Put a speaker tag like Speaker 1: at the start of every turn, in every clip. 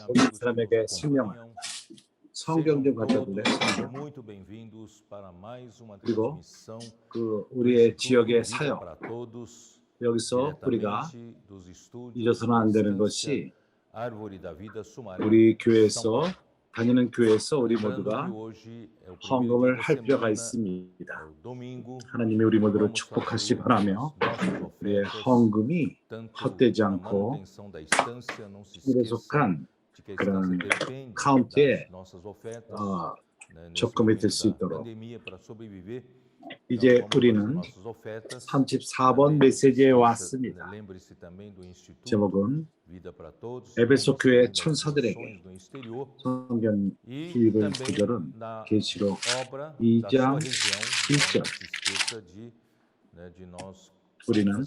Speaker 1: 모든 사람에게 생명을 성경 좀 갖다 줄래? 그리고 우리의 지역의 사역, 여기서 우리가 잊어서는 안 되는 것이 우리 교회에서 다니는 교회에서 우리 모두가 헌금을 할 필요가 있습니다. 하나님이 우리 모두를 축복하시 바라며 우리의 헌금이 헛되지 않고 일에 속한 그런 카운트에 적금이 될 수 있도록 이제 우리는 34번 메시지에 왔습니다. 제목은 에베소 교회 천사들에게. 성경 읽은 구절은 계시록 2장 1절. 우리는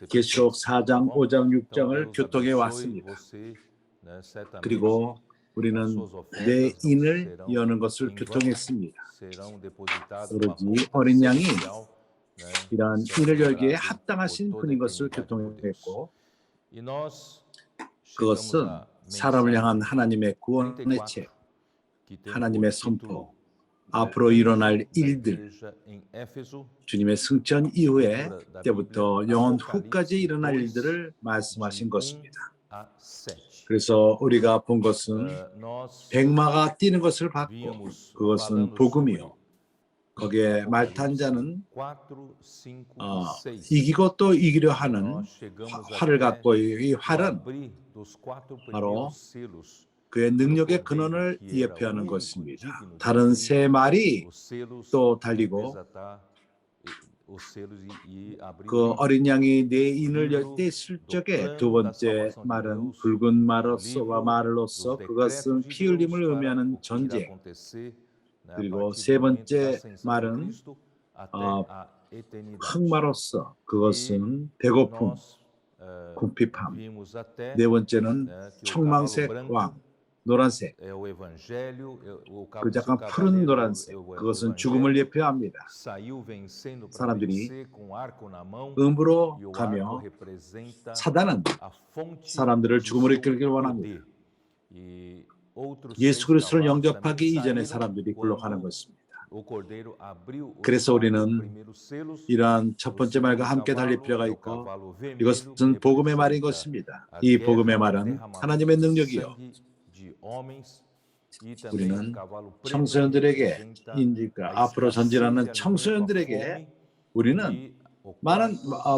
Speaker 1: 계시록 4장, 5장, 6장을 교통해 왔습니다. 그리고 우리는 내 인을 여는 것을 교통했습니다. 오로지 어린 양이 이러한 인을 열기에 합당하신 분인 것을 교통했고, 그것은 사람을 향한 하나님의 구원의 책, 하나님의 선포, 앞으로 일어날 일들, 주님의 승천 이후에 때부터 영원 후까지 일어날 일들을 말씀하신 것입니다. 그래서 우리가 본 것은 백마가 뛰는 것을 봤고, 그것은 복음이요. 거기에 말탄 자는 이기고 또 이기려 하는 활을 갖고, 이 활은 바로 그의 능력의 근원을 예표하는 것입니다. 다른 세 마리 또 달리고, 그 어린 양이 내 인을 열 때 있을 적에 두 번째 말은 붉은 말로써 그것은 피 흘림을 의미하는 전쟁, 그리고 세 번째 말은 흑마로써 그것은 배고픔, 궁핍함, 네 번째는 청망색 왕, 노란색, 그 약간 푸른 노란색, 그것은 죽음을 예표합니다. 사람들이 음부로 가며 사단은 사람들을 죽음으로 이끌기를 원합니다. 예수 그리스도를 영접하기 이전에 사람들이 굴러가는 것입니다. 그래서 우리는 이러한 첫 번째 말과 함께 달릴 필요가 있고, 이것은 복음의 말인 것입니다. 이 복음의 말은 하나님의 능력이요, 우리는 청소년들에게, 앞으로 전진하는 청소년들에게 우리는 많은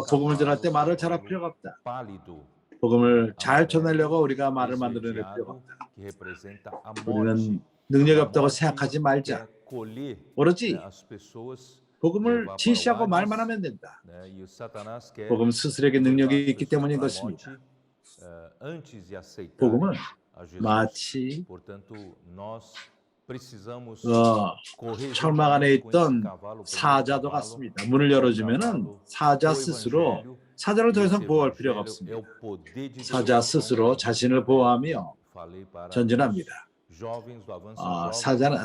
Speaker 1: 복음을 전할 때 말을 잘할 필요가 없다. 복음을 잘 전하려고 우리가 말을 만들어낼 필요가 없다. 우리는 능력이 없다고 생각하지 말자. 오로지 복음을 지시하고 말만 하면 된다. 복음 스스로에게 능력이 있기 때문인 것입니다. 복음은 마치 철망 안에 있던 사자도 같습니다. 문을 열어주면은 사자 스스로, 사자를 더 이상 보호할 필요가 없습니다. 사자 스스로 자신을 보호하며 전진합니다.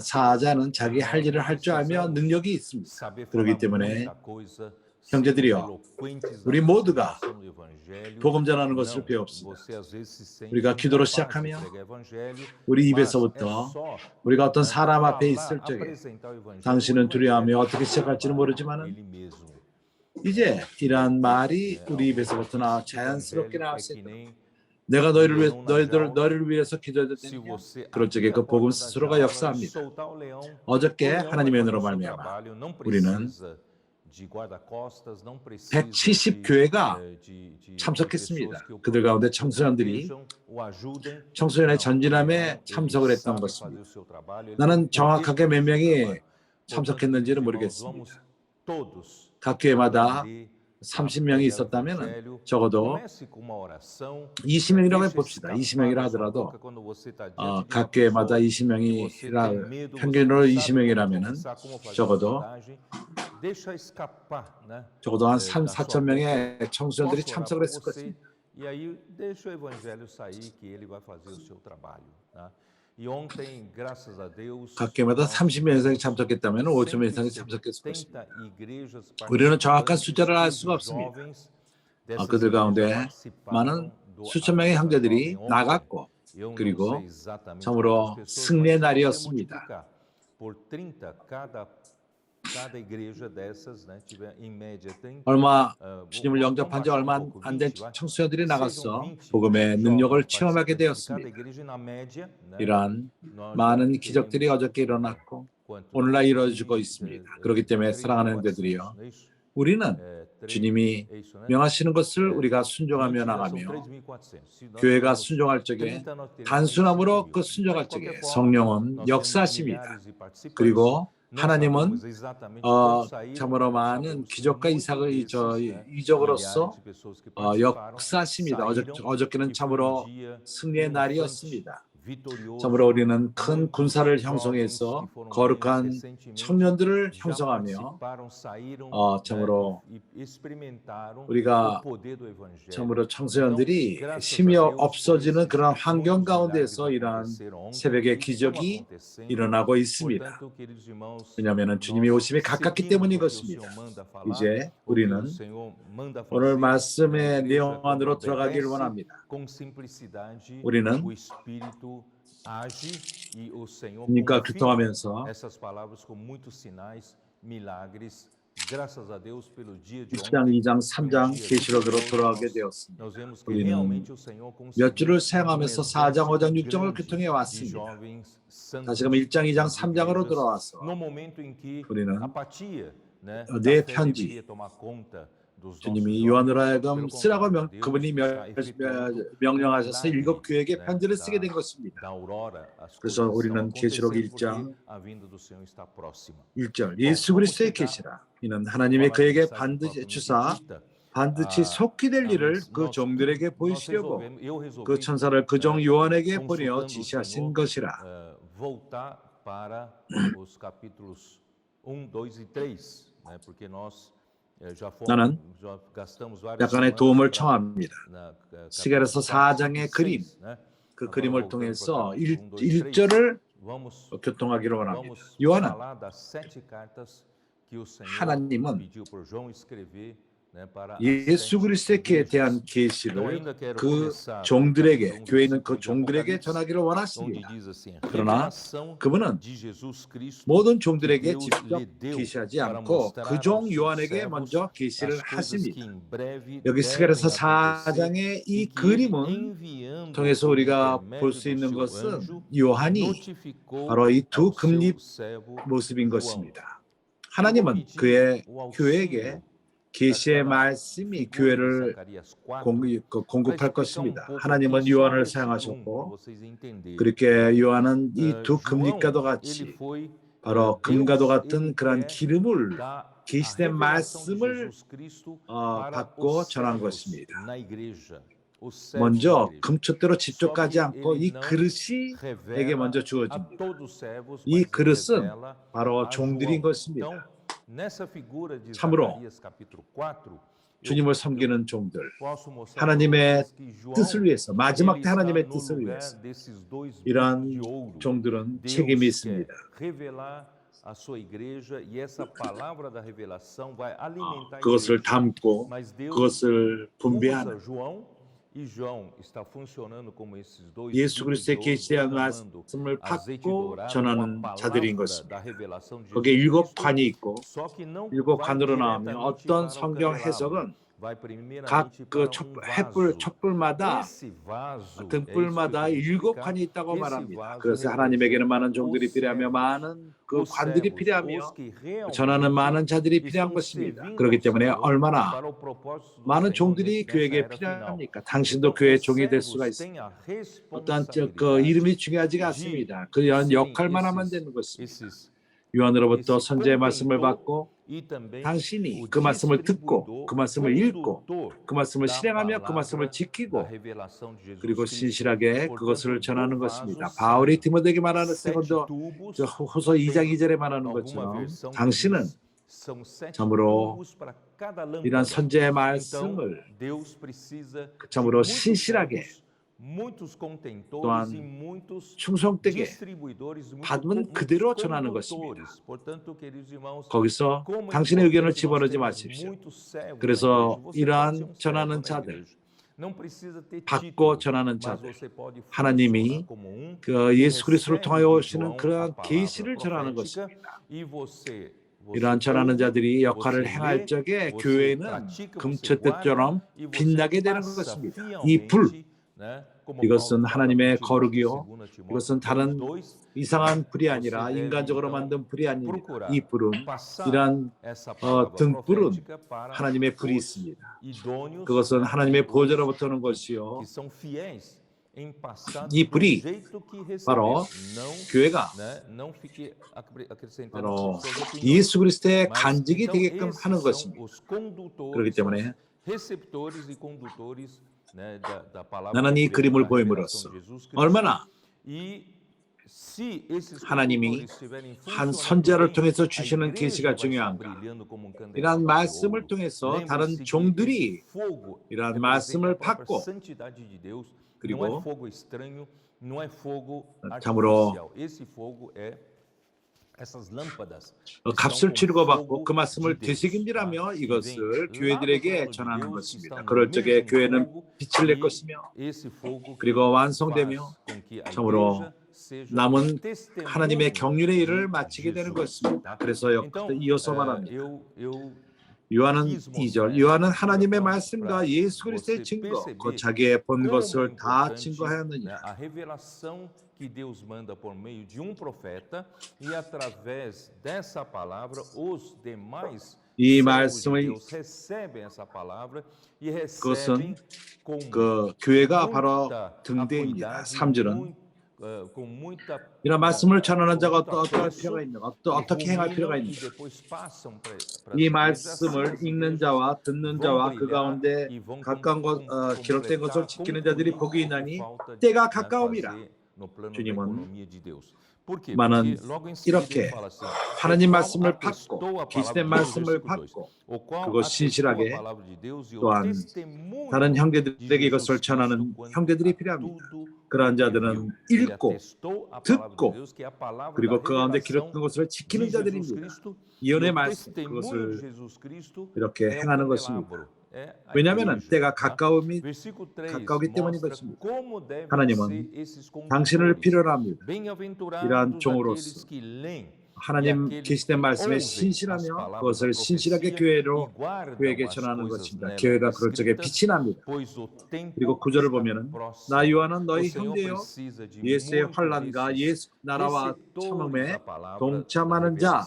Speaker 1: 사자는 자기 할 일을 할 줄 알며 능력이 있습니다. 그렇기 때문에 형제들이여, 우리 모두가 복음 전하는 것을 배웁시다. 우리가 기도로 시작하며 우리 입에서부터 우리가 어떤 사람 앞에 있을 적에 당신은 두려워하며 어떻게 시작할지는 모르지만 이제 이러한 말이 우리 입에서부터 자연스럽게 나올 수 있도록, 내가 너희를 위해서 기도해도 되느냐? 그럴 적에 그 복음 스스로가 역사합니다. 어저께 하나님의 은혜로 말미암아 우리는 170교회가 참석했습니다. 그들 가운데 청소년들이 청소년의 전진함에 참석을 했던 것입니다. 나는 정확하게 몇 명이 참석했는지는 모르겠습니다. 각 교회마다 30명이 있었다면 적어도 20명이라고 해봅시다. 20명이라 하더라도 각 교회마다 20명이라 평균으로 20명이라면은 적어도 한 3, 4천 명의 청소년들이 참석을 했을 것입니다.
Speaker 2: E aí deixa o evangelho sair que ele vai fazer o seu trabalho, né? E ontem, graças a Deus,
Speaker 1: 각 교회마다 30명 이상이 참석했다면 5천 명 이상이 참석했을 것입니다. 우리는 정확한 숫자를 알 수가 없습니다. 그들 가운데 많은 수천 명의 형제들이 나갔고 그리고 참으로 승리의 날이었습니다. 얼마 주님을 영접한 지 얼마 안 된 청소년들이 나가서 복음의 능력을 체험하게 되었습니다. 이러한 많은 기적들이 어저께 일어났고 오늘날 이루어지고 있습니다. 그렇기 때문에 사랑하는 형제들이여, 우리는 주님이 명하시는 것을 우리가 순종하며 나가며 교회가 순종할 적에 단순함으로 그 순종할 적에 성령은 역사하십니다. 그리고 하나님은 참으로 많은 기적과 이적으로서 역사하십니다. 어저께는 참으로 승리의 날이었습니다. 참으로 우리는 큰 군사를 형성해서 거룩한 청년들을 형성하며 참으로 우리가 참으로 청소년들이 힘이 없어지는 그런 환경 가운데서 이러한 새벽의 기적이 일어나고 있습니다. 왜냐하면 주님이 오심이 가깝기 때문인 것입니다. 이제 우리는 오늘 말씀의 내용 안으로 들어가기를 원합니다. 우리는 주님과 교통하면서 1장, 2장, 3장 계시록으로 돌아가게 되었습니다. 우리는 몇 주를 사용하면서 4장, 5장, 6장을 교통해 왔습니다. 다시금 1장, 2장, 3장으로 돌아와서 우리는 내 편지, 주님이 요한으로 하여금 쓰라고 그분이 명령하셔서 7교회에게 편지를 쓰게 된 것입니다. 그래서 우리는 계시록 1장 1절 예수 그리스도의 계시라. 이는 하나님의 그에게 반드시 주사 반드시 속히 될 일을 그 종들에게 보이시려고 그 천사를 그 종 요한에게 보내어 지시하신 것이라. 나는 약간의 도움을 청합니다. 시갈에서 4장의 그림, 그 그림을 통해서 1절을 교통하기로 원합니다. 요한은 하나님은 예수 그리스도에 대한 계시를 그 종들에게, 교회에 있는 그 종들에게 전하기를 원하십니다. 그러나 그분은 모든 종들에게 직접 계시하지 않고 그 종 요한에게 먼저 계시를 하십니다. 여기 스가랴서 4장의 이 그림은 통해서 우리가 볼 수 있는 것은 요한이 바로 이 두 금립 모습인 것입니다. 하나님은 그의 교회에게 계시의 말씀이 교회를 공급할 것입니다. 하나님은 요한을 사용하셨고 그렇게 요한은 이 두 금립과도 같이 바로 금과도 같은 그런 기름을 계시된 말씀을 받고 전한 것입니다. 먼저 금촛대로 직접 가지 않고 이 그릇이 내게 먼저 주어집니다. 이 그릇은 바로 종들인 것입니다. 참으로 주님을 섬기는 종들, 하나님의 뜻을 위해서, 마지막 때 하나님의 뜻을 위해서 이러한 종들은 책임이 있습니다. 그것을 담고 그것을 분배하는 예수 그리스도의 계시한 말씀을 받고 전하는 자들인 것입니다. 거기에 7관이 있고 7관으로 나오면 어떤 성경 해석은 각 그 촛불마다 등불마다 7관이 있다고 말합니다. 그래서 하나님에게는 많은 종들이 필요하며 많은 그 관들이 필요하며 전하는 많은 자들이 필요한 것입니다. 그렇기 때문에 얼마나 많은 종들이 교회에게 필요합니까? 당신도 교회의 종이 될 수가 있습니다. 어떤 그 이름이 중요하지가 않습니다. 그런 역할만 하면 되는 것입니다. 요한으로부터 선지의 말씀을 받고 당신이 그 말씀을 듣고 그 말씀을 읽고 그 말씀을 실행하며 그 말씀을 지키고 그리고 신실하게 그것을 전하는 것입니다. 바울이 디모데에게 말하는 세컨도 호서 2장 2절에 말하는 것처럼 당신은 참으로 이러한 선지의 말씀을 참으로 신실하게 또한 충성되게 받으면 그대로 전하는 것입니다. 거기서 당신의 의견을 집어넣지 마십시오. 그래서 이러한 전하는 자들, 받고 전하는 자들, 하나님이 그 예수 그리스도를 통하여 오시는 그러한 계시를 전하는 것입니다. 이러한 전하는 자들이 역할을 행할 적에 교회는 금처뜻처럼 빛나게 되는 것입니다. 이 불, 이것은 하나님의 거룩이요, 이것은 다른 이상한 불이 아니라 인간적으로 만든 불이 아닙니다. 이 불은 이러한 등불은 하나님의 불이 있습니다. 그것은 하나님의 보좌로부터 오는 것이요, 이 불이 바로 교회가 바로 예수 그리스도의 간직이 되게끔 하는 것입니다. 그렇기 때문에 나는 이 그림을 보임으로써 얼마나 하나님이 한 선지자를 통해서 주시는 계시가 중요한가. 이러한 말씀을 통해서 다른 종들이 이러한 말씀을 받고 그리고 참으로 값을 치르고 받고 그 말씀을 되새김질하며 이것을 교회들에게 전하는 것입니다. 그럴 적에 교회는 빛을 낼 것이며 그리고 완성되며 참으로 남은 하나님의 경륜의 일을 마치게 되는 것입니다. 그래서 이어서 말합니다. 요한은 2절, 요한은 하나님의 말씀과 예수 그리스도의 증거, 곧 자기의 본 것을 다 증거하였느니라.
Speaker 2: que Deus manda por meio de profeta e através dessa palavra os demais
Speaker 1: 이 말씀의
Speaker 2: recebem essa palavra e recebem
Speaker 1: 그것은 그 교회가 바로 등대입니다. 3절은 이런 말씀을 전하는 자가 어떠할 필요가 있는가, 어떻게 행할 필요가 있는가. 이 말씀을 읽는 자와 듣는 자와 그 가운데 가까운 것 기록된 것을 지키는 자들이 복이 있나니 때가 가까움이라. 주님은 많은 이렇게 하나님 말씀을 받고 계시된 말씀을 받고 그것 신실하게 또한 다른 형제들에게 이것을 전하는 형제들이 필요합니다. 그러한 자들은 읽고 듣고 그리고 그 가운데 기록된 것을 지키는 자들입니다. 예언의 말씀 그것을 이렇게 행하는 것입니다. 왜냐하면 때가 가까우기 때문인 것입니다. 하나님은 당신을 필요로 합니다. 이러한 종으로서 하나님 계시된 말씀에 신실하며 그것을 신실하게 교회에게 전하는 것입니다. 교회가 그럴 적에 빛이 납니다. 그리고 9절을 보면은 나 요한은 너희 형제요 예수의 환난과 예수 나라와 참음에 동참하는 자라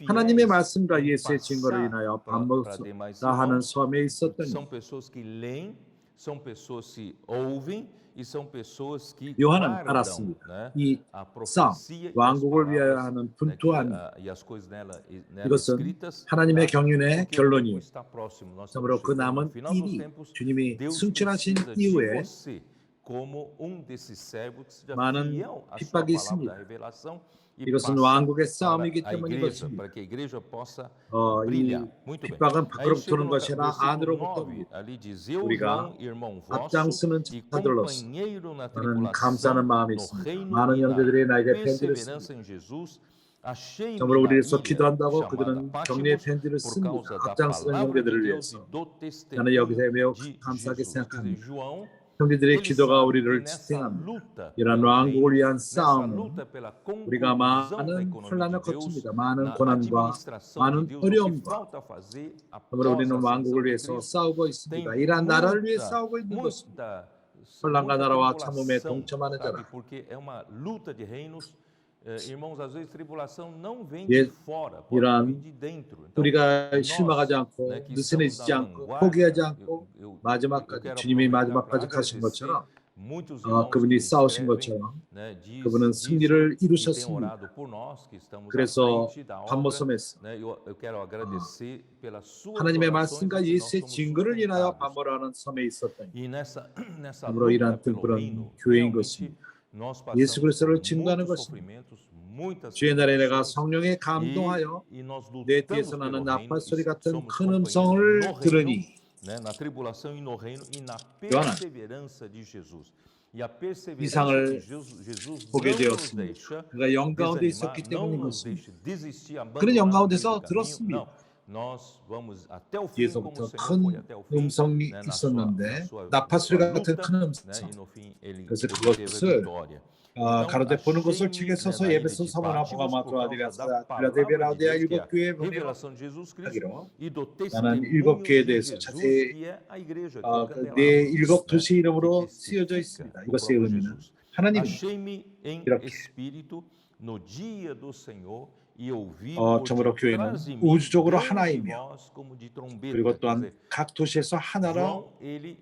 Speaker 1: 하나님의 말씀과 예수의 증거를 인하여 반복하다 하는 섬에 있었더니. 요한은 알았습니다. 이 싸움, 왕국을 위하여 하는 분투함, 이것은 하나님의 경륜의 결론이에요. 참으로 그 남은 일이 주님이 승천하신 이후에 많은 핍박이 있습니다. 이것은 왕국의 싸움이기 때문인 것입니다. 이 핍박은 밖으로부터 오는 것이 아니라 안으로부터 옵니다. 우리가 앞장서는 자들로서 나는 감사하는 마음이 있습니다. 많은 형제들이 나에게 편지를 씁니다. 정말 우리를 위해서 기도한다고 그들은 격려의 편지를 씁니다. 앞장서는 형제들을 위해서. 나는 여기서 매우 감사하게 생각합니다. 형제들의 기도가 우리를 지탱합니다. 이러한 왕국을 위한 싸움은 우리가 많은 혼란을 거칩니다. 많은 고난과 많은 어려움과 그러므로 우리는 왕국을 위해서 싸우고 있습니다. 이러한 나라를 위해 싸우고 있는 것입니다. 혼란과 나라와 참음에 동참하는 자라. 이러한 우리가 실망하지 않고 느슨해지지 않고 포기하지 않고 마지막까지 주님이 마지막까지 가신 것처럼
Speaker 2: muitos irmãos que
Speaker 1: 그분이
Speaker 2: me
Speaker 1: 싸우신
Speaker 2: escrevem,
Speaker 1: 것처럼
Speaker 2: né,
Speaker 1: 그분은
Speaker 2: dizem
Speaker 1: 승리를
Speaker 2: que tem
Speaker 1: 이루셨습니다.
Speaker 2: orado por nós, que estamos à
Speaker 1: 그래서
Speaker 2: frente da obra,
Speaker 1: 반모섬에서
Speaker 2: né? Eu quero agradecer pelas suas
Speaker 1: 하나님의
Speaker 2: orações
Speaker 1: 말씀과
Speaker 2: em que nós
Speaker 1: 예수의
Speaker 2: somos
Speaker 1: 증거를 인하여
Speaker 2: sustentados.
Speaker 1: 반모라는 섬에 있었더니
Speaker 2: E nessa
Speaker 1: 그러므로
Speaker 2: luta
Speaker 1: 이러한
Speaker 2: pelo
Speaker 1: 등불은
Speaker 2: reino,
Speaker 1: 교회인
Speaker 2: realmente
Speaker 1: 것입니다.
Speaker 2: nós
Speaker 1: 예수
Speaker 2: passamos por
Speaker 1: 그리스도를 증거하는
Speaker 2: muitos
Speaker 1: 것입니다.
Speaker 2: sofrimentos, muitas
Speaker 1: 주의 날에 내가
Speaker 2: tribulações,
Speaker 1: 성령에 감동하여
Speaker 2: e nós
Speaker 1: 내
Speaker 2: lutamos
Speaker 1: 뒤에서
Speaker 2: pelo
Speaker 1: 나는
Speaker 2: reino e
Speaker 1: 나팔소리 같은
Speaker 2: somos
Speaker 1: 큰
Speaker 2: companheiros
Speaker 1: 음성을
Speaker 2: no reino,
Speaker 1: 들으니
Speaker 2: né, na tribulação e no reino e na
Speaker 1: 요한은
Speaker 2: perseverança de Jesus. E a perseverança
Speaker 1: 이상을
Speaker 2: de Jesus
Speaker 1: 보게
Speaker 2: não nos
Speaker 1: 되었습니다.
Speaker 2: deixa
Speaker 1: 그가 영 가운데
Speaker 2: desanimar,
Speaker 1: 있었기
Speaker 2: não
Speaker 1: 때문인
Speaker 2: nos
Speaker 1: 것입니다.
Speaker 2: deixa desistir,
Speaker 1: 그는 영
Speaker 2: abandonar no meio do
Speaker 1: 가운데서
Speaker 2: caminho.
Speaker 1: 들었습니다.
Speaker 2: Não, nós vamos até o fim, como o
Speaker 1: 뒤에서부터
Speaker 2: Senhor foi
Speaker 1: 큰
Speaker 2: até o fim,
Speaker 1: 음성이
Speaker 2: né, na
Speaker 1: 있었는데
Speaker 2: sua
Speaker 1: 나팔소리 같은
Speaker 2: luta,
Speaker 1: 큰
Speaker 2: né,
Speaker 1: 음성.
Speaker 2: e no fim ele
Speaker 1: 그래서
Speaker 2: teve a
Speaker 1: 그것을
Speaker 2: vitória. Então,
Speaker 1: 가로되 보는 것을
Speaker 2: achei-me,
Speaker 1: 책에
Speaker 2: né,
Speaker 1: 써서
Speaker 2: na ilha
Speaker 1: 에베소
Speaker 2: de
Speaker 1: 서머나
Speaker 2: Patmos
Speaker 1: 보가마
Speaker 2: por causa da
Speaker 1: 도아디라사
Speaker 2: palavra de
Speaker 1: 빌라델비아라오디아
Speaker 2: Deus, que é
Speaker 1: 일곱
Speaker 2: a
Speaker 1: 교회에 보내어
Speaker 2: revelação de Jesus Cristo
Speaker 1: 하기로
Speaker 2: e do
Speaker 1: 나는 일곱
Speaker 2: testemunho
Speaker 1: 교회에
Speaker 2: de
Speaker 1: 대해서
Speaker 2: Jesus,
Speaker 1: 자세히
Speaker 2: que é a igreja, que é o
Speaker 1: 네
Speaker 2: candelabro,
Speaker 1: 일곱
Speaker 2: né,
Speaker 1: 도시
Speaker 2: que
Speaker 1: 이름으로 쓰여져
Speaker 2: testifica
Speaker 1: 있습니다.
Speaker 2: o
Speaker 1: 이것의
Speaker 2: próprio
Speaker 1: 의미는
Speaker 2: Jesus.
Speaker 1: 하나님이
Speaker 2: Achei-me em
Speaker 1: 이렇게
Speaker 2: espírito no dia do Senhor e ouvi
Speaker 1: 그러므로
Speaker 2: por
Speaker 1: 교회는
Speaker 2: detrás de mim
Speaker 1: 우주적으로
Speaker 2: grande
Speaker 1: 하나이며
Speaker 2: voz como de trombeta.
Speaker 1: 그리고
Speaker 2: Quer
Speaker 1: 또한
Speaker 2: dizer,
Speaker 1: 각 도시에서 하나로
Speaker 2: João, ele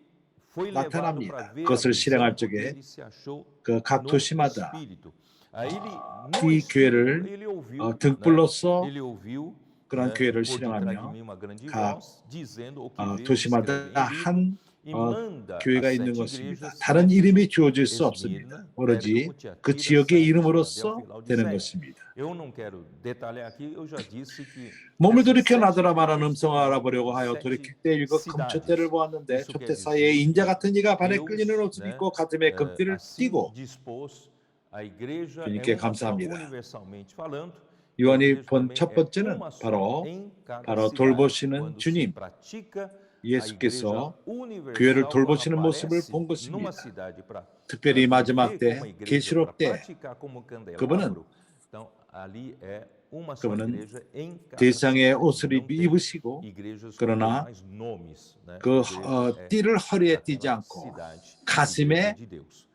Speaker 2: foi levado para
Speaker 1: 나타납니다.
Speaker 2: ver a
Speaker 1: 그것을
Speaker 2: visão
Speaker 1: 실행할
Speaker 2: porque
Speaker 1: 적에
Speaker 2: ele se achou
Speaker 1: 그 각
Speaker 2: no
Speaker 1: 도시마다
Speaker 2: espírito. Aí ele, no
Speaker 1: 이
Speaker 2: espírito,
Speaker 1: 교회를
Speaker 2: ele ouviu, né?
Speaker 1: 등불로서
Speaker 2: Ele ouviu,
Speaker 1: 그런
Speaker 2: né,
Speaker 1: 교회를
Speaker 2: por detrás de
Speaker 1: 실행하며
Speaker 2: mim uma grande
Speaker 1: 각
Speaker 2: voz dizendo o que vejo,
Speaker 1: 도시마다
Speaker 2: escreve em livro
Speaker 1: 한
Speaker 2: e manda
Speaker 1: 교회가
Speaker 2: às
Speaker 1: 있는
Speaker 2: 7
Speaker 1: 것입니다.
Speaker 2: igrejas,
Speaker 1: 다른
Speaker 2: Éfeso,
Speaker 1: 이름이 주어질 수 없습니다.
Speaker 2: Esmirna,
Speaker 1: 오로지
Speaker 2: Pérgamo,
Speaker 1: 그
Speaker 2: Tiatira,
Speaker 1: 지역의
Speaker 2: Sardes,
Speaker 1: 이름으로서
Speaker 2: Filadélfia e
Speaker 1: 되는
Speaker 2: Laodiceia.
Speaker 1: 것입니다.
Speaker 2: Eu não quero detalhar aqui, eu já disse que
Speaker 1: 몸을
Speaker 2: essas
Speaker 1: 돌이켜
Speaker 2: 7
Speaker 1: 나더라 말한
Speaker 2: igrejas
Speaker 1: 음성을
Speaker 2: têm
Speaker 1: 알아보려고
Speaker 2: nome de
Speaker 1: 하여
Speaker 2: 7
Speaker 1: 돌이킬 때 일곱 금초 때를
Speaker 2: cidades.
Speaker 1: 보았는데
Speaker 2: Isso quer
Speaker 1: 촛대 사이에
Speaker 2: dizer
Speaker 1: 인자
Speaker 2: que
Speaker 1: 같은 이가 발에 끌리는
Speaker 2: Deus,
Speaker 1: 옷을
Speaker 2: né,
Speaker 1: 입고 가슴에 금띠를
Speaker 2: assim
Speaker 1: 띠고
Speaker 2: dispôs a igreja é
Speaker 1: 주님께
Speaker 2: uma só
Speaker 1: 감사합니다.
Speaker 2: universalmente falando. E a
Speaker 1: 요한이
Speaker 2: igreja
Speaker 1: 본
Speaker 2: também
Speaker 1: 첫
Speaker 2: é
Speaker 1: 번째는
Speaker 2: uma só
Speaker 1: 바로
Speaker 2: em cada
Speaker 1: 바로
Speaker 2: cidade.
Speaker 1: 돌보시는
Speaker 2: Quando se
Speaker 1: 주님
Speaker 2: pratica, a
Speaker 1: 예수께서
Speaker 2: igreja
Speaker 1: 교회를
Speaker 2: universal
Speaker 1: 돌보시는 모습을
Speaker 2: aparece
Speaker 1: 본
Speaker 2: numa
Speaker 1: 것입니다.
Speaker 2: cidade para
Speaker 1: 특별히 마지막
Speaker 2: viver
Speaker 1: 때
Speaker 2: como a igreja, para
Speaker 1: 계시록 때
Speaker 2: praticar como
Speaker 1: 그분은
Speaker 2: candelabro. Então, ali é uma só
Speaker 1: 그분은
Speaker 2: igreja em cada
Speaker 1: 대상의
Speaker 2: cidade.
Speaker 1: 옷을
Speaker 2: Não tem
Speaker 1: 입으시고
Speaker 2: igrejas com
Speaker 1: 그러나
Speaker 2: mais nomes, né?
Speaker 1: 그
Speaker 2: Igreja é
Speaker 1: 띠를 허리에 띠지
Speaker 2: daquela
Speaker 1: 않고
Speaker 2: cidade, igreja
Speaker 1: 가슴에
Speaker 2: de Deus.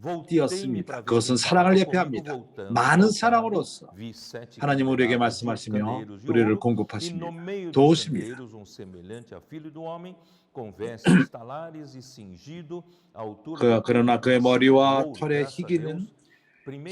Speaker 2: Voltei-me
Speaker 1: 띄었습니다.
Speaker 2: para ver
Speaker 1: 그것은
Speaker 2: quem
Speaker 1: 사랑을
Speaker 2: falava comigo,
Speaker 1: 예표합니다.
Speaker 2: voltando,
Speaker 1: 많은
Speaker 2: voltado,
Speaker 1: 사랑으로서
Speaker 2: vi 7
Speaker 1: 하나님 우리에게
Speaker 2: candelabros de
Speaker 1: 말씀하시며
Speaker 2: candeeiros de
Speaker 1: 우리를
Speaker 2: ouro, e no
Speaker 1: 공급하십니다.
Speaker 2: meio dos
Speaker 1: 도우십니다.
Speaker 2: candeeiros semelhante a filho do homem, com vestes talares e cingido, à altura da
Speaker 1: 그러나
Speaker 2: coluna
Speaker 1: 그의
Speaker 2: de
Speaker 1: 머리와
Speaker 2: ouro.
Speaker 1: 털의
Speaker 2: Graças a
Speaker 1: 희기는
Speaker 2: Deus.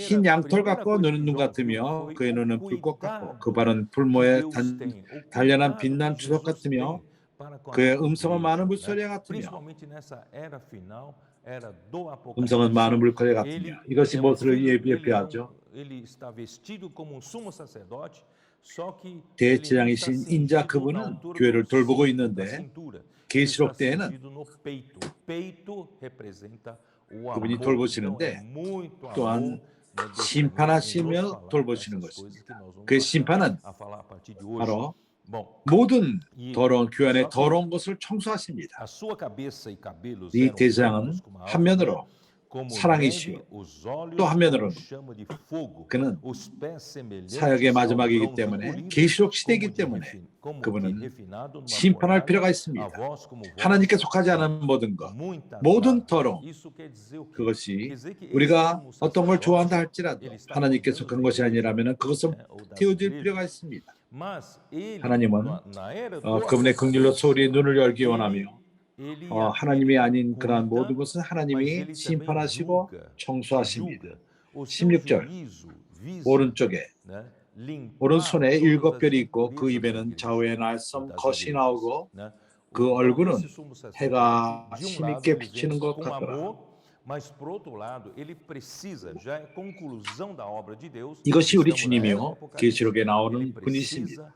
Speaker 1: 흰 양털
Speaker 2: Primeira
Speaker 1: 같고
Speaker 2: coisa
Speaker 1: 눈은
Speaker 2: que
Speaker 1: 눈
Speaker 2: João viu
Speaker 1: 같으며
Speaker 2: foi
Speaker 1: 그의
Speaker 2: o
Speaker 1: 눈은 불꽃 같고 그
Speaker 2: cuidado
Speaker 1: 발은
Speaker 2: que
Speaker 1: 풀모에
Speaker 2: Deus tem, o
Speaker 1: 단련한
Speaker 2: cuidado
Speaker 1: 빛난
Speaker 2: que
Speaker 1: 주석
Speaker 2: Jesus
Speaker 1: 같으며
Speaker 2: tem para com a
Speaker 1: 그의
Speaker 2: sua
Speaker 1: 음성은
Speaker 2: igreja,
Speaker 1: 많은
Speaker 2: né?
Speaker 1: 물소리 같으며
Speaker 2: Principalmente nessa era final, era do
Speaker 1: 음성은 많은
Speaker 2: Apocalipse.
Speaker 1: 물거리 같으며 이것이 무엇을 예표하죠?
Speaker 2: Ele está vestido como um sumo sacerdote, só que ele não está
Speaker 1: 대제사장이신 인자
Speaker 2: cingido na
Speaker 1: 그분은
Speaker 2: altura
Speaker 1: 교회를
Speaker 2: do
Speaker 1: 돌보고
Speaker 2: cinto, da
Speaker 1: 있는데
Speaker 2: cintura. Ele
Speaker 1: 계시록
Speaker 2: está
Speaker 1: 때에는
Speaker 2: cingido no peito. O peito representa o
Speaker 1: 그분이
Speaker 2: amor. Então é
Speaker 1: 돌보시는데
Speaker 2: muito
Speaker 1: 또한
Speaker 2: amor, né, Deus tem em nos
Speaker 1: 심판하시며
Speaker 2: falar
Speaker 1: 돌보시는
Speaker 2: essas
Speaker 1: 것입니다.
Speaker 2: coisas que nós vamos
Speaker 1: 그
Speaker 2: passar
Speaker 1: 심판은
Speaker 2: a falar a partir de hoje.
Speaker 1: 바로
Speaker 2: Bom,
Speaker 1: 모든
Speaker 2: e
Speaker 1: 더러운 교회 안에
Speaker 2: só que
Speaker 1: 더러운 것을 청소하십니다.
Speaker 2: a sua cabeça e cabelos
Speaker 1: 이
Speaker 2: eram
Speaker 1: 대장은
Speaker 2: brancos como a alva,
Speaker 1: 한면으로
Speaker 2: como
Speaker 1: 사랑이시요
Speaker 2: neve, os olhos
Speaker 1: 또 한면으로는
Speaker 2: como chama de fogo,
Speaker 1: 그는
Speaker 2: os pés semelhantes
Speaker 1: 사역의
Speaker 2: ao
Speaker 1: 마지막이기
Speaker 2: bronze
Speaker 1: 때문에
Speaker 2: polido,
Speaker 1: 계시록 시대이기
Speaker 2: como de
Speaker 1: 때문에
Speaker 2: como que
Speaker 1: 그분은
Speaker 2: refinado numa
Speaker 1: 심판할
Speaker 2: fornalha,
Speaker 1: 필요가
Speaker 2: a
Speaker 1: 있습니다.
Speaker 2: voz como voz
Speaker 1: 하나님께
Speaker 2: de
Speaker 1: 속하지 않은 모든 것,
Speaker 2: muitas
Speaker 1: 모든
Speaker 2: águas.
Speaker 1: 더러움,
Speaker 2: Isso quer dizer o quê? Quer
Speaker 1: 그것이
Speaker 2: dizer que esse
Speaker 1: 우리가
Speaker 2: sumo
Speaker 1: 어떤 걸 좋아한다
Speaker 2: sacerdote,
Speaker 1: 할지라도
Speaker 2: ele está
Speaker 1: 하나님께
Speaker 2: cuidando
Speaker 1: 속한
Speaker 2: da
Speaker 1: 것이
Speaker 2: igreja,
Speaker 1: 아니라면 그것은
Speaker 2: né, ou das
Speaker 1: 태워질
Speaker 2: igrejas.
Speaker 1: 필요가 있습니다.
Speaker 2: Mas ele,
Speaker 1: 하나님은
Speaker 2: na era do
Speaker 1: 그분의 긍휼로서
Speaker 2: Apocalipse,
Speaker 1: 우리의 눈을 열기
Speaker 2: ele
Speaker 1: 원하며
Speaker 2: ele
Speaker 1: 하나님이 아닌 그러한
Speaker 2: cuida,
Speaker 1: 모든 것은
Speaker 2: mas
Speaker 1: 하나님이
Speaker 2: ele também
Speaker 1: 심판하시고
Speaker 2: julga,
Speaker 1: 청소하십니다.
Speaker 2: julga. O seu
Speaker 1: 16절
Speaker 2: juízo visa,
Speaker 1: 오른쪽에
Speaker 2: né, limpar
Speaker 1: 오른손에
Speaker 2: todas
Speaker 1: 일곱
Speaker 2: as
Speaker 1: 별이 있고 그
Speaker 2: impurezas da
Speaker 1: 입에는
Speaker 2: igreja,
Speaker 1: 좌우에
Speaker 2: ou
Speaker 1: 날섬
Speaker 2: das
Speaker 1: 겉이
Speaker 2: igrejas,
Speaker 1: 나오고
Speaker 2: né?
Speaker 1: 그
Speaker 2: Então,
Speaker 1: 얼굴은
Speaker 2: esse sumo sacerdote,
Speaker 1: 해가
Speaker 2: de um
Speaker 1: 힘있게
Speaker 2: lado, nos
Speaker 1: 비치는
Speaker 2: enche
Speaker 1: 것
Speaker 2: com
Speaker 1: 같더라.
Speaker 2: amor, mas por outro lado, ele precisa, já é conclusão da obra de Deus,
Speaker 1: 이것이 우리
Speaker 2: estamos na era do
Speaker 1: 주님이요
Speaker 2: Apocalipse,
Speaker 1: 계시록에
Speaker 2: ele
Speaker 1: 나오는
Speaker 2: precisa
Speaker 1: 분이십니다.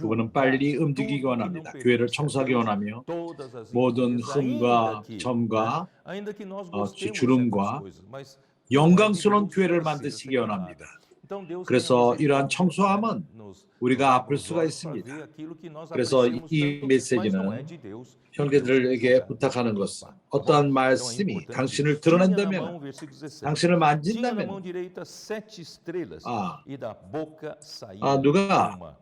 Speaker 1: 그분은
Speaker 2: julgar
Speaker 1: 빨리
Speaker 2: tudo
Speaker 1: 움직이기
Speaker 2: que não
Speaker 1: 원합니다. 교회를
Speaker 2: pertence a
Speaker 1: 청소하기
Speaker 2: Deus,
Speaker 1: 원하며
Speaker 2: todas as
Speaker 1: 모든
Speaker 2: impurezas,
Speaker 1: 흠과
Speaker 2: né,
Speaker 1: 점과
Speaker 2: ainda que nós gostemos de certas
Speaker 1: 주름과
Speaker 2: coisas, mas não é de
Speaker 1: 영광스러운
Speaker 2: Deus
Speaker 1: 교회를
Speaker 2: precisa
Speaker 1: 만드시기
Speaker 2: ser queimada.
Speaker 1: 원합니다.
Speaker 2: Então Deus tem
Speaker 1: 그래서
Speaker 2: a
Speaker 1: 이러한
Speaker 2: misericórdia,
Speaker 1: 청소함은
Speaker 2: né, nos
Speaker 1: 우리가
Speaker 2: abre
Speaker 1: 아플
Speaker 2: os
Speaker 1: 수가
Speaker 2: olhos para
Speaker 1: 있습니다.
Speaker 2: ver aquilo que nós
Speaker 1: 그래서
Speaker 2: apreciamos
Speaker 1: 이
Speaker 2: tanto, mas não é
Speaker 1: 메시지는
Speaker 2: de Deus, e Deus tem que
Speaker 1: 형제들에게
Speaker 2: julgar,
Speaker 1: 부탁하는
Speaker 2: tem que
Speaker 1: 것은
Speaker 2: limpar.
Speaker 1: 어떠한
Speaker 2: Então é
Speaker 1: 말씀이
Speaker 2: importante
Speaker 1: 당신을
Speaker 2: isso. Tinha na
Speaker 1: 드러낸다면
Speaker 2: mão, versículo 17,
Speaker 1: 당신을
Speaker 2: tinha na mão
Speaker 1: 만진다면
Speaker 2: direita 7 estrelas,
Speaker 1: 아,
Speaker 2: e da boca saía
Speaker 1: 누가
Speaker 2: uma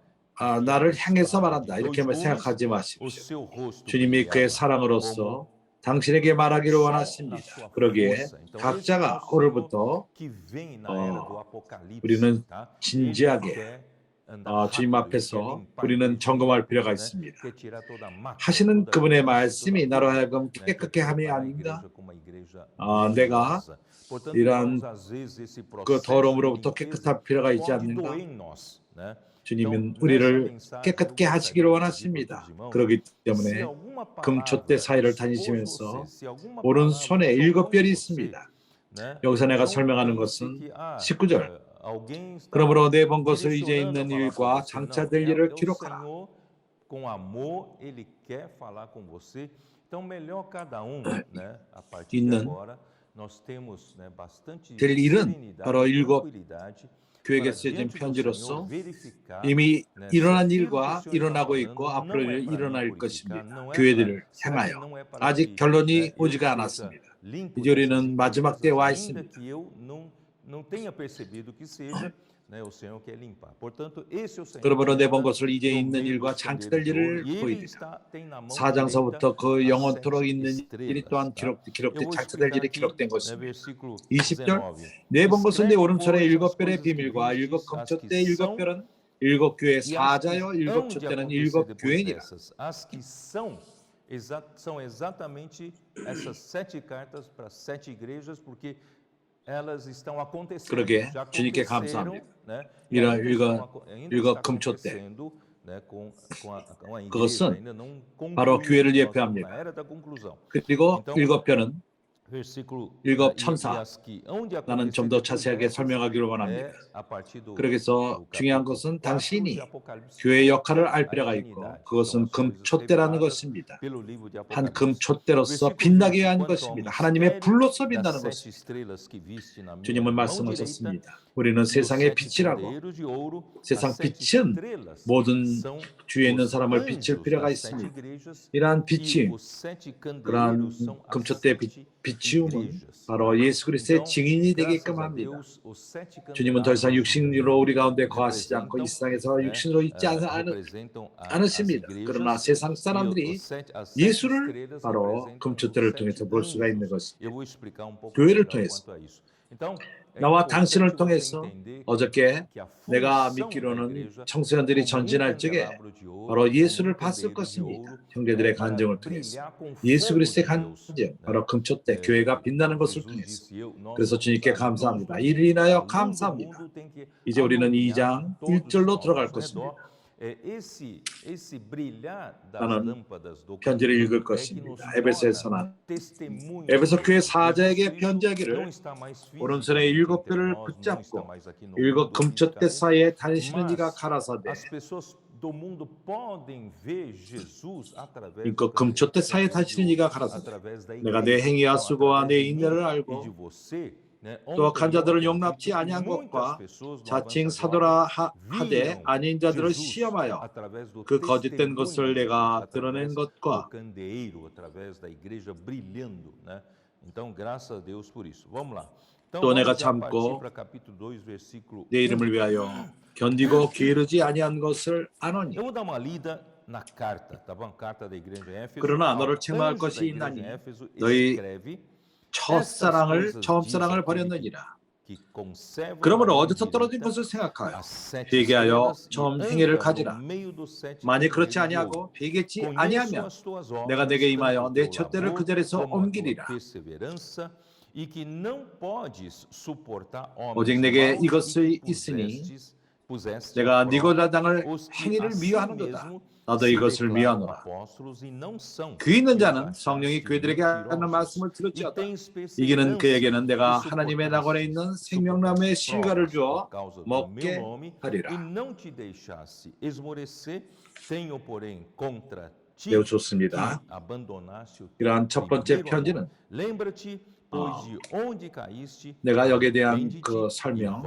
Speaker 1: 나를
Speaker 2: afiada
Speaker 1: 향해서
Speaker 2: espada de
Speaker 1: 말한다
Speaker 2: dois
Speaker 1: 이렇게만
Speaker 2: gumes,
Speaker 1: 생각하지
Speaker 2: o
Speaker 1: 마십시오.
Speaker 2: seu rosto
Speaker 1: 주님이 그의
Speaker 2: brilhava
Speaker 1: 사랑으로서
Speaker 2: como
Speaker 1: 당신에게 말하기를
Speaker 2: sol na
Speaker 1: 원하십니다.
Speaker 2: sua
Speaker 1: 그러기에
Speaker 2: força. Então esse é o
Speaker 1: 각자가
Speaker 2: nosso Senhor
Speaker 1: 오늘부터
Speaker 2: que vem na era do Apocalipse,
Speaker 1: 우리는
Speaker 2: tá? Ele
Speaker 1: 진지하게
Speaker 2: quer andar
Speaker 1: 주님
Speaker 2: rápido, ele quer
Speaker 1: 앞에서
Speaker 2: limpar a
Speaker 1: 우리는
Speaker 2: igreja
Speaker 1: 점검할
Speaker 2: por
Speaker 1: 필요가
Speaker 2: dentro, né?
Speaker 1: 있습니다.
Speaker 2: Quer tirar toda a mácula,
Speaker 1: 하시는
Speaker 2: toda a
Speaker 1: 그분의
Speaker 2: velhice, toda
Speaker 1: 말씀이
Speaker 2: a
Speaker 1: 나로
Speaker 2: ruga,
Speaker 1: 하여금
Speaker 2: né? Quer
Speaker 1: 깨끗게 함이
Speaker 2: preparar a
Speaker 1: 아닌가?
Speaker 2: igreja como a
Speaker 1: 내가 이러한 그 더러움으로부터 깨끗할 필요가 있지 않는가? 주님은 우리를 깨끗게 하시기를 원하십니다. 그렇기 때문에 금촛대 사이를 다니시면서 오른손에 7별이 있습니다. 여기서 내가 설명하는 것은 19절. 그러므로 내 본 것을 이제 있는 일과 장차될 일을 기록하라.
Speaker 2: Com amor, ele quer falar com você. Então, melhor cada né? A partir de agora, nós temos, né, bastante
Speaker 1: 될 일은
Speaker 2: serenidade,
Speaker 1: 바로 7
Speaker 2: tranquilidade.
Speaker 1: 교회에 쓰여진 편지로서 이미 일어난 일과 일어나고 있고 앞으로 일어날 것입니다. 교회들을 향하여 아직 결론이 오지가 않았습니다. 이제 우리는 마지막 때에 와 있습니다. 그러므로 내 본 것을 이제 있는 일과 장차될 일을 보이리라. 4장서부터 그 영원토록 있는 일이 또한 기록된 장차될 일이 기록된 것입니다. 20절 내 본 것은 내 오른손에 7별의 비밀과 7 금촛대의 7별은 7 교회의 사자요 7 촛대는 7 교회니라.
Speaker 2: São exatamente essas 7 cartas para 7 igrejas, porque elas estão acontecendo.
Speaker 1: 그러게 주님께 감사합니다. 이거 금촛대. 그것은 바로 교회를 예표합니다. 그리고 7별은 7 천사. 나는 좀 더 자세하게 설명하기를 원합니다. 그래서 중요한 것은 당신이 교회의 역할을 알 필요가 있고 그것은 금촛대라는 것입니다. 한 금촛대로서 빛나게 한 것입니다. 하나님의 불로서 빛나는 것입니다. 주님은 말씀하셨습니다. 우리는 세상의 빛이라고. 세상 빛은 모든 주위에 있는 사람을 비칠 필요가 있습니다. 이러한 빛이 그러한 금촛대의 비치움은 바로 예수 그리스도의 증인이 되게끔 합니다. 주님은 더 이상 육신으로 우리 가운데 거하시지 않고 이 세상에서 육신으로 있지 않으십니다. 그러나 세상 사람들이 예수를 바로 금촛대를 통해서 볼 수가 있는 것입니다. 교회를 통해서. 나와 당신을 통해서 어저께 내가 믿기로는 청소년들이 전진할 적에 바로 예수를 봤을 것입니다. 형제들의 간증을 통해서 예수 그리스도의 간증, 바로 금촛대 교회가 빛나는 것을 통해서. 그래서 주님께 감사합니다. 이를 인하여 감사합니다. 이제 우리는 2장 1절로 들어갈 것입니다. 나는 편지를 읽을 것입니다. 에베소에서는 에베소 교회 사자에게 편지하기를 오른손에 7별을 붙잡고 7 금촛대 사이에 다니시는 이가 가라사대. 이거 금촛대 사이에 다니시는 이가 가라사대. 내가 내 행위와 수고와 내 인내를 알고 또 악한 자들을 용납치 아니한 것과 자칭 사도라 하되 아닌 자들을 시험하여 그 거짓된 것을 내가 드러낸 것과 또 내가 참고 내 이름을 위하여 견디고 게으르지 아니한 것을 아노니. 그러나 너를 책망할 것이 있나니 너희 처음 사랑을 버렸느니라. 그러므로 어디서 떨어진 것을 생각하여 회개하여 처음 행위를 가지라. 만일 그렇지 아니하고 회개치 아니하면 내가 내게 임하여 내 촛대를 그 자리에서 옮기리라. 오직 내게 이것이 있으니 내가 니고라 당을 행위를 미워하는도다. 나도 이것을 미워하노라. 귀 있는 자는 성령이 그들에게 하는 말씀을 들을지어다. 이기는 그에게는 내가 하나님의 낙원에 있는 생명나무의 실과를 주어 먹게 하리라. 매우 좋습니다. 이러한 첫 번째 편지는 내가 여기에 대한 그 설명,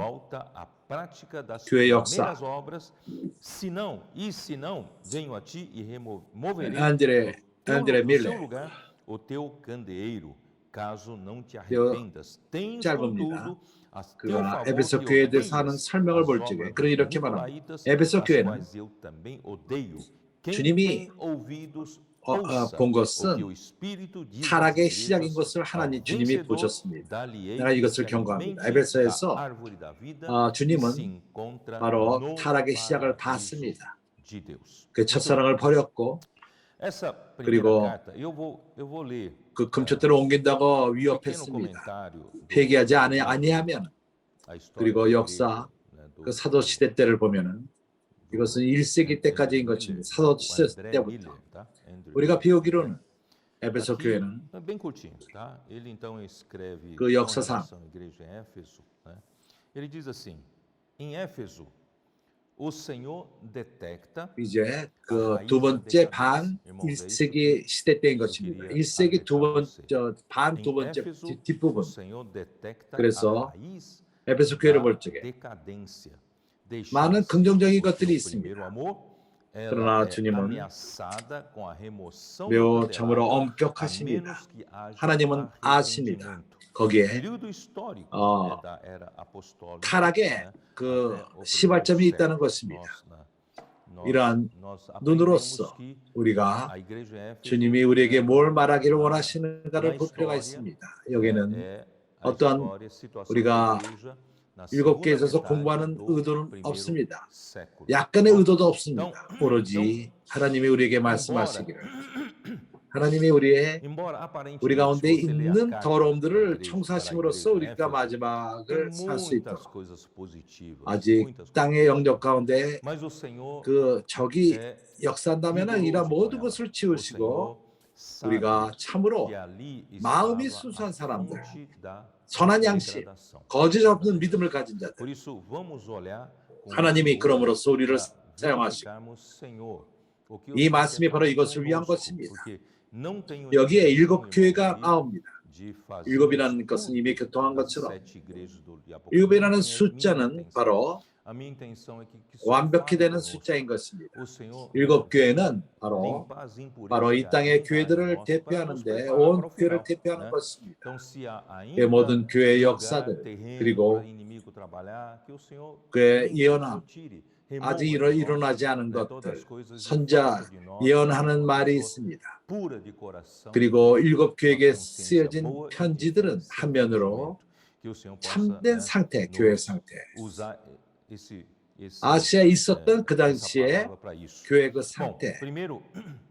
Speaker 1: 교회 역사, 안드레 밀레, 짧습니다. 그러나 에베소 교회에 대해서 하는 설명을 볼 적에 그는 이렇게 말합니다. 에베소 교회는 주님이 본 것은 타락의 시작인 것을 하나님 주님이 보셨습니다. 내가 이것을 경고합니다. 에베소에서 주님은 바로 타락의 시작을 봤습니다. 그 첫사랑을 버렸고
Speaker 2: Essa primeira
Speaker 1: 그리고
Speaker 2: carta, eu vou ler
Speaker 1: 그 금초대를 옮긴다고
Speaker 2: pequeno
Speaker 1: 위협했습니다.
Speaker 2: comentário
Speaker 1: 폐기하지
Speaker 2: do
Speaker 1: 아니하면.
Speaker 2: a história da
Speaker 1: 그리고
Speaker 2: igreja,
Speaker 1: 역사
Speaker 2: né,
Speaker 1: 그 사도 시대 때를 보면은 이것은 1세기 때까지인 것입니다. 사도 시대
Speaker 2: André
Speaker 1: 때부터
Speaker 2: Miller, tá? Andrew
Speaker 1: 우리가
Speaker 2: Miller.
Speaker 1: 배우기로는 에베소
Speaker 2: Aqui
Speaker 1: 교회는
Speaker 2: é bem curtinho, tá? Ele então escreve
Speaker 1: 그
Speaker 2: com
Speaker 1: 역사상
Speaker 2: relação à igreja em Éfeso, né? Ele diz assim: em Éfeso, o Senhor detecta
Speaker 1: 이제
Speaker 2: a
Speaker 1: 그
Speaker 2: raiz
Speaker 1: 두
Speaker 2: da
Speaker 1: 번째
Speaker 2: decadência.
Speaker 1: 반
Speaker 2: Irmãos, é isso que
Speaker 1: 1세기 시대 때인
Speaker 2: eu
Speaker 1: 것입니다.
Speaker 2: queria
Speaker 1: 1세기
Speaker 2: alertar você.
Speaker 1: 반 두
Speaker 2: Em
Speaker 1: 번째
Speaker 2: Éfeso, o
Speaker 1: 뒷부분.
Speaker 2: Senhor detecta a
Speaker 1: 그래서
Speaker 2: raiz
Speaker 1: 에베소 교회를
Speaker 2: da
Speaker 1: 볼 적에
Speaker 2: decadência.
Speaker 1: 많은
Speaker 2: Deixar-se,
Speaker 1: 긍정적인
Speaker 2: porque
Speaker 1: 것들이
Speaker 2: o primeiro
Speaker 1: 있습니다.
Speaker 2: amor, ela
Speaker 1: 그러나
Speaker 2: é
Speaker 1: 주님은
Speaker 2: ameaçada com a remoção
Speaker 1: 매우 참으로
Speaker 2: unilateral, a
Speaker 1: 엄격하십니다.
Speaker 2: menos que haja
Speaker 1: 하나님은 아십니다.
Speaker 2: arrependimento.
Speaker 1: 거기에
Speaker 2: Período histórico, né,
Speaker 1: 어,
Speaker 2: da era apostólica,
Speaker 1: 타락의
Speaker 2: né,
Speaker 1: 그
Speaker 2: até o primeiro
Speaker 1: 시발점이 있다는
Speaker 2: século.
Speaker 1: 것입니다.
Speaker 2: Nós
Speaker 1: 이러한
Speaker 2: aprendemos
Speaker 1: 눈으로서
Speaker 2: que
Speaker 1: 우리가
Speaker 2: a igreja em Éfeso,
Speaker 1: 주님이 우리에게 뭘 말하기를
Speaker 2: na
Speaker 1: 원하시는가를 볼 필요가
Speaker 2: história,
Speaker 1: 있습니다. 여기는
Speaker 2: é a
Speaker 1: 어떠한
Speaker 2: história, situação
Speaker 1: 우리가
Speaker 2: da igreja na
Speaker 1: 일곱 개에
Speaker 2: segunda
Speaker 1: 있어서
Speaker 2: metade
Speaker 1: 공부하는
Speaker 2: do
Speaker 1: 의도는
Speaker 2: primeiro
Speaker 1: 없습니다.
Speaker 2: século.
Speaker 1: 약간의 의도도
Speaker 2: Então,
Speaker 1: 없습니다. 오로지 하나님이 우리에게 말씀하시기를 하나님이 우리
Speaker 2: embora aparentemente, se
Speaker 1: 가운데
Speaker 2: você ler a
Speaker 1: 있는
Speaker 2: carta da
Speaker 1: 더러움들을
Speaker 2: igreja, para a
Speaker 1: 청소하심으로써
Speaker 2: igreja em
Speaker 1: 우리가
Speaker 2: Éfeso, tem
Speaker 1: 마지막을 살 수
Speaker 2: muitas
Speaker 1: 있도록
Speaker 2: coisas positivas,
Speaker 1: 아직
Speaker 2: muitas coisas
Speaker 1: 땅의 영역
Speaker 2: positivas.
Speaker 1: 가운데
Speaker 2: Mas o Senhor
Speaker 1: 그 적이
Speaker 2: é
Speaker 1: 역사한다면 이라
Speaker 2: rigoroso com
Speaker 1: 모든
Speaker 2: ela.
Speaker 1: 것을
Speaker 2: O
Speaker 1: 치우시고
Speaker 2: Senhor sabe
Speaker 1: 우리가 참으로
Speaker 2: que ali
Speaker 1: 마음이
Speaker 2: estava
Speaker 1: 순수한
Speaker 2: a
Speaker 1: 사람들,
Speaker 2: fonte da
Speaker 1: 선한 양심,
Speaker 2: degradação.
Speaker 1: 거짓 없는 믿음을 가진 자들,
Speaker 2: Por isso, vamos olhar com
Speaker 1: 하나님이
Speaker 2: esse olho
Speaker 1: 그러므로써 우리를
Speaker 2: para
Speaker 1: 사용하시고
Speaker 2: verificarmos, Senhor, o que o
Speaker 1: 이
Speaker 2: Senhor quer
Speaker 1: 말씀이 바로
Speaker 2: fazer
Speaker 1: 이것을 위한
Speaker 2: conosco,
Speaker 1: 것입니다.
Speaker 2: porque não tenho
Speaker 1: 여기에
Speaker 2: intenção,
Speaker 1: 일곱
Speaker 2: irmãos,
Speaker 1: 교회가 나옵니다.
Speaker 2: de fazer
Speaker 1: 일곱이라는 것은 이미
Speaker 2: estudo
Speaker 1: 교통한
Speaker 2: das
Speaker 1: 것처럼
Speaker 2: 7 igrejas do Apocalipse.
Speaker 1: 일곱이라는
Speaker 2: Não é minha
Speaker 1: 숫자는
Speaker 2: intenção.
Speaker 1: 바로
Speaker 2: A minha intenção é que o Senhor
Speaker 1: 완벽히
Speaker 2: fale
Speaker 1: 되는
Speaker 2: conosco.
Speaker 1: 숫자인 것입니다.
Speaker 2: O Senhor
Speaker 1: 일곱
Speaker 2: venha
Speaker 1: 교회는 바로
Speaker 2: limpar as impurezas
Speaker 1: 바로
Speaker 2: que
Speaker 1: 이
Speaker 2: há
Speaker 1: 땅의
Speaker 2: dentro
Speaker 1: 교회들을
Speaker 2: nosso para nos
Speaker 1: 대표하는데
Speaker 2: preparar
Speaker 1: 온
Speaker 2: para o
Speaker 1: 교회를
Speaker 2: final,
Speaker 1: 대표하는
Speaker 2: né?
Speaker 1: 것입니다.
Speaker 2: Então, se há
Speaker 1: 그 모든
Speaker 2: ainda
Speaker 1: 교회의
Speaker 2: lugar,
Speaker 1: 역사들
Speaker 2: terreno
Speaker 1: 그리고
Speaker 2: para inimigo trabalhar, que o Senhor
Speaker 1: 그의
Speaker 2: limpe,
Speaker 1: 예언함
Speaker 2: retire,
Speaker 1: 아직
Speaker 2: remova de nós,
Speaker 1: 일어나지 않은
Speaker 2: né, todas as
Speaker 1: 것들
Speaker 2: coisas
Speaker 1: 선자
Speaker 2: falta de nós,
Speaker 1: 예언하는
Speaker 2: uma
Speaker 1: 말이
Speaker 2: pessoa
Speaker 1: 있습니다.
Speaker 2: pura de coração,
Speaker 1: 그리고 일곱
Speaker 2: uma
Speaker 1: 교회에게
Speaker 2: consciência
Speaker 1: 쓰여진
Speaker 2: boa e de
Speaker 1: 편지들은 한면으로
Speaker 2: que o Senhor possa,
Speaker 1: 참된
Speaker 2: né,
Speaker 1: 상태, 교회
Speaker 2: nos
Speaker 1: 상태.
Speaker 2: usar
Speaker 1: 아시아에 있었던 그
Speaker 2: essa
Speaker 1: 당시에
Speaker 2: palavra para isso.
Speaker 1: 교회 그
Speaker 2: Bom,
Speaker 1: 상태.
Speaker 2: primeiro,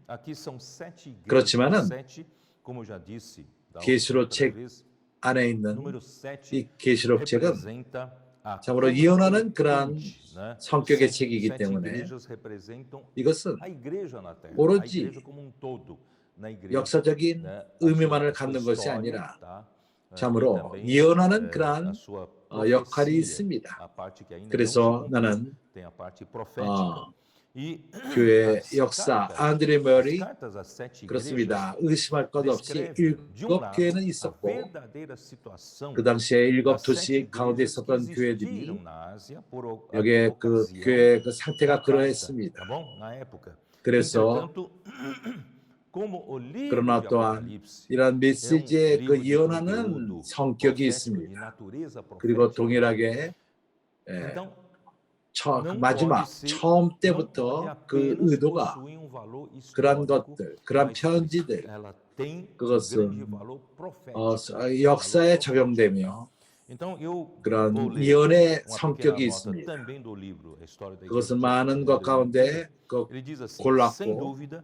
Speaker 2: aqui são 7 igrejas,
Speaker 1: 그렇지만은
Speaker 2: 7, como eu já disse da outra
Speaker 1: 계시록책
Speaker 2: vez,
Speaker 1: 안에 있는
Speaker 2: número 7
Speaker 1: 이 계시록책은
Speaker 2: representa a
Speaker 1: 참으로 예언하는
Speaker 2: completude,
Speaker 1: 그러한
Speaker 2: né?
Speaker 1: 성격의
Speaker 2: 7
Speaker 1: 책이기 때문에
Speaker 2: igrejas representam
Speaker 1: 이것은
Speaker 2: a igreja na terra, a
Speaker 1: 오로지
Speaker 2: igreja como um todo, na igreja,
Speaker 1: 역사적인
Speaker 2: né,
Speaker 1: 의미만을
Speaker 2: a sua
Speaker 1: 갖는 것이
Speaker 2: história,
Speaker 1: 아니라
Speaker 2: tá? E
Speaker 1: 참으로
Speaker 2: também,
Speaker 1: 예언하는
Speaker 2: a
Speaker 1: 그러한
Speaker 2: sua
Speaker 1: 역할이
Speaker 2: profecia,
Speaker 1: 있습니다.
Speaker 2: a parte que ainda não se
Speaker 1: 그래서
Speaker 2: cumpriu,
Speaker 1: 나는
Speaker 2: tem a parte profética. E
Speaker 1: 교회
Speaker 2: as
Speaker 1: 역사
Speaker 2: cartas,
Speaker 1: 안드레
Speaker 2: as
Speaker 1: 머리
Speaker 2: cartas às 7 igrejas
Speaker 1: 그렇습니다. 의심할 것 없이
Speaker 2: descrevem, de um
Speaker 1: 일곱
Speaker 2: lado,
Speaker 1: 교회는
Speaker 2: a
Speaker 1: 있었고
Speaker 2: verdadeira situação
Speaker 1: 그 당시에 일곱
Speaker 2: das 7
Speaker 1: 도시 가운데
Speaker 2: igrejas que
Speaker 1: 있었던 교회들이
Speaker 2: existiram na Ásia por
Speaker 1: 여기에 그
Speaker 2: ocasião
Speaker 1: 교회의 그
Speaker 2: da
Speaker 1: 상태가
Speaker 2: carta,
Speaker 1: 그러했습니다.
Speaker 2: tá bom? Na época.
Speaker 1: 그래서
Speaker 2: Entretanto, como o livro
Speaker 1: 그러나
Speaker 2: de
Speaker 1: 또한
Speaker 2: Apocalipse
Speaker 1: 이러한
Speaker 2: é um
Speaker 1: 메시지의 그
Speaker 2: livro de
Speaker 1: 예언하는
Speaker 2: conteúdo
Speaker 1: 성격이
Speaker 2: profético, de
Speaker 1: 있습니다.
Speaker 2: natureza
Speaker 1: 그리고
Speaker 2: profética,
Speaker 1: 동일하게
Speaker 2: então
Speaker 1: 그
Speaker 2: não
Speaker 1: 마지막
Speaker 2: pode ser,
Speaker 1: 처음
Speaker 2: não pode
Speaker 1: 때부터 그
Speaker 2: apenas
Speaker 1: 의도가
Speaker 2: possuir um valor
Speaker 1: 그러한
Speaker 2: histórico,
Speaker 1: 것들, 그러한
Speaker 2: mas
Speaker 1: 편지들
Speaker 2: ela tem um
Speaker 1: 그것은
Speaker 2: grande valor profético.
Speaker 1: 역사에 적용되며
Speaker 2: Então eu vou
Speaker 1: 그런
Speaker 2: ler
Speaker 1: 예언의
Speaker 2: uma pequena
Speaker 1: 성격이
Speaker 2: nota
Speaker 1: 있습니다.
Speaker 2: também do livro A História da Igreja
Speaker 1: 그것은
Speaker 2: de
Speaker 1: 많은 것
Speaker 2: André Miller.
Speaker 1: 가운데 그
Speaker 2: Ele diz assim, sem
Speaker 1: 골랐고
Speaker 2: dúvida,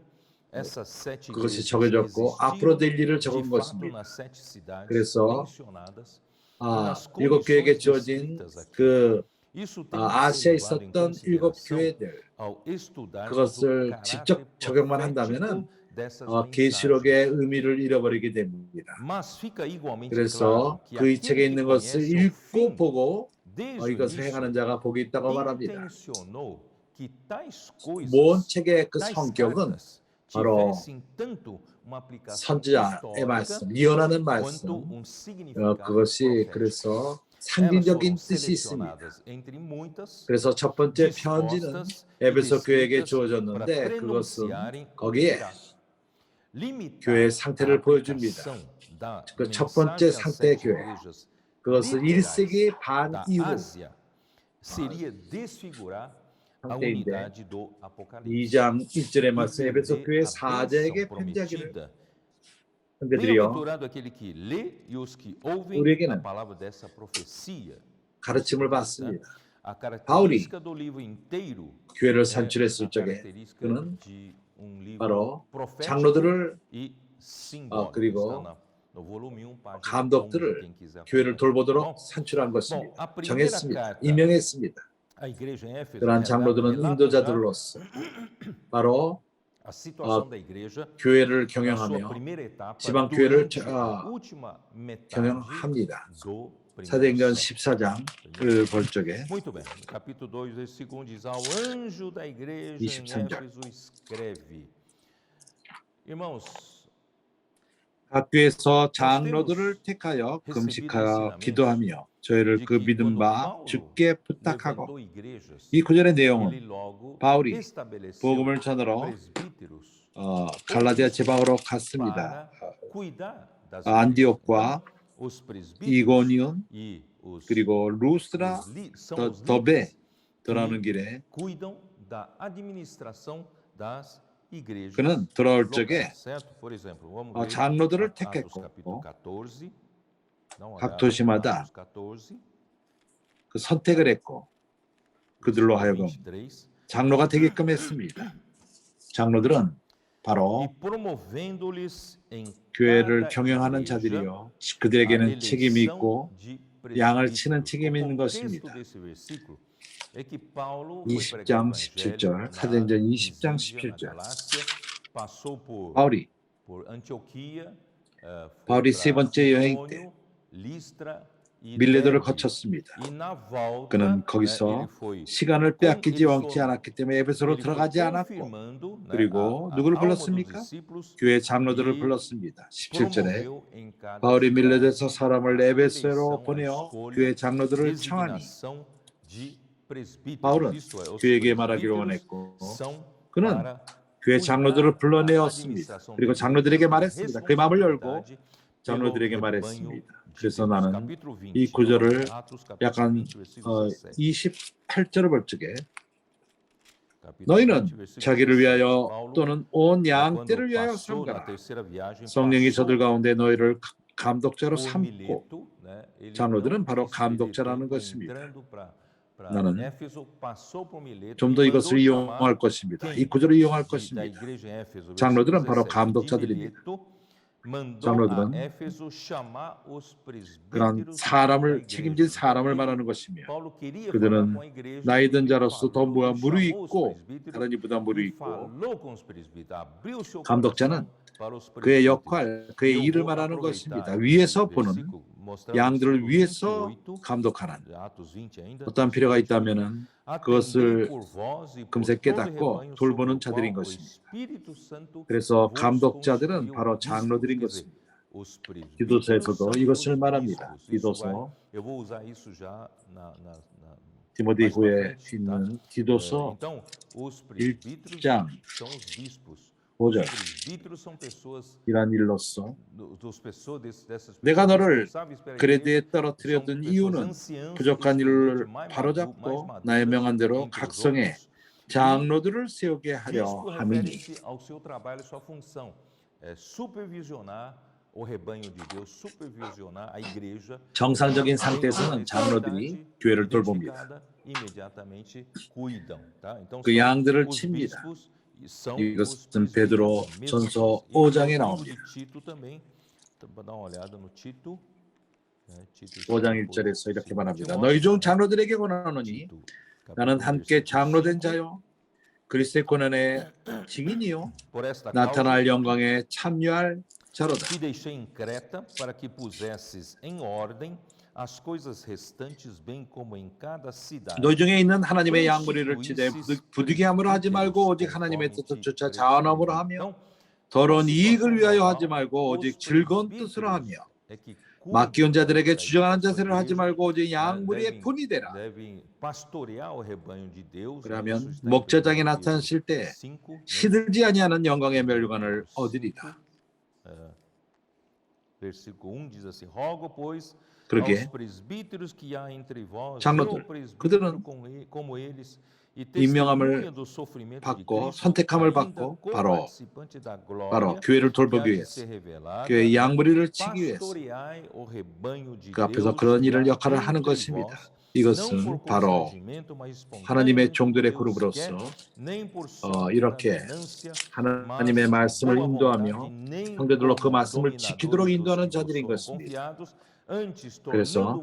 Speaker 2: essas 7
Speaker 1: 그것이
Speaker 2: igrejas
Speaker 1: 적어졌고 앞으로
Speaker 2: existiram
Speaker 1: 될 일을
Speaker 2: de
Speaker 1: 적은
Speaker 2: fato
Speaker 1: 것입니다.
Speaker 2: nas 7 cidades
Speaker 1: 그래서
Speaker 2: mencionadas e nas
Speaker 1: 일곱 교회에게
Speaker 2: condições
Speaker 1: 주어진
Speaker 2: descritas aqui.
Speaker 1: 그
Speaker 2: Isso tem de ser
Speaker 1: 아시아에
Speaker 2: levado em
Speaker 1: 있었던 일곱
Speaker 2: consideração
Speaker 1: 교회들
Speaker 2: ao estudarmos o
Speaker 1: 그것을 직접
Speaker 2: caráter
Speaker 1: 적용만
Speaker 2: profético
Speaker 1: 한다면은
Speaker 2: dessas
Speaker 1: 계시록의
Speaker 2: mensagens.
Speaker 1: 의미를 잃어버리게 됩니다.
Speaker 2: Mas fica igualmente
Speaker 1: 그래서
Speaker 2: claro que
Speaker 1: 그 이 책에
Speaker 2: aquele que
Speaker 1: 있는 것을
Speaker 2: conhece o
Speaker 1: 읽고
Speaker 2: fim
Speaker 1: 보고
Speaker 2: desde o
Speaker 1: 이것을 행하는
Speaker 2: início
Speaker 1: 자가 복이 있다고 말합니다.
Speaker 2: intencionou que tais
Speaker 1: 모든
Speaker 2: coisas,
Speaker 1: 책의 그
Speaker 2: tais
Speaker 1: 성격은
Speaker 2: cartas
Speaker 1: 바로
Speaker 2: tivessem tanto uma aplicação
Speaker 1: 선지자의
Speaker 2: histórica
Speaker 1: 말씀, 예언하는
Speaker 2: quanto
Speaker 1: 말씀,
Speaker 2: um significado
Speaker 1: 그것이
Speaker 2: profético.
Speaker 1: 그래서
Speaker 2: Elas foram
Speaker 1: 상징적인 뜻이 있습니다.
Speaker 2: selecionadas entre muitas,
Speaker 1: 그래서 첫 번째 편지는
Speaker 2: dispostas e
Speaker 1: 에베소 교회에게
Speaker 2: descritas para
Speaker 1: 주어졌는데 그것은
Speaker 2: prenunciarem o
Speaker 1: 거기에
Speaker 2: desgraça. Limitar
Speaker 1: 교회의
Speaker 2: a
Speaker 1: 상태를 보여줍니다.
Speaker 2: aplicação da
Speaker 1: 그 첫 번째
Speaker 2: mensagem às
Speaker 1: 상태의
Speaker 2: 7
Speaker 1: 교회.
Speaker 2: igrejas
Speaker 1: 그것은
Speaker 2: literais
Speaker 1: 1세기 반
Speaker 2: da
Speaker 1: 이후
Speaker 2: Ásia seria desfigurar a
Speaker 1: 상태인데
Speaker 2: unidade do Apocalipse
Speaker 1: 2장 1절의
Speaker 2: e
Speaker 1: 말씀 에베소
Speaker 2: perder
Speaker 1: 교회
Speaker 2: a
Speaker 1: 사제에게
Speaker 2: bênção
Speaker 1: 편지하기를
Speaker 2: prometida.
Speaker 1: 형제들이요
Speaker 2: Bem-aventurado aquele que lê e os que ouvem
Speaker 1: 우리에게는
Speaker 2: a palavra dessa profecia.
Speaker 1: 가르침을 받습니다.
Speaker 2: A característica do livro inteiro
Speaker 1: 교회를
Speaker 2: é
Speaker 1: 산출했을
Speaker 2: a
Speaker 1: 적에
Speaker 2: característica
Speaker 1: 그는
Speaker 2: de
Speaker 1: 바로 장로들을 그리고 감독들을 교회를 돌보도록 산출한 것입니다. 정했습니다. 임명했습니다. 그러한 장로들은 인도자들로서 바로 교회를 경영하며 지방 교회를 경영합니다. 사도행전 14장을 볼 적에
Speaker 2: Muito bem. No capítulo 2, versículo 1 diz: Ao anjo da igreja em
Speaker 1: 23절.
Speaker 2: Éfeso escreve. Irmãos,
Speaker 1: 각 교회에서 장로들을 택하여 금식하여 기도하며 저희를 그 믿은 바 주께 부탁하고.
Speaker 2: levantou igrejas.
Speaker 1: 이 구절의
Speaker 2: Ele
Speaker 1: 내용은
Speaker 2: logo
Speaker 1: 바울이
Speaker 2: estabeleceu
Speaker 1: 복음을 전하러
Speaker 2: presbíteros
Speaker 1: 갈라디아 지방으로 갔습니다.
Speaker 2: para cuidar das
Speaker 1: 안디옥과
Speaker 2: igrejas. Os presbíteros
Speaker 1: 이고니온
Speaker 2: e os
Speaker 1: 그리고 루스라
Speaker 2: são os
Speaker 1: 더베
Speaker 2: líderes
Speaker 1: 돌아오는 길에
Speaker 2: cuidam da administração das igrejas
Speaker 1: 그는 돌아올
Speaker 2: locais,
Speaker 1: 적에
Speaker 2: certo? Por exemplo, vamos ver
Speaker 1: 장로들을
Speaker 2: Atos
Speaker 1: 택했고
Speaker 2: capítulo 14. Dá uma
Speaker 1: 각
Speaker 2: olhada,
Speaker 1: 도시마다
Speaker 2: Atos 14,
Speaker 1: 그 선택을 했고 그들로 하여금
Speaker 2: 23.
Speaker 1: 장로가 되게끔 했습니다. 장로들은
Speaker 2: E
Speaker 1: 바로
Speaker 2: promovendo-lhes em
Speaker 1: 교회를
Speaker 2: cada
Speaker 1: 경영하는
Speaker 2: igreja
Speaker 1: 자들이요
Speaker 2: a
Speaker 1: 그들에게는 책임이
Speaker 2: eleição
Speaker 1: 있고
Speaker 2: de
Speaker 1: 양을
Speaker 2: presbíteros.
Speaker 1: 치는 책임이 있는
Speaker 2: O contexto
Speaker 1: 것입니다.
Speaker 2: desse versículo é que Paulo foi
Speaker 1: 20장
Speaker 2: pregar o evangelho
Speaker 1: 17절
Speaker 2: na
Speaker 1: 사도행전 20장
Speaker 2: Pisídia, na
Speaker 1: 17절
Speaker 2: Galácia, passou
Speaker 1: 바울이
Speaker 2: por Antioquia,
Speaker 1: 바울이
Speaker 2: foi
Speaker 1: 세
Speaker 2: para
Speaker 1: 번째 여행
Speaker 2: Icônio, Listra e
Speaker 1: 밀레도를
Speaker 2: Derbe.
Speaker 1: 거쳤습니다.
Speaker 2: E na volta,
Speaker 1: 그는
Speaker 2: ele
Speaker 1: 거기서
Speaker 2: foi
Speaker 1: 시간을 빼앗기지 원치 않았기 때문에 에베소로
Speaker 2: ele foi
Speaker 1: 들어가지 않았고
Speaker 2: confirmando,
Speaker 1: 그리고
Speaker 2: a
Speaker 1: 누구를
Speaker 2: alma dos
Speaker 1: 불렀습니까?
Speaker 2: discípulos
Speaker 1: 교회 장로들을
Speaker 2: e
Speaker 1: 불렀습니다. 17절에
Speaker 2: promoveu em cada
Speaker 1: 바울이
Speaker 2: cidade
Speaker 1: 밀레도에서 사람을
Speaker 2: a
Speaker 1: 에베소로
Speaker 2: eleição, a
Speaker 1: 보내어
Speaker 2: escolha,
Speaker 1: 교회 장로들을 청하니
Speaker 2: designação de presbíteros.
Speaker 1: 바울은
Speaker 2: Isto é, os
Speaker 1: 교회에게 말하기를
Speaker 2: presbíteros
Speaker 1: 원했고
Speaker 2: são
Speaker 1: 그는
Speaker 2: para
Speaker 1: 교회
Speaker 2: cuidar
Speaker 1: 장로들을
Speaker 2: da
Speaker 1: 불러내었습니다.
Speaker 2: administração
Speaker 1: 그리고
Speaker 2: da
Speaker 1: 장로들에게
Speaker 2: igreja,
Speaker 1: 말했습니다. 그의 마음을 열고
Speaker 2: responsabilidade pelo
Speaker 1: 장로들에게
Speaker 2: rebanho
Speaker 1: 말했습니다.
Speaker 2: de
Speaker 1: 그래서
Speaker 2: Deus.
Speaker 1: 나는
Speaker 2: Capítulo 20,
Speaker 1: 이 구절을
Speaker 2: Atos capítulo
Speaker 1: 약간
Speaker 2: 20, versículo 17.
Speaker 1: 28절을 볼 적에
Speaker 2: Capítulo
Speaker 1: 너희는
Speaker 2: 20, versículo
Speaker 1: 자기를
Speaker 2: 17.
Speaker 1: 위하여
Speaker 2: Paulo,
Speaker 1: 또는 온
Speaker 2: quando
Speaker 1: 양떼를 위하여
Speaker 2: passou na
Speaker 1: 삼가라.
Speaker 2: terceira viagem,
Speaker 1: 성령이 저들
Speaker 2: passou
Speaker 1: 가운데 너희를 감독자로
Speaker 2: por
Speaker 1: 삼고
Speaker 2: Mileto, né? Ele
Speaker 1: 장로들은
Speaker 2: não
Speaker 1: 바로
Speaker 2: quis, ele
Speaker 1: 감독자라는
Speaker 2: veio
Speaker 1: 것입니다.
Speaker 2: entrando para
Speaker 1: 나는
Speaker 2: Éfeso, passou por Mileto
Speaker 1: 좀
Speaker 2: e
Speaker 1: 더
Speaker 2: mandou
Speaker 1: 이것을 이용할
Speaker 2: chamar
Speaker 1: 것입니다. 이
Speaker 2: quem?
Speaker 1: 구절을 이용할
Speaker 2: Da
Speaker 1: 것입니다.
Speaker 2: igreja em Éfeso, versículo
Speaker 1: 장로들은 바로
Speaker 2: 17. De
Speaker 1: 감독자들입니다.
Speaker 2: Mileto mandou a
Speaker 1: 장로들은
Speaker 2: Éfeso chamar os
Speaker 1: 그런
Speaker 2: presbíteros da
Speaker 1: 사람을 책임진
Speaker 2: igreja.
Speaker 1: 사람을
Speaker 2: Então,
Speaker 1: 말하는 것이며
Speaker 2: Paulo queria falar
Speaker 1: 그들은
Speaker 2: com a igreja,
Speaker 1: 나이 든
Speaker 2: ele
Speaker 1: 자로서 더
Speaker 2: falou, ele
Speaker 1: 무리
Speaker 2: chamou os
Speaker 1: 있고
Speaker 2: presbíteros
Speaker 1: 다른 이보다 무리
Speaker 2: e
Speaker 1: 있고
Speaker 2: falou com os presbíteros, abriu seu
Speaker 1: 감독자는
Speaker 2: coração para os
Speaker 1: 그의
Speaker 2: presbíteros.
Speaker 1: 역할, 그의
Speaker 2: Eu
Speaker 1: 일을
Speaker 2: vou
Speaker 1: 말하는
Speaker 2: aproveitar
Speaker 1: 것입니다.
Speaker 2: esse
Speaker 1: 위에서 보는
Speaker 2: versículo, mostrar o
Speaker 1: 양들을
Speaker 2: versículo
Speaker 1: 위해서
Speaker 2: 28,
Speaker 1: 감독하는
Speaker 2: Atos 20 ainda,
Speaker 1: 어떠한 필요가
Speaker 2: versículo 28.
Speaker 1: 있다면은
Speaker 2: Atendei
Speaker 1: 그것을
Speaker 2: por vós e por
Speaker 1: 금세
Speaker 2: todo o
Speaker 1: 깨닫고
Speaker 2: rebanho
Speaker 1: 돌보는
Speaker 2: sobre o
Speaker 1: 자들인
Speaker 2: qual o
Speaker 1: 것입니다.
Speaker 2: Espírito Santo
Speaker 1: 그래서
Speaker 2: vos
Speaker 1: 감독자들은
Speaker 2: constituiu
Speaker 1: 바로
Speaker 2: bispos.
Speaker 1: 장로들인
Speaker 2: Quer dizer,
Speaker 1: 것입니다.
Speaker 2: os presbíteros
Speaker 1: 디도서에서도
Speaker 2: são
Speaker 1: 이것을
Speaker 2: os
Speaker 1: 말합니다.
Speaker 2: bispos. Isso vai,
Speaker 1: 디도서
Speaker 2: eu vou usar isso já
Speaker 1: 디모데
Speaker 2: mais para
Speaker 1: 후에
Speaker 2: frente, tá?
Speaker 1: 있는 디도서
Speaker 2: Então, os presbíteros
Speaker 1: 1장
Speaker 2: são os bispos. Os
Speaker 1: 5절
Speaker 2: presbíteros são pessoas
Speaker 1: 이란 일로서
Speaker 2: dessas
Speaker 1: 내가
Speaker 2: pessoas
Speaker 1: 너를
Speaker 2: responsáveis pela
Speaker 1: 그레드에
Speaker 2: igreja,
Speaker 1: 떨어뜨려
Speaker 2: são
Speaker 1: 둔
Speaker 2: pessoas
Speaker 1: 이유는
Speaker 2: anciãs,
Speaker 1: 부족한 일을
Speaker 2: espiritualmente mais
Speaker 1: 바로잡고
Speaker 2: maduras
Speaker 1: 나의 명한 대로
Speaker 2: entre os
Speaker 1: 각성해
Speaker 2: outros.
Speaker 1: 장로들을 세우게 하려
Speaker 2: Bispo
Speaker 1: 함이니.
Speaker 2: refere-se ao seu trabalho, à sua função, é supervisionar o rebanho de Deus, supervisionar a igreja.
Speaker 1: 정상적인 상태에서는 장로들이 교회를 돌봅니다.
Speaker 2: identificada, imediatamente cuidam, tá? Então
Speaker 1: 그
Speaker 2: são
Speaker 1: 양들을
Speaker 2: os
Speaker 1: 칩니다.
Speaker 2: bispos e são
Speaker 1: 이것은
Speaker 2: os
Speaker 1: 베드로
Speaker 2: presbíteros, mesma
Speaker 1: 전서
Speaker 2: coisa. E no
Speaker 1: 5장에
Speaker 2: livro
Speaker 1: 나옵니다.
Speaker 2: de Tito também, para dar uma olhada no Tito, né? Tito
Speaker 1: 5장
Speaker 2: escrito por
Speaker 1: 1절에서 이렇게
Speaker 2: Simão
Speaker 1: 말합니다.
Speaker 2: Timóteo,
Speaker 1: 너희 중
Speaker 2: né?
Speaker 1: 장로들에게 권하노니
Speaker 2: Tito,
Speaker 1: 나는
Speaker 2: capítulo 1,
Speaker 1: 함께
Speaker 2: versículo
Speaker 1: 장로된
Speaker 2: 5.
Speaker 1: 자요 그리스도의 고난의 증인이요
Speaker 2: Por esta
Speaker 1: 나타날
Speaker 2: causa
Speaker 1: 영광에 참여할 자로다.
Speaker 2: te deixei em Creta para que pusesses em ordem as coisas restantes, bem como em cada cidade.
Speaker 1: 너희 중에 있는 하나님의 양무리를 치되 부득이함으로 하지 말고 오직 하나님의 뜻을 쫓아 자원함으로 하며 더러운 이익을 위하여 하지 말고 오직 즐거운 뜻으로 하며 맡기운 자들에게 주정하는 자세를 하지 말고 오직 양무리의 분이 되라. 그러면 목자장이 나타나실 때 시들지 아니하는 영광의 멸관을 얻으리라. 그러게 장로들 그들은 임명함을 받고 선택함을 받고 바로 교회를 돌보기 위해서 교회의 양무리를 치기 위해서 그 앞에서 그런 일을 역할을 하는 것입니다. 이것은 바로 하나님의 종들의 그룹으로서 이렇게 하나님의 말씀을 인도하며 형제들로 그 말씀을 지키도록 인도하는 자들인 것입니다. 그래서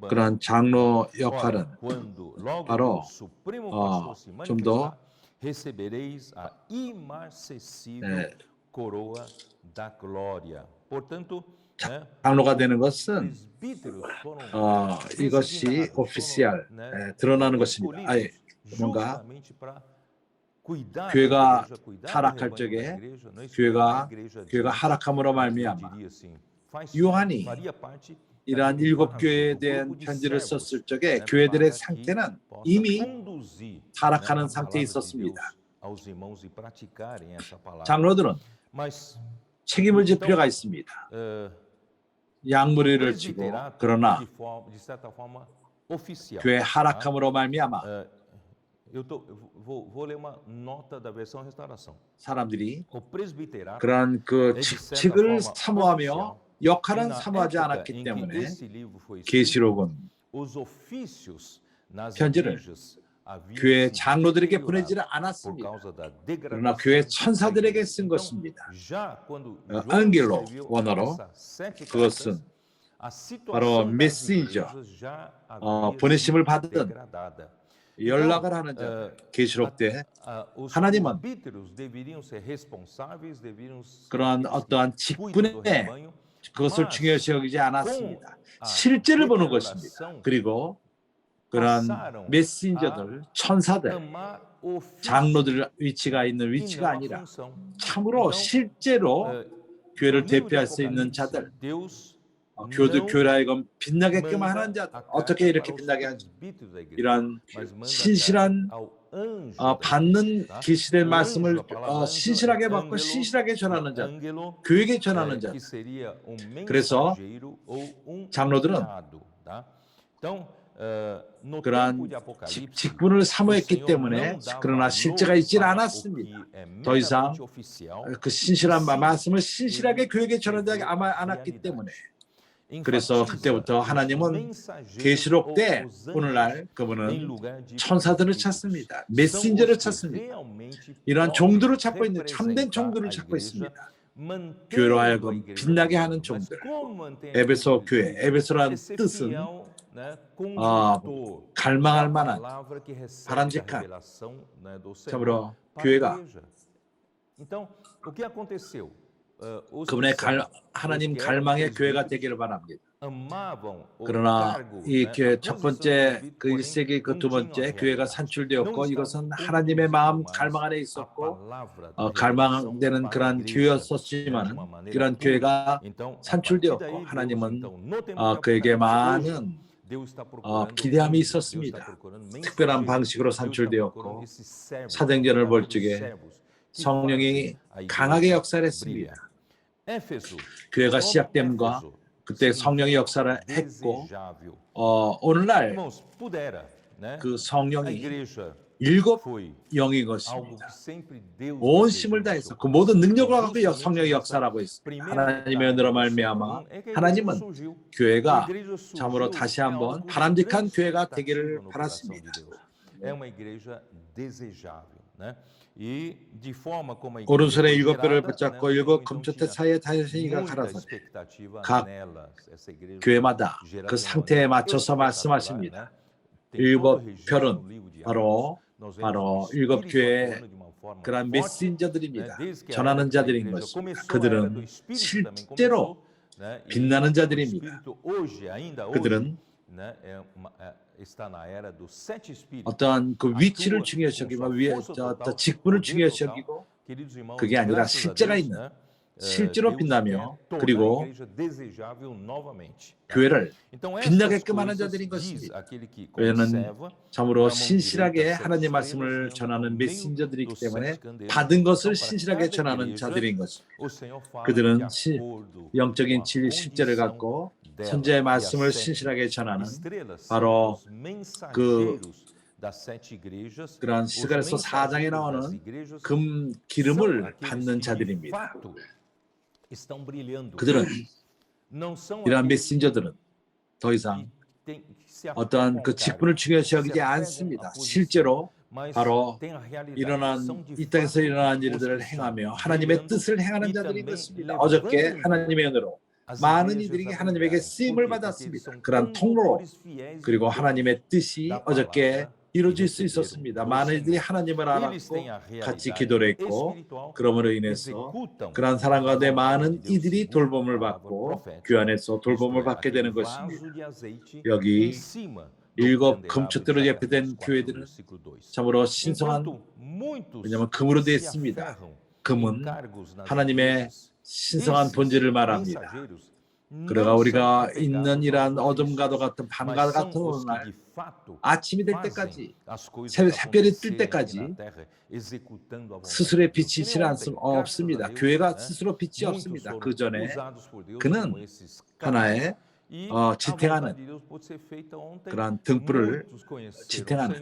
Speaker 1: 그러한 장로 역할은 바로 좀 더
Speaker 2: recebereis a imarcessível coroa da glória. Portanto,
Speaker 1: 장로가 되는 것은 이것이 오피시알 드러나는 것입니다. 뭔가 교회가 타락할 적에 교회가 하락함으로 말미암아 요한이 이러한 7교회에 대한 편지를 썼을 적에 교회들의 상태는 이미 타락하는 상태에 있었습니다. 장로들은 책임을 질 필요가 있습니다. 양무리를 지고 그러나 교회 하락함으로 말미암아 사람들이 그러한 그 직책을 사모하며 역할은 사모하지 않았기 때문에 계시록은 편지를 교회 장로들에게 보내지를 않았습니다. 그러나 교회 천사들에게 쓴 것입니다. 앙겔로 원어로 그것은 바로 메신저 보내심을 받은 연락을 하는 자. 계시록 때 하나님은 그러한 어떠한 직분에 그것을 중요시 여기지 않았습니다. 실제를 보는 것입니다. 그리고 그러한 메신저들, 천사들, 장로들 위치가 있는 위치가 아니라 참으로 실제로 교회를 대표할 수 있는 자들, 교회를 하여금 빛나게끔 하는 자들, 어떻게 이렇게 빛나게 하는지 이러한 신실한 받는 계시된 말씀을 신실하게 받고 신실하게 전하는 자, 교회에게 전하는 자. 그래서 장로들은 그러한 직분을 사모했기 때문에 그러나 실제가 있지는 않았습니다. 더 이상 그 신실한 말씀을 신실하게 교회에게 전하지 않았기 때문에 그래서 그때부터 하나님은 계시록 때 오늘날 그분은 천사들을 찾습니다. 메신저를 찾습니다. 이러한 종들을 찾고 있는 참된 종들을 찾고 있습니다. 교회로 하여금 빛나게 하는 종들. 에베소 교회, 에베소라는 뜻은 갈망할 만한 바람직한 참으로 교회가 그분의 하나님 갈망의 교회가 되기를 바랍니다. 그러나 이 교회 첫 번째 그 1세기 그 두 번째 교회가 산출되었고 이것은 하나님의 마음 갈망 안에 있었고 갈망되는 그러한 교회였었지만 이러한 교회가 산출되었고 하나님은 그에게 많은 기대함이 있었습니다. 특별한 방식으로 산출되었고 사도행전을 볼 적에 성령이 강하게 역사를 했습니다. 교회가 시작됨과 그때 성령의 역사를 했고 오늘날 그 성령이 7 영인 것입니다. 온 힘을 다해서 그 모든 능력을 갖고 성령의 역사를 하고 있습니다. 하나님의 은혜로 말미암아 하나님은 교회가 참으로 다시 한번 바람직한 교회가 되기를 바랐습니다. 오른손에 7뼈를 붙잡고 7 검초대 사이에 다니시니가 가라사대 각 교회마다 그 상태에 맞춰서 말씀하십니다. 7별은 바로 7교회의 그런 메신저들입니다. 전하는 자들인 것입니다. 그들은 실제로 빛나는 자들입니다. 그들은 어떠한 그 위치를 중요시 여기고 직분을 중요시 여기고 그게 아니라 실제가 있는 실제로 빛나며 그리고 교회를 빛나게끔 하는 자들인 것입니다. 왜냐하면 참으로 신실하게 하나님 말씀을 전하는 메신저들이기 때문에 받은 것을 신실하게 전하는 자들인 것입니다. 그들은 영적인 진리 실제를 갖고 선지자의 말씀을 신실하게 전하는 바로 그러한 스가랴서 4장에 나오는 금 기름을 받는 자들입니다. 그들은 이러한 메신저들은 더 이상 어떠한 그 직분을 중요시 여기지 않습니다. 실제로 바로 이 땅에서 일어난 일들을 행하며 하나님의 뜻을 행하는 자들인 것입니다. 어저께 하나님의 은혜로 많은 이들이 하나님에게 쓰임을 받았습니다. 그러한 통로로 그리고 하나님의 뜻이 어저께 이루어질 수 있었습니다. 많은 이들이 하나님을 알았고 같이 기도를 했고 그러므로 인해서 그러한 사람 가운데 많은 이들이 돌봄을 받고 교회 안에서 돌봄을 받게 되는 것입니다. 여기 7 금초대로 예표된 교회들은 참으로 신성한, 왜냐하면 금으로 되어 있습니다. 금은 하나님의 신성한 본질을 말합니다. 그러가 우리가 있는 이러한 어둠과도 같은 밤과 같은 오늘 아침이 될 때까지, 햇별이 뜰 때까지 스스로의 빛이 질 없습니다. 교회가 스스로 빛이 없습니다. 그 전에 그는 하나의 지탱하는 그러한 등불을 지탱하는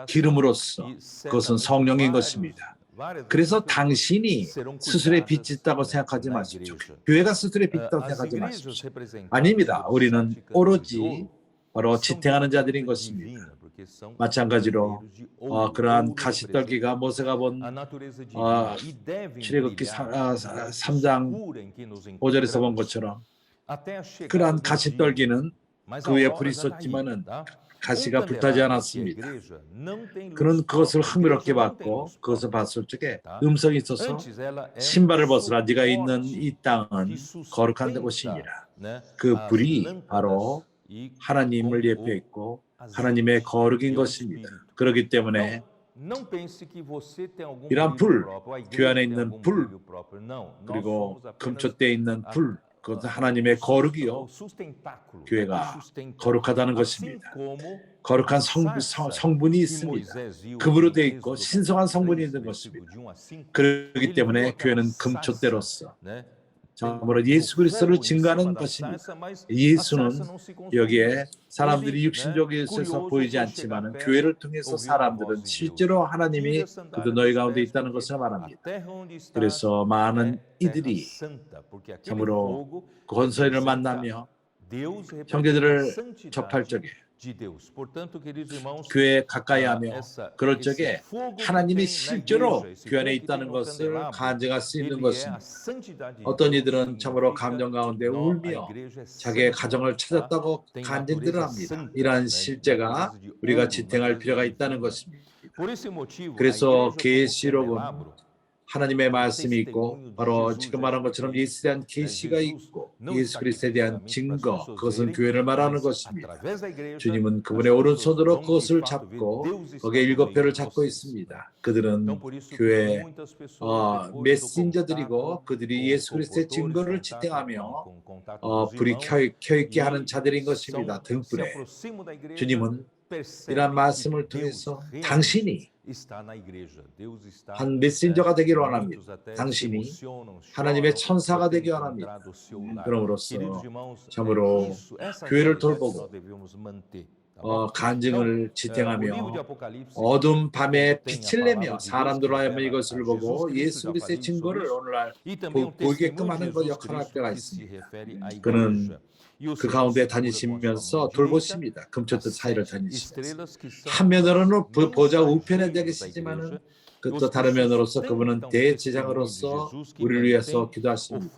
Speaker 1: 기름으로서 그것은 성령인 것입니다. 그래서 당신이 스스로의 빛이 있다고 생각하지 마십시오. 교회가 스스로의 빛이 있다고 생각하지 마십시오. 아닙니다. 우리는 오로지 바로 지탱하는 자들인 것입니다. 마찬가지로 그러한 가시떨기가 모세가 본 출애굽기 3장 5절에서 본 것처럼 그러한 가시떨기는 그 위에 불이 쏟지만은 가시가 불타지 않았습니다. 그는 그것을 흥미롭게 봤고 그것을 봤을 적에 음성이 있어서 신발을 벗으라. 네가 있는 이 땅은 거룩한 곳이니라. 그 불이 바로 하나님을 예표했고 하나님의 거룩인 것입니다. 그렇기 때문에 이러한 불, 교회 안에 있는 불, 그리고 금초대에 있는 불, 그것은 하나님의 거룩이요. 교회가 거룩하다는 것입니다. 거룩한 성분이 있습니다. 금으로 되어 있고 신성한 성분이 있는 것입니다. 그렇기 때문에 교회는 금초대로서 참으로 예수 그리스도를 증거하는 것입니다. 예수는 여기에 사람들이 육신적으로 있어서 보이지 않지만 교회를 통해서 사람들은 실제로 하나님이 그도 너희 가운데 있다는 것을 말합니다. 그래서 많은 이들이 참으로 권서인을 만나며 형제들을 접할 적에 교회에 가까이 하며 그럴 적에 하나님이 실제로 교회 안에 있다는 것을 간증할 수 있는 것입니다. 어떤 이들은 참으로 감정 가운데 울며 자기의 가정을 찾았다고 간증들을 합니다. 이러한 실제가 우리가 지탱할 필요가 있다는 것입니다. 그래서 계시록은 하나님의 말씀이 있고 바로 지금 말한 것처럼 예수에 대한 계시가 있고 예수 그리스도에 대한 증거, 그것은 교회를 말하는 것입니다. 주님은 그분의 오른손으로 그것을 잡고 거기에 7표를 잡고 있습니다. 그들은 교회 메신저들이고 그들이 예수 그리스도의 증거를 지탱하며 불이 켜있게 하는 자들인 것입니다. 등불에 주님은 이러한 말씀을 통해서 당신이 한 메신저가 되기를 원합니다. 당신이 하나님의 천사가 되기 원합니다. 그럼으로써 참으로 교회를 돌보고 간증을 지탱하며 어두운 밤에 빛을 내며 사람들로 하여금 이것을 보고 예수 그리스도의 증거를 오늘날 보이게끔 하는 것 역할을 할 때가 있습니다. 그는 그 가운데 다니시면서 돌보십니다. 금초대 사이를 다니시면서 한면으로는 보좌 우편에 계시지만은 또 다른 면으로서 그분은 대제사장으로서 우리를 위해서 기도하십니다.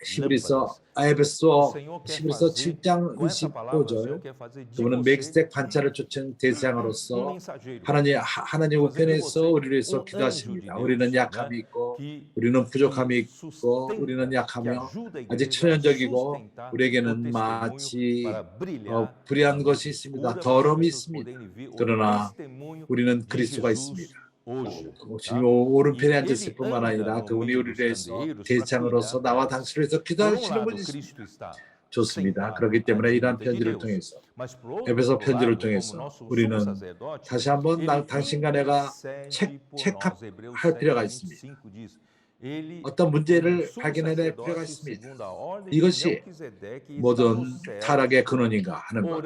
Speaker 1: 에베소 7장 25절 그분은 멜기세덱 반차를 쫓은 대제사장으로서 하나님 우편에서 우리를 위해서 기도하십니다. 우리는 약함이 있고 우리는 부족함이 있고 우리는 약하며 아직 천연적이고 우리에게는 마치 불의한 것이 있습니다. 더러움이 있습니다. 그러나 우리는 그리스도가 있습니다. 주님 오른편에 앉았을 뿐만 아니라 그분이 우리를 위해서 대장으로서 나와 당신을 위해서 기도하시는 분이 있습니다. 좋습니다. 그렇기 때문에 이러한 편지를 통해서 에베소 편지를 통해서 우리는 다시 한번 당신과 내가 체크할 필요가 있습니다. 어떤 문제를 발견해낼 필요가 있습니다. 이것이 모든 타락의 근원인가 하는 것.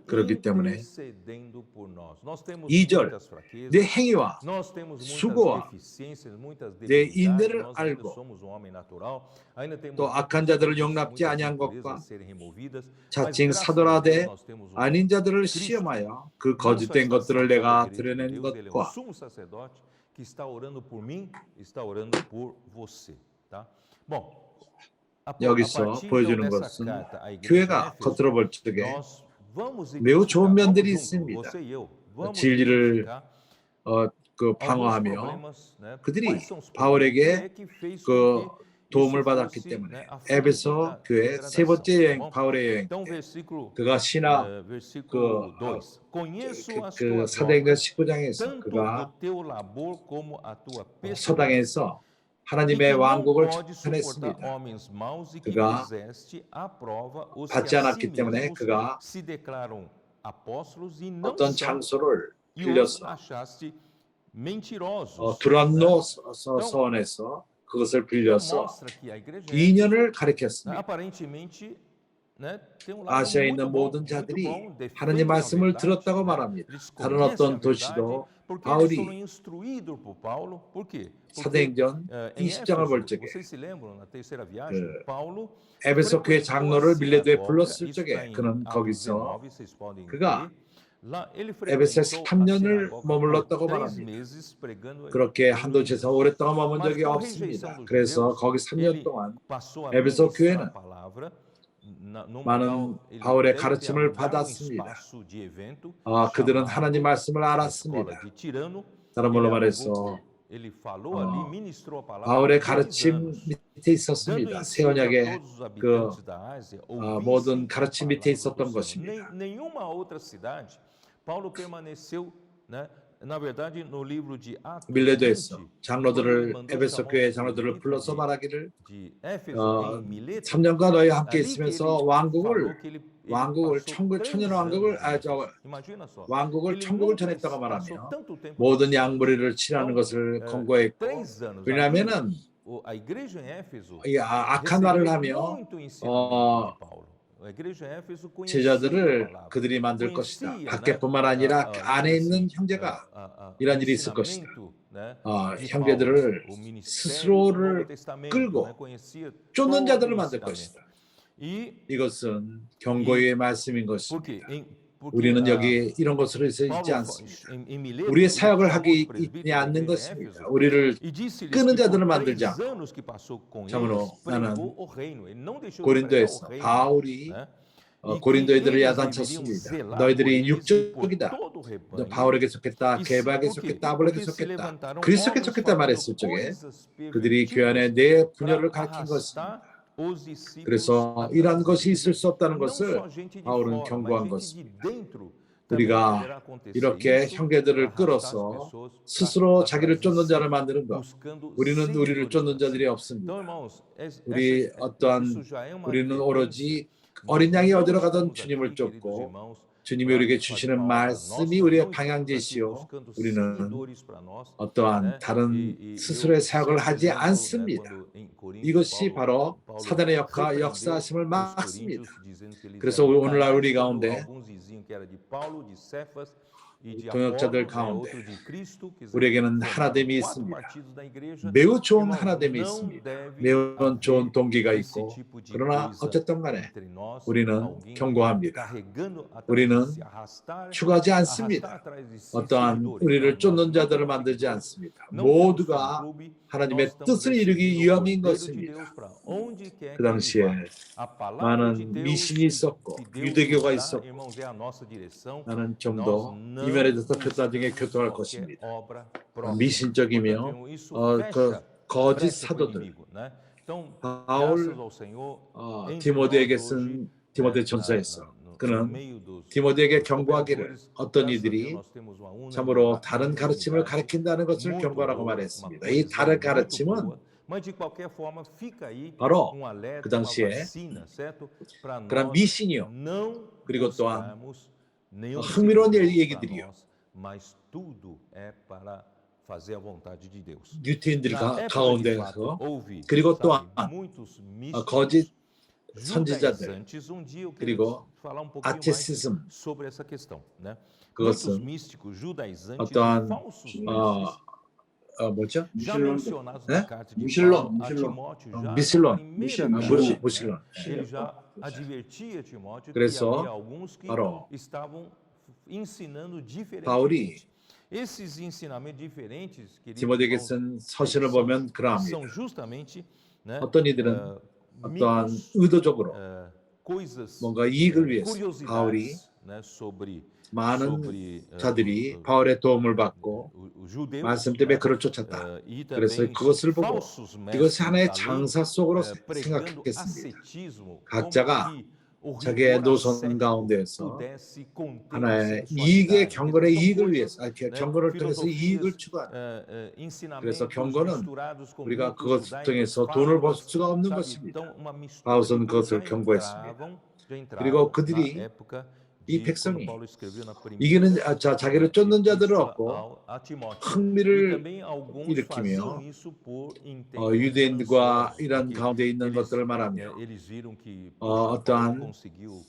Speaker 1: 그렇기 때문에 2절 내 행위와 수고와 내 인내를 알고 또 악한 자들을 용납지 아니한 것과 자칭 사도라되 아닌 자들을 시험하여 그 거짓된 것들을 내가 드러낸 것과
Speaker 2: que está orando por mim, está orando por você, tá? Bom,
Speaker 1: 여기서 보여주는 것은 교회가 겉으로 볼 적에 매우 좋은 면들이 있습니다. 진리를 방어하며 그들이 바울에게 그 도움을 받았기 때문에 에베소 교회 세 번째 여행, 바울의 여행 때 그가 신학 그 사도행전 19장에서 그가 서당에서 하나님의 왕국을 전했습니다. 그가 받지 않았기 때문에 그가 어떤 장소를 빌려서 두란노 서원에서 그것을 빌려서 2년을 가르쳤습니다. 아시아에 있는 모든 자들이 하나님의 말씀을 들었다고 말합니다. 다른 어떤 도시도 바울이 사도행전 20장을 볼 적에 에베소 교회 장로를 밀레도에 불렀을 적에 그는 거기서 그가 에베소에 3년을 머물렀다고 말합니다. 그렇게 한 도시에서 오랫동안 머문 적이 없습니다. 그래서 거기 3년 동안 에베소 교회는 많은 바울의 가르침을 받았습니다. 그들은 하나님 말씀을 알았습니다. 다른 말로 말해서 바울의 가르침 밑에 있었습니다. 새 언약의 그 모든 가르침 밑에 있었던 것입니다. 밀레도에서 장로들을 에베소 교회 장로들을 불러서 말하기를 3년간 너희와 함께 있으면서 왕국을 천국을 전했다고 말하며 모든 양무리를 칠하는 것을 권고했고 왜냐하면은 악한 말을 하며 제자들을 그들이 만들 것이다. 밖에뿐만 아니라 안에 있는 형제가 이런 일이 있을 것이다. 형제들을 스스로를 끌고 쫓는 자들을 만들 것이다. 이것은 경고의 말씀인 것입니다. 우리는 여기 이런 것으로 있지 않습니다. 우리의 사역을 하기 있지 않는 것입니다. 우리를 끄는 자들을 만들지 않고 참으로 나는 고린도에서 바울이 고린도인들을 야단쳤습니다. 너희들이 육적이다. 바울에게 속했다. 게바에게 속했다. 아볼로에게 속했다. 그리스도께 속했다 말했을 적에 그들이 교회 안에 내 분열을 가르친 것입니다. 그래서 이러한 것이 있을 수 없다는 것을 바울은 경고한 것입니다. 우리가 이렇게 형제들을 끌어서 스스로 자기를 쫓는 자를 만드는 것, 우리는 우리를 쫓는 자들이 없습니다. 우리는 오로지 어린 양이 어디로 가든 주님을 쫓고 주님이 우리에게 주시는 말씀이 우리의 방향제시요 우리는 어떠한 다른 스스로의 사역을 하지 않습니다. 이것이 바로 사단의 역사심을 막습니다. 그래서 오늘날 우리 가운데 동역자들 가운데 우리에게는 하나됨이 있습니다. 매우 좋은 하나됨이 있습니다. 매우 좋은 동기가 있고 그러나 어쨌든 간에 우리는 경고합니다. 우리는 추구하지 않습니다. 어떠한 우리를 쫓는 자들을 만들지 않습니다. 모두가 하나님의 뜻을 이루기 위함인 것입니다. 그 당시에 많은 미신이 있었고 유대교가 있었고 나는 좀 더 이면에 대해서 나중에 교통할 것입니다. 미신적이며 거짓 사도들 바울 디모데에게 쓴 디모데 전서에서 그는 디모데에게 경고하기를 어떤 이들이 참으로 다른 가르침을 가르친다는 것을 경고하라고 말했습니다. 이 다른 가르침은 바로 그 당시에 그런 미신이요 그리고 또한 흥미로운 얘기들이요
Speaker 2: fazer a vontade de Deus.
Speaker 1: 유태인들
Speaker 2: Na época de
Speaker 1: 가운데서
Speaker 2: fato, houve,
Speaker 1: 그리고
Speaker 2: sabe,
Speaker 1: 또한
Speaker 2: muitos místicos,
Speaker 1: 거짓 선지자들
Speaker 2: judaizantes. Um dia eu quero
Speaker 1: 그리고
Speaker 2: falar um pouquinho mais
Speaker 1: 아테시즘
Speaker 2: sobre essa questão, né? Muitos
Speaker 1: 그것은
Speaker 2: místicos, judaizantes e
Speaker 1: 어떠한
Speaker 2: falsos mestres
Speaker 1: 뭐죠?
Speaker 2: já mencionados na
Speaker 1: 네?
Speaker 2: carta de
Speaker 3: 무신론,
Speaker 2: Paulo a
Speaker 3: 무신론.
Speaker 2: Timóteo, já na
Speaker 1: 미실론,
Speaker 2: primeira
Speaker 3: 무신론.
Speaker 2: carta,
Speaker 1: 무신론.
Speaker 2: ele já advertia Timóteo que
Speaker 1: 그래서
Speaker 2: havia alguns que
Speaker 1: 바로
Speaker 2: estavam ensinando
Speaker 1: 바울이
Speaker 2: diferentemente. Esses ensinamentos diferentes, queridos
Speaker 1: 디모데에게
Speaker 2: irmãos,
Speaker 1: 쓴 서신을 보면
Speaker 2: são
Speaker 1: 그러합니다.
Speaker 2: justamente, né,
Speaker 1: 어떤 이들은 어떠한
Speaker 2: mitos,
Speaker 1: 의도적으로
Speaker 2: coisas,
Speaker 1: 뭔가 이익을 위해서 바울이
Speaker 2: curiosidades, né, sobre
Speaker 1: 많은 자들이 바울의 도움을 받고
Speaker 2: os judeus,
Speaker 1: 말씀 때문에
Speaker 2: né,
Speaker 1: 그를 쫓았다.
Speaker 2: e
Speaker 1: 그래서
Speaker 2: também
Speaker 1: 그것을 보고
Speaker 2: falsos
Speaker 1: 이것이
Speaker 2: mestres
Speaker 1: 하나의
Speaker 2: da lei,
Speaker 1: 장사 속으로
Speaker 2: pregando
Speaker 1: 생각했습니다.
Speaker 2: ascetismo, como
Speaker 1: 각자가
Speaker 2: que o
Speaker 1: 자기의
Speaker 2: rigor
Speaker 1: 노선
Speaker 2: ascético
Speaker 1: 가운데에서
Speaker 2: pudesse conter a
Speaker 1: 하나의
Speaker 2: sensualidade.
Speaker 1: 이익의
Speaker 2: Porque
Speaker 1: 경건의
Speaker 2: são
Speaker 1: 이익을
Speaker 2: coisas,
Speaker 1: 위해서
Speaker 2: né,
Speaker 1: 경건을 통해서 이익을
Speaker 2: filosofias,
Speaker 1: 추구하는 그래서
Speaker 2: ensinamentos
Speaker 1: 경건은
Speaker 2: misturados com
Speaker 1: 우리가
Speaker 2: mitos
Speaker 1: 그것을
Speaker 2: judaicos,
Speaker 1: 통해서 돈을 벌
Speaker 2: fábulas,
Speaker 1: 수가 없는
Speaker 2: sabe?
Speaker 1: 것입니다.
Speaker 2: Então, uma mistura de
Speaker 1: 바울은
Speaker 2: coisas
Speaker 1: 그것을 경고했습니다.
Speaker 2: já
Speaker 1: 그리고
Speaker 2: entravam na
Speaker 1: 그들이
Speaker 2: época
Speaker 1: 이
Speaker 2: de quando
Speaker 1: 백성이
Speaker 2: Paulo escreveu na primeira
Speaker 1: 이기는 자기를 쫓는 자들을
Speaker 2: epístola
Speaker 1: 얻고
Speaker 2: a Timóteo. E
Speaker 1: 흥미를
Speaker 2: também alguns
Speaker 1: 일으키며
Speaker 2: faziam isso por inteiros
Speaker 1: 유대인과
Speaker 2: gananciosos,
Speaker 1: 이런
Speaker 2: porque
Speaker 1: 가운데 있는
Speaker 2: eles,
Speaker 1: 것들을 말하며
Speaker 2: eles viram que poxa, Paulo
Speaker 1: 어떠한
Speaker 2: conseguiu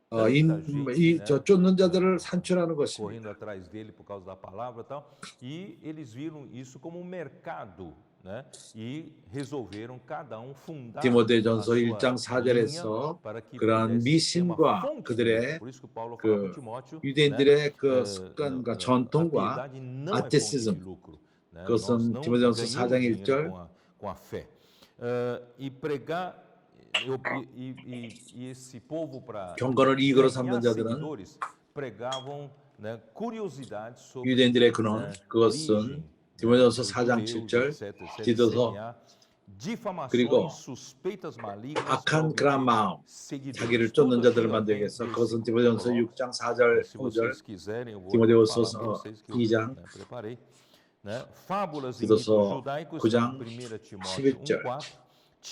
Speaker 2: tanta gente, né,
Speaker 1: 저 쫓는 자들을 산출하는 것입니다.
Speaker 2: correndo atrás dele por causa da palavra e tal, e eles viram isso como um mercado, né? E resolveram cada um fundar a
Speaker 1: 디모데전서
Speaker 2: sua
Speaker 1: 1장
Speaker 2: linha
Speaker 1: 4절에서
Speaker 2: para que
Speaker 1: 그러한
Speaker 2: pudesse ter uma
Speaker 1: 미신과
Speaker 2: fonte de lucro.
Speaker 1: 그들의
Speaker 2: Por isso que Paulo fala para
Speaker 1: 그
Speaker 2: Timóteo, né?
Speaker 1: 유대인들의 그 습관과
Speaker 2: A
Speaker 1: 전통과
Speaker 2: piedade não é fonte de
Speaker 1: 아테시즘
Speaker 2: lucro, né? Nós
Speaker 1: 그것은
Speaker 2: não
Speaker 1: 디모데전서
Speaker 2: ganhamos
Speaker 1: 4장
Speaker 2: dinheiro
Speaker 1: 1절
Speaker 2: com a fé. E pregar e esse povo para
Speaker 1: 경건을 이익으로 삼는
Speaker 2: ganhar
Speaker 1: 자들은
Speaker 2: seguidores pregavam, né, curiosidades sobre,
Speaker 1: 유대인들의 근원
Speaker 2: né,
Speaker 1: 그것은
Speaker 2: origem,
Speaker 1: 디모데전서
Speaker 2: dos
Speaker 1: 4장
Speaker 2: judeus,
Speaker 1: 7절
Speaker 2: etc., etc.,
Speaker 1: 디도서
Speaker 2: semear difamações,
Speaker 1: 그리고
Speaker 2: suspeitas malignas
Speaker 1: 악한
Speaker 2: para
Speaker 1: 그런
Speaker 2: obter
Speaker 1: 마음
Speaker 2: seguidores.
Speaker 1: 자기를
Speaker 2: Tudo
Speaker 1: 쫓는 자들을
Speaker 2: aquilo
Speaker 1: 만들기
Speaker 2: vem
Speaker 1: 위해서
Speaker 2: desse
Speaker 1: 그것은 디모데전서
Speaker 2: coloque.
Speaker 1: 6장 4절
Speaker 2: Se
Speaker 1: 5절
Speaker 2: vocês quiserem, eu vou
Speaker 1: 디모데후서
Speaker 2: falar para vocês que eu,
Speaker 1: 2장
Speaker 2: né, preparei. Né? Fábulas e
Speaker 1: 디도서
Speaker 2: mitos judaicos,
Speaker 1: 9장
Speaker 2: 1 Timóteo
Speaker 1: 11절
Speaker 2: 1:4,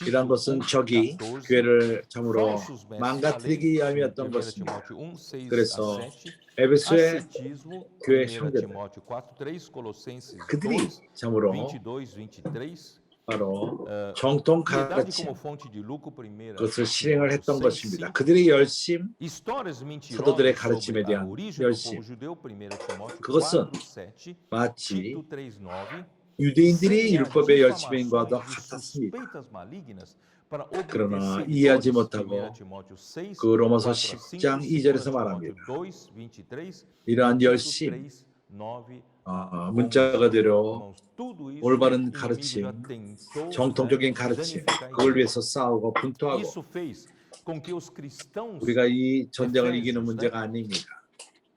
Speaker 1: 이런
Speaker 2: Tito
Speaker 1: 것은 적이
Speaker 2: 1:14,
Speaker 1: 교회를 참으로
Speaker 2: falsos mestres da lei,
Speaker 1: 망가뜨리기 위함이었던
Speaker 2: 1
Speaker 1: 것입니다.
Speaker 2: Timóteo 1:6
Speaker 1: 그래서
Speaker 2: a 7,
Speaker 1: 에베소의
Speaker 2: ascetismo,
Speaker 1: 교회
Speaker 2: 1
Speaker 1: 형제들
Speaker 2: Timóteo 4:3, Colossenses
Speaker 1: 그들이
Speaker 2: 2,
Speaker 1: 참으로
Speaker 2: 22, 23,
Speaker 1: 바로 정통
Speaker 2: piedade
Speaker 1: 가르침
Speaker 2: como fonte de lucro, 1
Speaker 1: 그것을 실행을 했던
Speaker 2: Timóteo 6,
Speaker 1: 것입니다.
Speaker 2: 5,
Speaker 1: 그들의 열심,
Speaker 2: histórias
Speaker 1: 사도들의
Speaker 2: mentirosas
Speaker 1: 가르침에
Speaker 2: sobre a
Speaker 1: 대한
Speaker 2: origem do
Speaker 1: 열심
Speaker 2: povo judeu, 1 Timóteo
Speaker 1: 그것은
Speaker 2: 4:7,
Speaker 1: 마치
Speaker 2: Tito 3:9,
Speaker 1: 유대인들이
Speaker 2: semear
Speaker 1: 율법의 열심인과도
Speaker 2: difamações e
Speaker 1: 같았습니다.
Speaker 2: suspeitas malignas para obter
Speaker 1: 그러나
Speaker 2: seguidores,
Speaker 1: 이해하지
Speaker 2: 1
Speaker 1: 못하고
Speaker 2: Timóteo 6,
Speaker 1: 그 로마서
Speaker 2: 4 a 5,
Speaker 1: 10장
Speaker 2: 2
Speaker 1: 2절에서
Speaker 2: Timóteo
Speaker 1: 말합니다.
Speaker 2: 2:23,
Speaker 1: 이러한
Speaker 2: Tito
Speaker 1: 열심,
Speaker 2: 3:9,
Speaker 1: 문자 그대로
Speaker 2: irmãos, tudo isso
Speaker 1: 올바른
Speaker 2: o inimigo já
Speaker 1: 가르침,
Speaker 2: tentou,
Speaker 1: 정통적인
Speaker 2: né,
Speaker 1: 가르침,
Speaker 2: danificar a
Speaker 1: 그걸
Speaker 2: igreja.
Speaker 1: 위해서 싸우고 분투하고
Speaker 2: Isso fez com que os cristãos
Speaker 1: 우리가 이 전쟁을 이기는
Speaker 2: efésios, né,
Speaker 1: 문제가 아닙니다.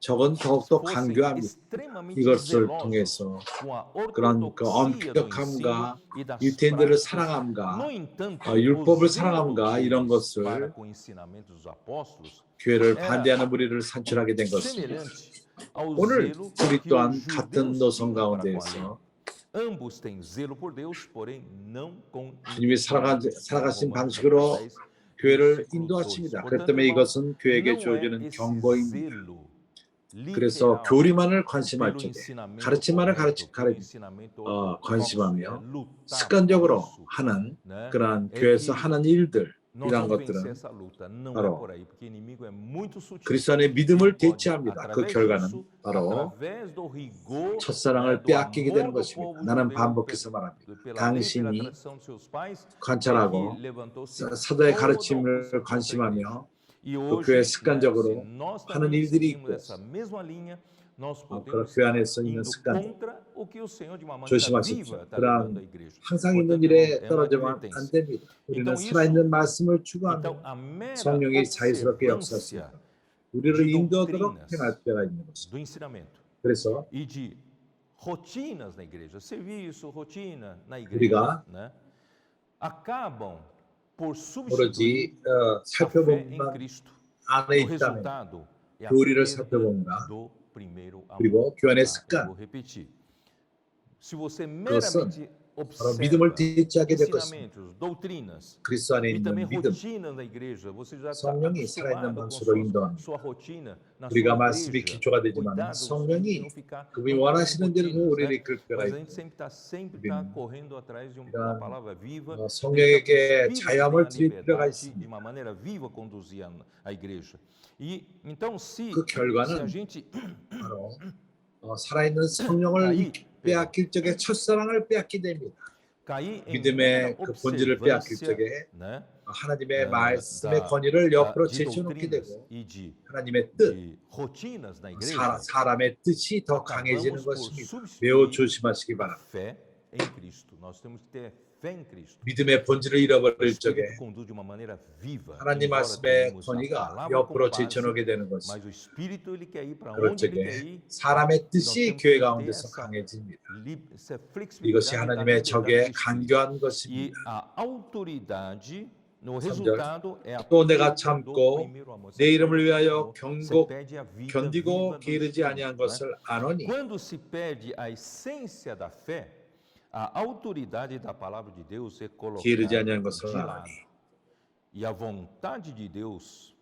Speaker 1: 적은 더욱더
Speaker 2: fossem
Speaker 1: 강교합니다.
Speaker 2: extremamente
Speaker 1: 이것을
Speaker 2: zelosos
Speaker 1: 통해서
Speaker 2: com a
Speaker 1: 그런 그
Speaker 2: ortodoxia do
Speaker 1: 엄격함과
Speaker 2: ensino e das
Speaker 1: 유태인들을
Speaker 2: práticas.
Speaker 1: 사랑함과
Speaker 2: No entanto,
Speaker 1: 율법을
Speaker 2: o zelo
Speaker 1: 사랑함과 이런
Speaker 2: deles para
Speaker 1: 것을
Speaker 2: com o ensinamento dos apóstolos
Speaker 1: 교회를
Speaker 2: era
Speaker 1: 반대하는 무리를 산출하게 된 것입니다.
Speaker 2: semelhante ao
Speaker 1: 오늘
Speaker 2: zelo
Speaker 1: 우리
Speaker 2: que
Speaker 1: 또한
Speaker 2: os
Speaker 1: 같은
Speaker 2: judeus
Speaker 1: 노선
Speaker 2: tinham para com a lei.
Speaker 1: 가운데에서
Speaker 2: Ambos têm zelo por Deus, porém não com
Speaker 1: 주님이 살아가신 방식으로 교회를 인도하십니다. 그렇기 때문에 이것은 교회에게 주어지는 경고입니다. 그래서 교리만을 관심할 적에 가르침만을 관심하며 습관적으로 하는 그러한 교회에서 하는 일들 이러한 것들은 바로 그리스도 안의 믿음을 대체합니다. 그 결과는 바로 첫사랑을 빼앗기게 되는 것입니다. 나는 반복해서 말합니다. 당신이 관찰하고 사도의 가르침을 관심하며 그 교회 습관적으로 하는 일들이 있고 그런 교회 안에서 있는 습관 조심하십시오. 그러한 항상 있는 일에 떨어지면 안 됩니다. 우리는 살아있는 말씀을 추구하며 성령이 자유스럽게 역사하십니다. 우리를 인도하도록 행할 때가 있는 것입니다. 그래서
Speaker 2: rotinas na igreja, serviço, rotina na igreja,
Speaker 1: 우리가
Speaker 2: né? Acabam por
Speaker 1: 오로지
Speaker 2: substituir a fé em
Speaker 1: 살펴보면
Speaker 2: Cristo.
Speaker 1: 안에
Speaker 2: O
Speaker 1: 있다면
Speaker 2: resultado é a
Speaker 1: 교리를
Speaker 2: perda
Speaker 1: 살펴본다.
Speaker 2: do primeiro amor.
Speaker 1: 그리고 교환의
Speaker 2: Eu
Speaker 1: 습관
Speaker 2: vou repetir. Se você
Speaker 1: 그것은
Speaker 2: meramente
Speaker 1: 바로 믿음을 대체하게 될 것입니다.
Speaker 2: ensinamentos, doutrinas
Speaker 1: 그리스도 안에
Speaker 2: e também
Speaker 1: 있는 믿음,
Speaker 2: rotinas na igreja. Você já está
Speaker 1: 성령이 살아있는
Speaker 2: acostumado com
Speaker 1: 방식으로 인도합니다.
Speaker 2: sua rotina na
Speaker 1: 우리가
Speaker 2: sua
Speaker 1: 말씀이
Speaker 2: igreja.
Speaker 1: 기초가 되지만
Speaker 2: Cuidado você de não
Speaker 1: 성령이
Speaker 2: ficar
Speaker 1: 그분이
Speaker 2: andando com
Speaker 1: 원하시는 대로
Speaker 2: rotinas,
Speaker 1: 우리를
Speaker 2: né?
Speaker 1: 이끌 때가
Speaker 2: Mas a gente
Speaker 1: 있고
Speaker 2: sempre
Speaker 1: 우리는
Speaker 2: tá correndo atrás de uma
Speaker 1: 이런
Speaker 2: palavra viva.
Speaker 1: 성령에게
Speaker 2: Deixa que o Espírito tenha
Speaker 1: 자유함을 드릴 필요가
Speaker 2: liberdade de
Speaker 1: 있습니다.
Speaker 2: uma maneira viva conduzir a igreja. E então
Speaker 1: 그
Speaker 2: se a
Speaker 1: 결과는
Speaker 2: gente
Speaker 1: 바로 살아있는 성령을 빼앗길 적에 첫사랑을 빼앗게 됩니다.
Speaker 2: cair em mera
Speaker 1: 믿음의 그 본질을 빼앗길
Speaker 2: observância,
Speaker 1: 적에
Speaker 2: né,
Speaker 1: 하나님의 말씀의
Speaker 2: da,
Speaker 1: 권위를 옆으로
Speaker 2: de
Speaker 1: 제쳐놓게
Speaker 2: doutrinas
Speaker 1: 되고
Speaker 2: e de
Speaker 1: 하나님의 뜻,
Speaker 2: rotinas na igreja,
Speaker 1: 사람의 뜻이 더 강해지는
Speaker 2: acabamos por
Speaker 1: 것입니다. 매우
Speaker 2: substituir
Speaker 1: 조심하시기
Speaker 2: a
Speaker 1: 바랍니다.
Speaker 2: fé em Cristo. Nós temos que ter fé em Cristo.
Speaker 1: 믿음의 본질을
Speaker 2: O
Speaker 1: 잃어버릴 적에
Speaker 2: Espírito conduz de uma maneira viva.
Speaker 1: 하나님
Speaker 2: Embora
Speaker 1: 말씀의
Speaker 2: tenhamos a
Speaker 1: 권위가
Speaker 2: palavra
Speaker 1: 옆으로
Speaker 2: como base,
Speaker 1: 제쳐놓게 되는 것입니다.
Speaker 2: mas o Espírito ele quer ir para
Speaker 1: 그럴
Speaker 2: onde ele quer
Speaker 1: 적에
Speaker 2: ir.
Speaker 1: 사람의
Speaker 2: Nós
Speaker 1: 뜻이
Speaker 2: temos
Speaker 1: 교회
Speaker 2: que ter
Speaker 1: 가운데서
Speaker 2: essa
Speaker 1: 강해집니다.
Speaker 2: essa flexibilidade
Speaker 1: 이것이
Speaker 2: da
Speaker 1: 하나님의
Speaker 2: liberdade do
Speaker 1: 적의
Speaker 2: Espírito.
Speaker 1: 간교한
Speaker 2: E
Speaker 1: 것입니다.
Speaker 2: a autoridade no
Speaker 1: 3절,
Speaker 2: resultado é a
Speaker 1: 또 내가
Speaker 2: perda do
Speaker 1: 참고
Speaker 2: primeiro amor.
Speaker 1: 내
Speaker 2: Você
Speaker 1: 이름을
Speaker 2: perde o
Speaker 1: 위하여
Speaker 2: primeiro amor, você
Speaker 1: 경고
Speaker 2: perde a vida
Speaker 1: 견디고
Speaker 2: viva do
Speaker 1: 게으르지
Speaker 2: Espírito,
Speaker 1: 아니한
Speaker 2: né?
Speaker 1: 것을 아노니
Speaker 2: Quando se perde a essência da fé, a autoridade da palavra de Deus é
Speaker 1: 게으르지
Speaker 2: colocada
Speaker 1: 아니한
Speaker 2: de
Speaker 1: 것을
Speaker 2: lado.
Speaker 1: 아노니
Speaker 2: E a vontade de Deus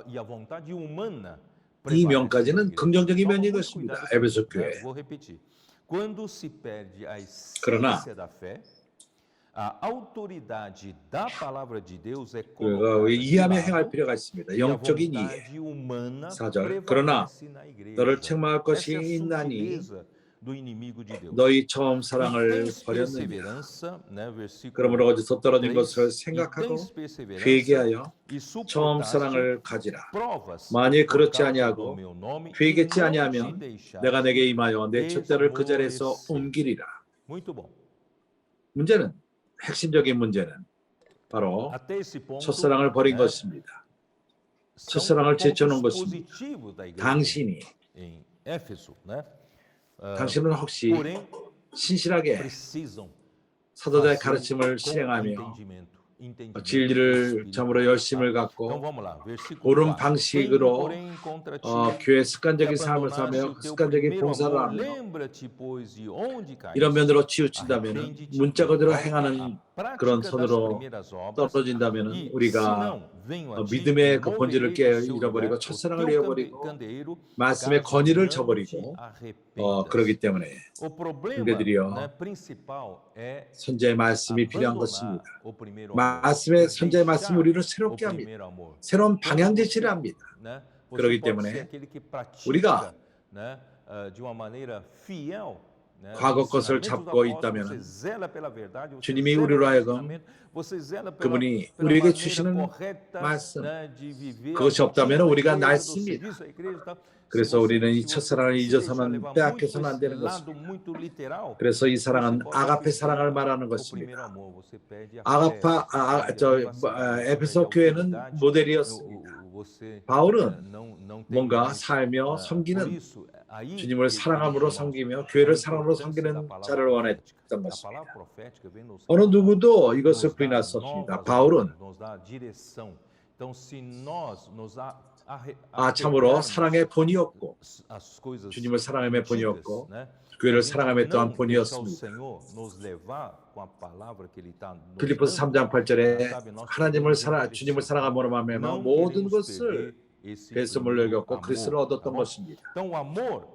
Speaker 2: e a vontade humana
Speaker 1: 이
Speaker 2: prevalece na
Speaker 1: 면까지는
Speaker 2: igreja.
Speaker 1: 긍정적인
Speaker 2: Toma
Speaker 1: 면인
Speaker 2: muito
Speaker 1: 것입니다.
Speaker 2: cuidado
Speaker 1: 에베소
Speaker 2: com isso, né?
Speaker 1: 교회.
Speaker 2: Vou repetir. Quando se perde a
Speaker 1: 그러나
Speaker 2: essência da fé, a autoridade da palavra de Deus é
Speaker 1: 그가
Speaker 2: colocada de
Speaker 1: 이해하며 행할
Speaker 2: lado
Speaker 1: 필요가 있습니다.
Speaker 2: e a
Speaker 1: 영적인 이해.
Speaker 2: vontade humana
Speaker 1: 4절, 그러나
Speaker 2: prevalece na igreja.
Speaker 1: 너를 책망할 것이
Speaker 2: Essa é a
Speaker 1: 있나니
Speaker 2: sutileza do inimigo de Deus.
Speaker 1: 너희 처음
Speaker 2: E
Speaker 1: 사랑을
Speaker 2: tens
Speaker 1: 버렸느냐.
Speaker 2: perseverança, né, versículo
Speaker 1: 그러므로 어디서 떨어진
Speaker 2: 3,
Speaker 1: 것을
Speaker 2: e
Speaker 1: 생각하고
Speaker 2: tens perseverança
Speaker 1: 회개하여
Speaker 2: e
Speaker 1: 처음
Speaker 2: suportaste
Speaker 1: 사랑을 가지라.
Speaker 2: provas
Speaker 1: 만일
Speaker 2: por
Speaker 1: 그렇지
Speaker 2: causa do
Speaker 1: 아니하고
Speaker 2: meu nome e
Speaker 1: 회개치
Speaker 2: não te
Speaker 1: 아니하면
Speaker 2: deixaste
Speaker 1: 내가 내게 임하여 내 촛대를 그 자리에서
Speaker 2: esmorecer.
Speaker 1: 옮기리라.
Speaker 2: Muito bom.
Speaker 1: 문제는 핵심적인 문제는 바로
Speaker 2: Até esse ponto,
Speaker 1: 첫사랑을 버린
Speaker 2: né,
Speaker 1: 것입니다.
Speaker 2: são
Speaker 1: 첫사랑을 제쳐놓은
Speaker 2: pontos
Speaker 1: 것입니다.
Speaker 2: positivos da igreja
Speaker 1: 당신이
Speaker 2: em Éfeso, né?
Speaker 1: 당신은 혹시
Speaker 2: Porém,
Speaker 1: 신실하게
Speaker 2: precisam
Speaker 1: 사도자의
Speaker 2: fazer
Speaker 1: 가르침을
Speaker 2: com
Speaker 1: 실행하며
Speaker 2: entendimento do
Speaker 1: 진리를
Speaker 2: Espírito,
Speaker 1: 참으로
Speaker 2: tá?
Speaker 1: 열심을
Speaker 2: Então
Speaker 1: 갖고
Speaker 2: vamos lá, versículo
Speaker 1: 옳은
Speaker 2: 4.
Speaker 1: 방식으로
Speaker 2: Tenho, porém, contra ti
Speaker 1: 교회
Speaker 2: que
Speaker 1: 습관적인 삶을
Speaker 2: abandonaste
Speaker 1: 사며
Speaker 2: o teu
Speaker 1: 습관적인
Speaker 2: primeiro
Speaker 1: 봉사를
Speaker 2: amor.
Speaker 1: 하며
Speaker 2: Lembra-te, pois, de onde
Speaker 1: 이런
Speaker 2: caíste.
Speaker 1: 면으로 치우친다면
Speaker 2: Arrepende-te
Speaker 1: 문자
Speaker 2: e
Speaker 1: 그대로
Speaker 2: volta
Speaker 1: 행하는
Speaker 2: à
Speaker 1: 그런
Speaker 2: prática das
Speaker 1: 선으로
Speaker 2: primeiras obras.
Speaker 1: 떨어진다면
Speaker 2: E
Speaker 1: 우리가
Speaker 2: se não, venho a ti,
Speaker 1: 믿음의 그 본질을
Speaker 2: moverei do seu
Speaker 1: 잃어버리고
Speaker 2: lugar o
Speaker 1: 첫사랑을
Speaker 2: teu
Speaker 1: 잃어버리고
Speaker 2: candeeiro,
Speaker 1: 말씀의
Speaker 2: caso
Speaker 1: 권위를
Speaker 2: não te
Speaker 1: 저버리고
Speaker 2: arrependas.
Speaker 1: 그러기 때문에
Speaker 2: O problema,
Speaker 1: 형제들이여
Speaker 2: né, principal é
Speaker 1: 선자의 말씀이 필요한
Speaker 2: abandonar
Speaker 1: 것입니다.
Speaker 2: o primeiro amor.
Speaker 1: 말씀의 선자의 말씀
Speaker 2: Deixar
Speaker 1: 우리를
Speaker 2: o
Speaker 1: 새롭게 합니다.
Speaker 2: primeiro amor.
Speaker 1: 새로운
Speaker 2: Quando
Speaker 1: 방향
Speaker 2: você,
Speaker 1: 제시를 합니다.
Speaker 2: né, você
Speaker 1: 그렇기
Speaker 2: pode ser
Speaker 1: 때문에
Speaker 2: aquele que pratica,
Speaker 1: 우리가
Speaker 2: né, de uma maneira fiel, né,
Speaker 1: 과거
Speaker 2: os
Speaker 1: 것을
Speaker 2: ensinamentos dos
Speaker 1: 잡고
Speaker 2: apóstolos,
Speaker 1: 있다면
Speaker 2: você zela pela verdade, você
Speaker 1: 주님이
Speaker 2: zela
Speaker 1: 우리로
Speaker 2: pelo
Speaker 1: 하여금
Speaker 2: ensinamento, você zela pela
Speaker 1: 그분이
Speaker 2: pela
Speaker 1: 우리에게
Speaker 2: maneira
Speaker 1: 주시는
Speaker 2: correta,
Speaker 1: 말씀,
Speaker 2: né, de viver a
Speaker 1: 그것이
Speaker 2: rotina
Speaker 1: 없다면
Speaker 2: da
Speaker 1: 우리가
Speaker 2: igreja, do
Speaker 1: 날습니다.
Speaker 2: serviço da igreja e tal.
Speaker 1: 그래서 우리는 이
Speaker 2: Se você
Speaker 1: 첫사랑을
Speaker 2: se deixar
Speaker 1: 잊어서는
Speaker 2: levar muito
Speaker 1: 빼앗겨서는 안
Speaker 2: esse
Speaker 1: 되는
Speaker 2: lado
Speaker 1: 것입니다.
Speaker 2: muito literal,
Speaker 1: 그래서 이 사랑은
Speaker 2: você pode
Speaker 1: 아가페
Speaker 2: perder
Speaker 1: 사랑을 말하는
Speaker 2: o primeiro
Speaker 1: 것입니다.
Speaker 2: amor, você perde a fé,
Speaker 1: 아가파
Speaker 2: perde a capacidade,
Speaker 1: 에베소
Speaker 2: perde a
Speaker 1: 교회는
Speaker 2: autoridade,
Speaker 1: 모델이었습니다.
Speaker 2: você
Speaker 1: 바울은
Speaker 2: não tem
Speaker 1: 뭔가
Speaker 2: mais,
Speaker 1: 살며
Speaker 2: por
Speaker 1: 섬기는
Speaker 2: isso, aí
Speaker 1: 주님을
Speaker 2: que,
Speaker 1: 사랑함으로
Speaker 2: queridos irmãos,
Speaker 1: 섬기며
Speaker 2: a
Speaker 1: 교회를 사랑으로
Speaker 2: importância da
Speaker 1: 섬기는
Speaker 2: palavra
Speaker 1: 자를
Speaker 2: profética.
Speaker 1: 원했던
Speaker 2: A
Speaker 1: 것입니다.
Speaker 2: palavra profética vem nos
Speaker 1: 어느 누구도 이것을
Speaker 2: nos dá
Speaker 1: 부인할 수 없습니다.
Speaker 2: novas
Speaker 1: 바울은
Speaker 2: ordens, nos dá direção. Então, se nós nos
Speaker 1: 참으로
Speaker 2: apegarmos
Speaker 1: 사랑의 본이었고
Speaker 2: as coisas
Speaker 1: 주님을 사랑함의
Speaker 2: ditas,
Speaker 1: 본이었고
Speaker 2: né?
Speaker 1: 교회를
Speaker 2: Se a gente
Speaker 1: 사랑함의 또한
Speaker 2: não deixar o
Speaker 1: 본이었습니다.
Speaker 2: Senhor nos levar com a palavra que Ele está nos
Speaker 1: 빌립보서
Speaker 2: dando,
Speaker 1: 3장 8절에
Speaker 2: sabe, nós
Speaker 1: 하나님을
Speaker 2: podemos
Speaker 1: 주님을 사랑함으로 말미암아
Speaker 2: não
Speaker 1: 모든
Speaker 2: queremos
Speaker 1: 것을
Speaker 2: perder esse
Speaker 1: 배수물
Speaker 2: primeiro
Speaker 1: 여겼고 그리스도를
Speaker 2: amor, tá
Speaker 1: 얻었던
Speaker 2: bom?
Speaker 1: 것입니다.
Speaker 2: Então, o amor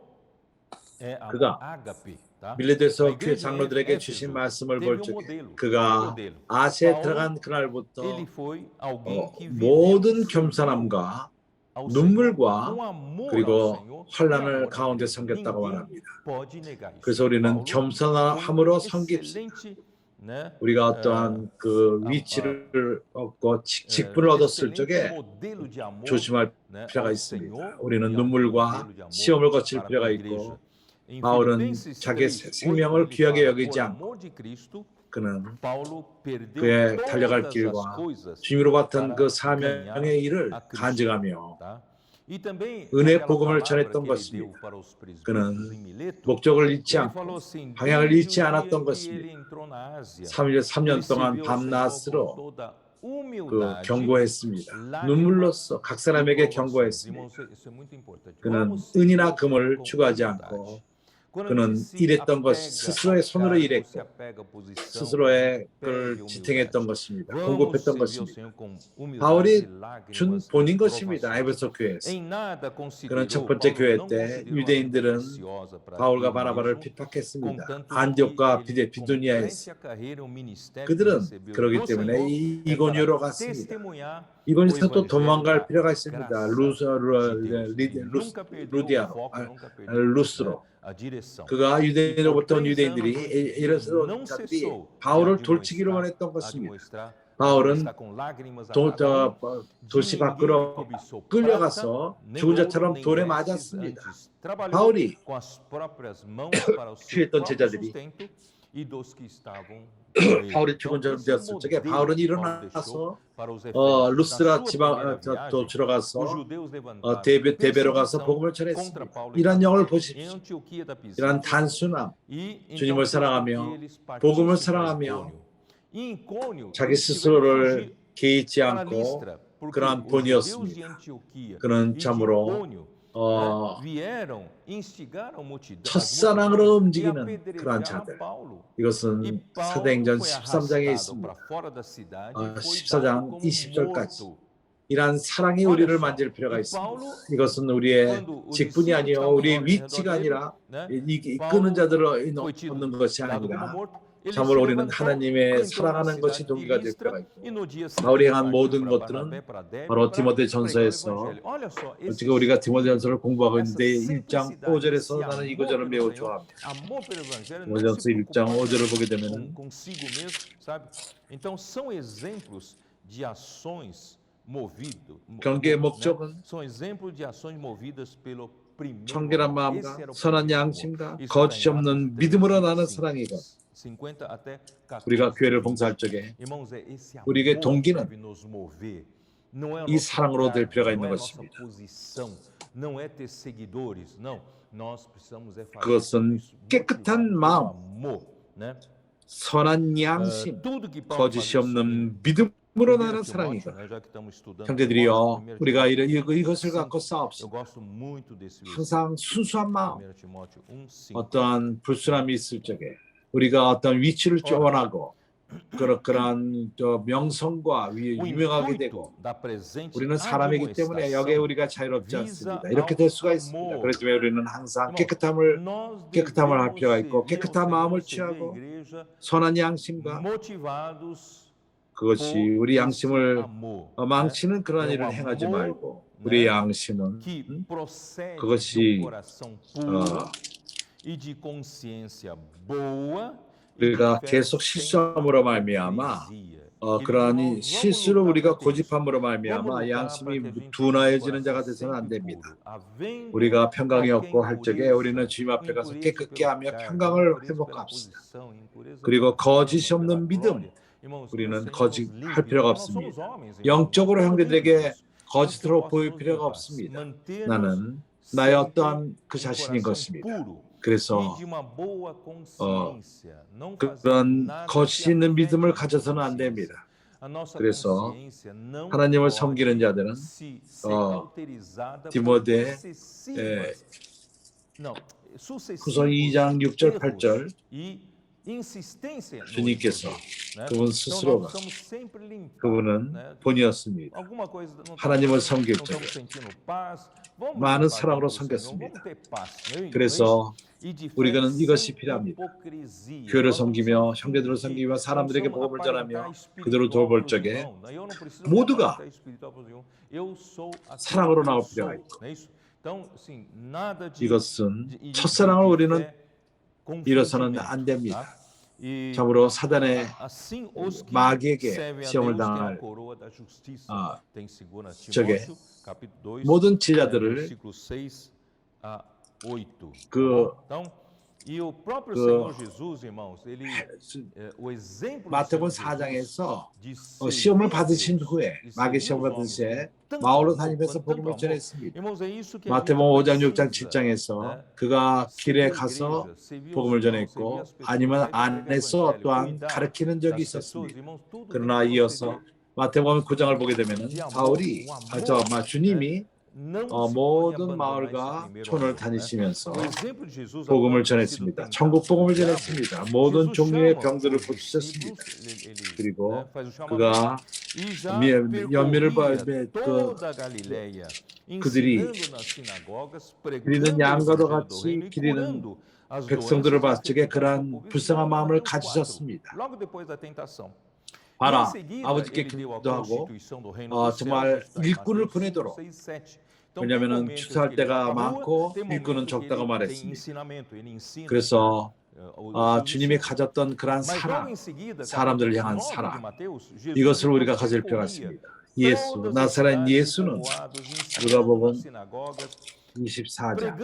Speaker 2: é
Speaker 1: 그가
Speaker 2: ágape, tá? A
Speaker 1: 밀레드에서 교회
Speaker 2: igreja
Speaker 1: 장로들에게
Speaker 2: em
Speaker 1: 주신
Speaker 2: Éfeso
Speaker 1: 말씀을
Speaker 2: teve
Speaker 1: 볼
Speaker 2: um
Speaker 1: 적에
Speaker 2: modelo, um
Speaker 1: 그가
Speaker 2: modelo.
Speaker 1: 아시아에
Speaker 2: Paulo,
Speaker 1: 들어간 그날부터
Speaker 2: ele foi alguém que viveu
Speaker 1: 모든
Speaker 2: serviu
Speaker 1: 겸손함과
Speaker 2: ao
Speaker 1: 눈물과
Speaker 2: Senhor com amor ao
Speaker 1: 그리고
Speaker 2: Senhor e
Speaker 1: 환난을
Speaker 2: amor à
Speaker 1: 가운데
Speaker 2: igreja.
Speaker 1: 섬겼다고
Speaker 2: Ninguém
Speaker 1: 말합니다.
Speaker 2: pode negar isso.
Speaker 1: 그래서 우리는
Speaker 2: Paulo
Speaker 1: 겸손함으로
Speaker 2: foi
Speaker 1: 섬깁시다.
Speaker 2: excelente, né?
Speaker 1: 우리가 어떠한 그 위치를 얻고 직분을 얻었을
Speaker 2: excelente
Speaker 1: 적에
Speaker 2: modelo de amor,
Speaker 1: 조심할
Speaker 2: né,
Speaker 1: 필요가
Speaker 2: ao
Speaker 1: 있습니다.
Speaker 2: Senhor
Speaker 1: 우리는
Speaker 2: e ao
Speaker 1: 눈물과
Speaker 2: modelo de amor
Speaker 1: 시험을 거칠
Speaker 2: para
Speaker 1: 필요가
Speaker 2: com a
Speaker 1: 있고
Speaker 2: igreja. Em
Speaker 1: 바울은
Speaker 2: Filipenses
Speaker 1: 자기의
Speaker 2: 3:8,
Speaker 1: 생명을
Speaker 2: ele
Speaker 1: 귀하게
Speaker 2: fala,
Speaker 1: 여기지
Speaker 2: por
Speaker 1: 않고
Speaker 2: amor de Cristo,
Speaker 1: 그는
Speaker 2: Paulo perdeu
Speaker 1: 그의 달려갈
Speaker 2: todas as
Speaker 1: 길과
Speaker 2: coisas
Speaker 1: 주님으로 받은
Speaker 2: para
Speaker 1: 그
Speaker 2: ganhar
Speaker 1: 사명의 일을
Speaker 2: a Cristo,
Speaker 1: 간증하며
Speaker 2: tá? E também
Speaker 1: 은혜
Speaker 2: naquela
Speaker 1: 복음을
Speaker 2: palavra
Speaker 1: 전했던
Speaker 2: que ele
Speaker 1: 것입니다.
Speaker 2: deu para os presbíteros
Speaker 1: 그는
Speaker 2: em Mileto,
Speaker 1: 목적을 잃지
Speaker 2: ele
Speaker 1: 않고
Speaker 2: falou assim,
Speaker 1: 방향을
Speaker 2: desde
Speaker 1: 잃지
Speaker 2: o dia
Speaker 1: 않았던
Speaker 2: em que
Speaker 1: 것입니다.
Speaker 2: ele entrou na Ásia,
Speaker 1: 3년
Speaker 2: ele
Speaker 1: 동안
Speaker 2: serviu ao Senhor com
Speaker 1: 밤낮으로
Speaker 2: toda
Speaker 1: 그
Speaker 2: humildade,
Speaker 1: 경고했습니다.
Speaker 2: lágrimas
Speaker 1: 눈물로써 각
Speaker 2: e
Speaker 1: 사람에게
Speaker 2: provações.
Speaker 1: 경고했습니다.
Speaker 2: Irmãos, isso é muito importante.
Speaker 1: 그는
Speaker 2: Vamos servir
Speaker 1: 은이나
Speaker 2: ao Senhor
Speaker 1: 금을
Speaker 2: com
Speaker 1: 추구하지
Speaker 2: humildade.
Speaker 1: 않고 그는 일했던 것이 스스로의 손으로 일했고 스스로의 걸 지탱했던 것입니다. 공급했던 것입니다. 바울이 준 본인 것입니다. 에베소 교회에서. 그는 첫 번째 교회 때 유대인들은 바울과 바나바를 핍박했습니다. 안디옥과 비두니아에서. 그들은 그렇기 때문에 이고니오로 갔습니다. 이고니오에서 또 도망갈 필요가 있습니다. 루스로. 그가 유대인으로부터 온 유대인들이 이런 자들이 바울을 돌치기로 원했던 것입니다. 바울은 도시 밖으로 끌려가서 죽은 자처럼 돌에 맞았습니다. 바울이 취했던 제자들이 바울이 죽은 자 되었을 적에 바울은 일어나서 루스라 지방도 들어가서 데베로 가서 복음을 전했습니다. 이런 영을 보십시오. 이런 단순함, 주님을 사랑하며 복음을 사랑하며 자기 스스로를 개의치 않고 그러한 본이었습니다. 그는 참으로 첫사랑으로 움직이는 그러한 자들. 이것은 사도행전 13장에 있습니다. 14장 20절까지. 이러한 사랑이 우리를 만질 필요가 있습니다. 이것은 우리의 직분이 아니요 우리의 위치가 아니라 이끄는 자들을 얻는 것이 아니라 참으로 우리는 하나님의 사랑하는 것이 동기가 될 필요가 있고 바울이 행한 모든 것들은 바로 디모데 전서에서 지금 우리가 디모데 전서를 공부하고 있는데 1장 5절에서 나는 이 구절을 매우 좋아합니다. 디모데 전서 1장 5절을 보게 되면 경계의 목적은 청결한 마음과 선한 양심과 거짓 없는 믿음으로 나는 사랑이고 우리가 교회를 봉사할 적에 우리에게 동기는 이 사랑으로 될 필요가 있는 것입니다. 그것은 깨끗한 마음, 선한 양심, 거짓이 없는 믿음으로 나는 사랑이고 형제들이여 우리가 이것을 갖고 싸웁시다. 항상 순수한 마음, 어떠한 불순함이 있을 적에 우리가 어떤 위치를 원하고 그러한 명성과 유명하게 되고 우리는 사람이기 때문에 여기에 우리가 자유롭지 않습니다. 이렇게 될 수가 있습니다. 그렇기 때문에 우리는 항상 깨끗함을 할 필요가 있고 깨끗한 마음을 취하고 선한 양심과 그것이 우리 양심을 망치는 그런 일을 행하지 말고 우리 양심은 그것이 우리가 계속 실수함으로 말미암아 그러한 실수로 우리가 고집함으로 말미암아 양심이 둔하여지는 자가 되서는 안 됩니다. 우리가 평강이 없고 할 적에 우리는 주님 앞에 가서 깨끗게 하며 평강을 회복합시다. 그리고 거짓이 없는 믿음, 우리는 거짓할 필요가 없습니다. 영적으로 형제들에게 거짓으로 보일 필요가 없습니다. 나는 나의 어떠한 그 자신인 것입니다. 그래서 그런 거짓 있는 믿음을 가져서는 안 됩니다. 그래서 하나님을 섬기는 자들은 디모데 후서 2장 6절 8절 주님께서 그분 스스로가 그분은 본이었습니다. 하나님을 섬길 적에 많은 사랑으로 섬겼습니다. 그래서 우리는 이것이 필요합니다. 교회를 섬기며 형제들을 섬기며 사람들에게 복음을 전하며 그들을 돌볼 적에 모두가 사랑으로 나올 필요가 있고 이것은 첫사랑을 우리는 잃어서는 안 됩니다. 참으로 사단의 마귀에게 시험을 당할 적에 모든 제자들을 마태복음 4장에서 시험을 받으신 후에 마귀 시험을 받으신 후에 마을로 다니면서 복음을 전했습니다. 마태복음 5장, 6장, 7장에서 그가 길에 가서 복음을 전했고 아니면 안에서 또한 가르치는 적이 있었습니다. 그러나 이어서 마태복음 9장을 보게 되면 바울이 주님이 모든 마을과 촌을 다니시면서 복음을 전했습니다. 천국 복음을 전했습니다. 모든 종류의 병들을 고치셨습니다. 그리고 그가 연민을 그들이 기리는 양과도 같이 기리는 백성들을 봤을 적에 그러한 불쌍한 마음을 가지셨습니다. 봐라, 아버지께 기도하고 정말 일꾼을 보내도록. 왜냐하면 추수할 때가 많고 일꾼은 적다고 말했습니다. 그래서 주님이 가졌던 그러한 사랑, 사람들을 향한 사랑, 이것을 우리가 가질 필요가 있습니다. 예수, 나사렛 예수는 누가복음 24장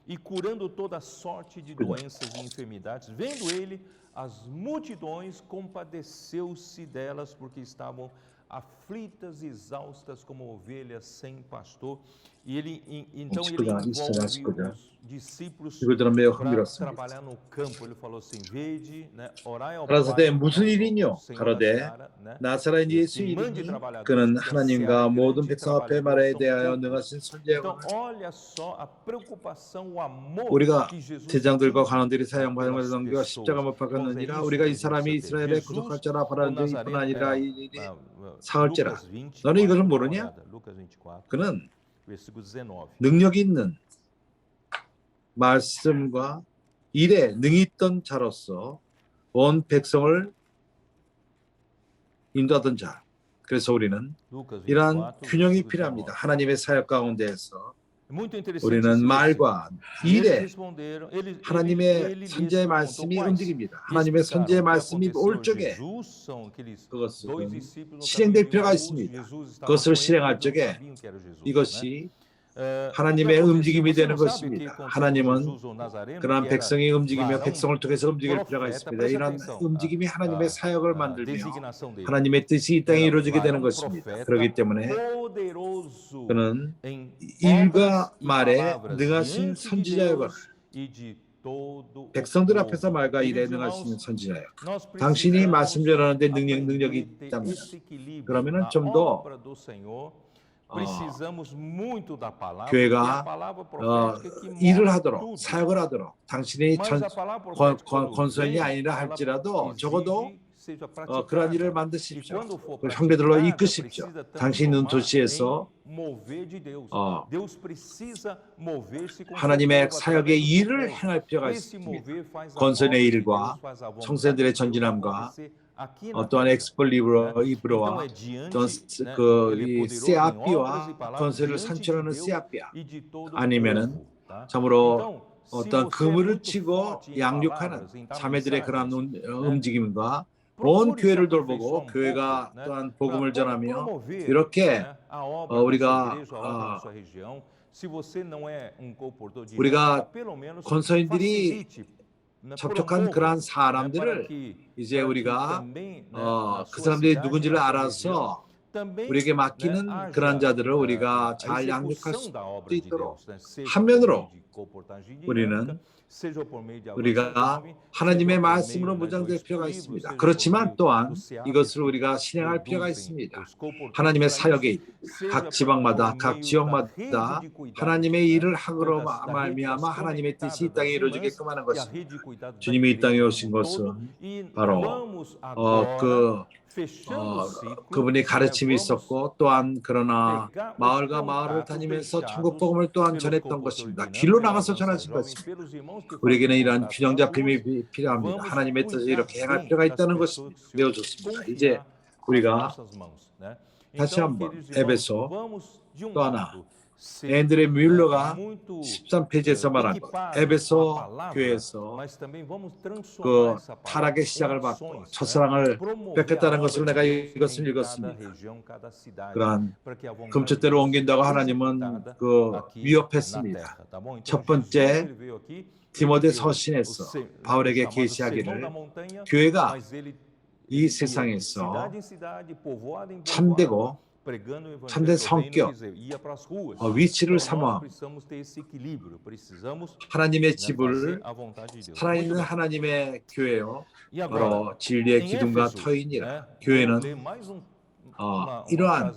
Speaker 2: e curando toda sorte de doenças e enfermidades. Vendo ele as multidões, compadeceu-se delas, porque estavam aflitas e exaustas como ovelhas sem pastor. E ele então ele envolve os discípulos para trabalhar no campo. Ele falou assim: vede, né, orai ao
Speaker 1: 가라사대 무슨 일이뇨? 가로되 나사렛 예수 이름이 그는 하나님과 모든 백성 앞에 말에 대하여 능하신 선지자고 우리가 대장들과 관원들이 사형받은 것을 넘겨 십자가 못 박았느니라. 우리가 이 사람이 이스라엘의 구속할 자라 바라는데 이뿐 아니라 이 일이 사흘째라. 너는 이것을 모르냐? 그는 능력이 있는 말씀과 일에 능히 있던 자로서 온 백성을 인도하던 자. 그래서 우리는 이러한 균형이 필요합니다. 하나님의 사역 가운데에서 우리는 말과 일에 하나님의 선지자의 말씀이 움직입니다. 하나님의 선지자의 말씀이 올 적에 그것은 실행될 필요가 있습니다. 그것을 실행할 적에 이것이 하나님의 움직임이 되는 것입니다. 하나님은 그러한 백성이 움직이며 백성을 통해서 움직일 필요가 있습니다. 이런 움직임이 하나님의 사역을 만들며 하나님의 뜻이 이 땅에 이루어지게 되는 것입니다. 그렇기 때문에 그는 일과 말에 능하신 선지자여, 백성들 앞에서 말과 일에 능하신 선지자여, 당신이 말씀 전하는데 능력이 있다면 그러면은 좀 더 교회가 일을 하도록 사역을 하도록 당신이 권선이 아니라 할지라도 적어도 그러한 일을 만드십시오. 형제들로 이끄십시오. 당신 있는 도시에서 하나님의 사역의 일을 행할 필요가 있습니다. 권선의 일과 성세들의 전진함과 또한 엑스폴리브로와 또한 그 세아피와 권세를 산출하는 세아피아 아니면은 참으로 어떤 그물을 치고 양육하는 자매들의 그런 움직임과 온 교회를 돌보고 교회가 또한 복음을 전하며 이렇게 우리가 권서인들이 접촉한 그러한 사람들을 이제 우리가 그 사람들이 누군지를 알아서 우리에게 맡기는 그런 자들을 우리가 잘 양육할 수 있도록 한면으로 우리가 하나님의 말씀으로 무장될 필요가 있습니다. 그렇지만 또한 이것을 우리가 실행할 필요가 있습니다. 하나님의 사역에 각 지방마다 각 지역마다 하나님의 일을 하므로 말미암아 하나님의 뜻이 이 땅에 이루어지게끔 하는 것입니다. 주님이 이 땅에 오신 것은 바로 그분이 가르침이 있었고 또한 그러나 마을과 마을을 다니면서 천국 복음을 또한 전했던 것입니다. 길로 나가서 전하신 것입니다. 우리에게는 이러한 균형 잡힘이 필요합니다. 하나님의 뜻을 이렇게 행할 필요가 있다는 것이 매우 좋습니다. 이제 우리가 다시 한번 에베소 또 하나 앤드레 뮬러가 13페이지에서 말한 것, 에베소 교회에서 그 타락의 시작을 받고 첫사랑을 뺏겼다는 것을 내가 이것을 읽었습니다. 그러한 금빛대로 옮긴다고 하나님은 위협했습니다. 첫 번째 디모데 서신에서 바울에게 계시하기를 교회가 이 세상에서 참되고 참된 성격, 위치를 삼아 하나님의 집을 살아있는 하나님의 교회요, 바로 진리의 기둥과 터인이라. 교회는 이러한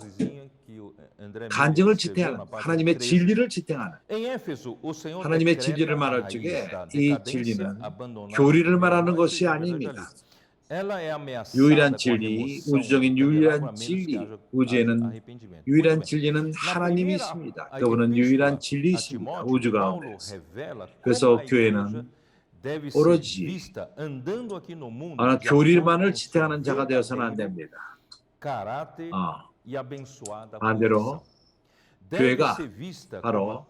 Speaker 1: 간증을 지탱하는 하나님의 진리를 지탱하는 하나님의 진리를 말할 적에 이 진리는 교리를 말하는 것이 아닙니다. 유일한 진리, 우주적인 유일한 진리, 우주에는 유일한 진리는 하나님이십니다. 그분은 유일한 진리이십니다. 우주 가운데서. 그래서 교회는 오로지 교리만을 지탱하는 자가 되어서는 안 됩니다. 반대로 교회가 바로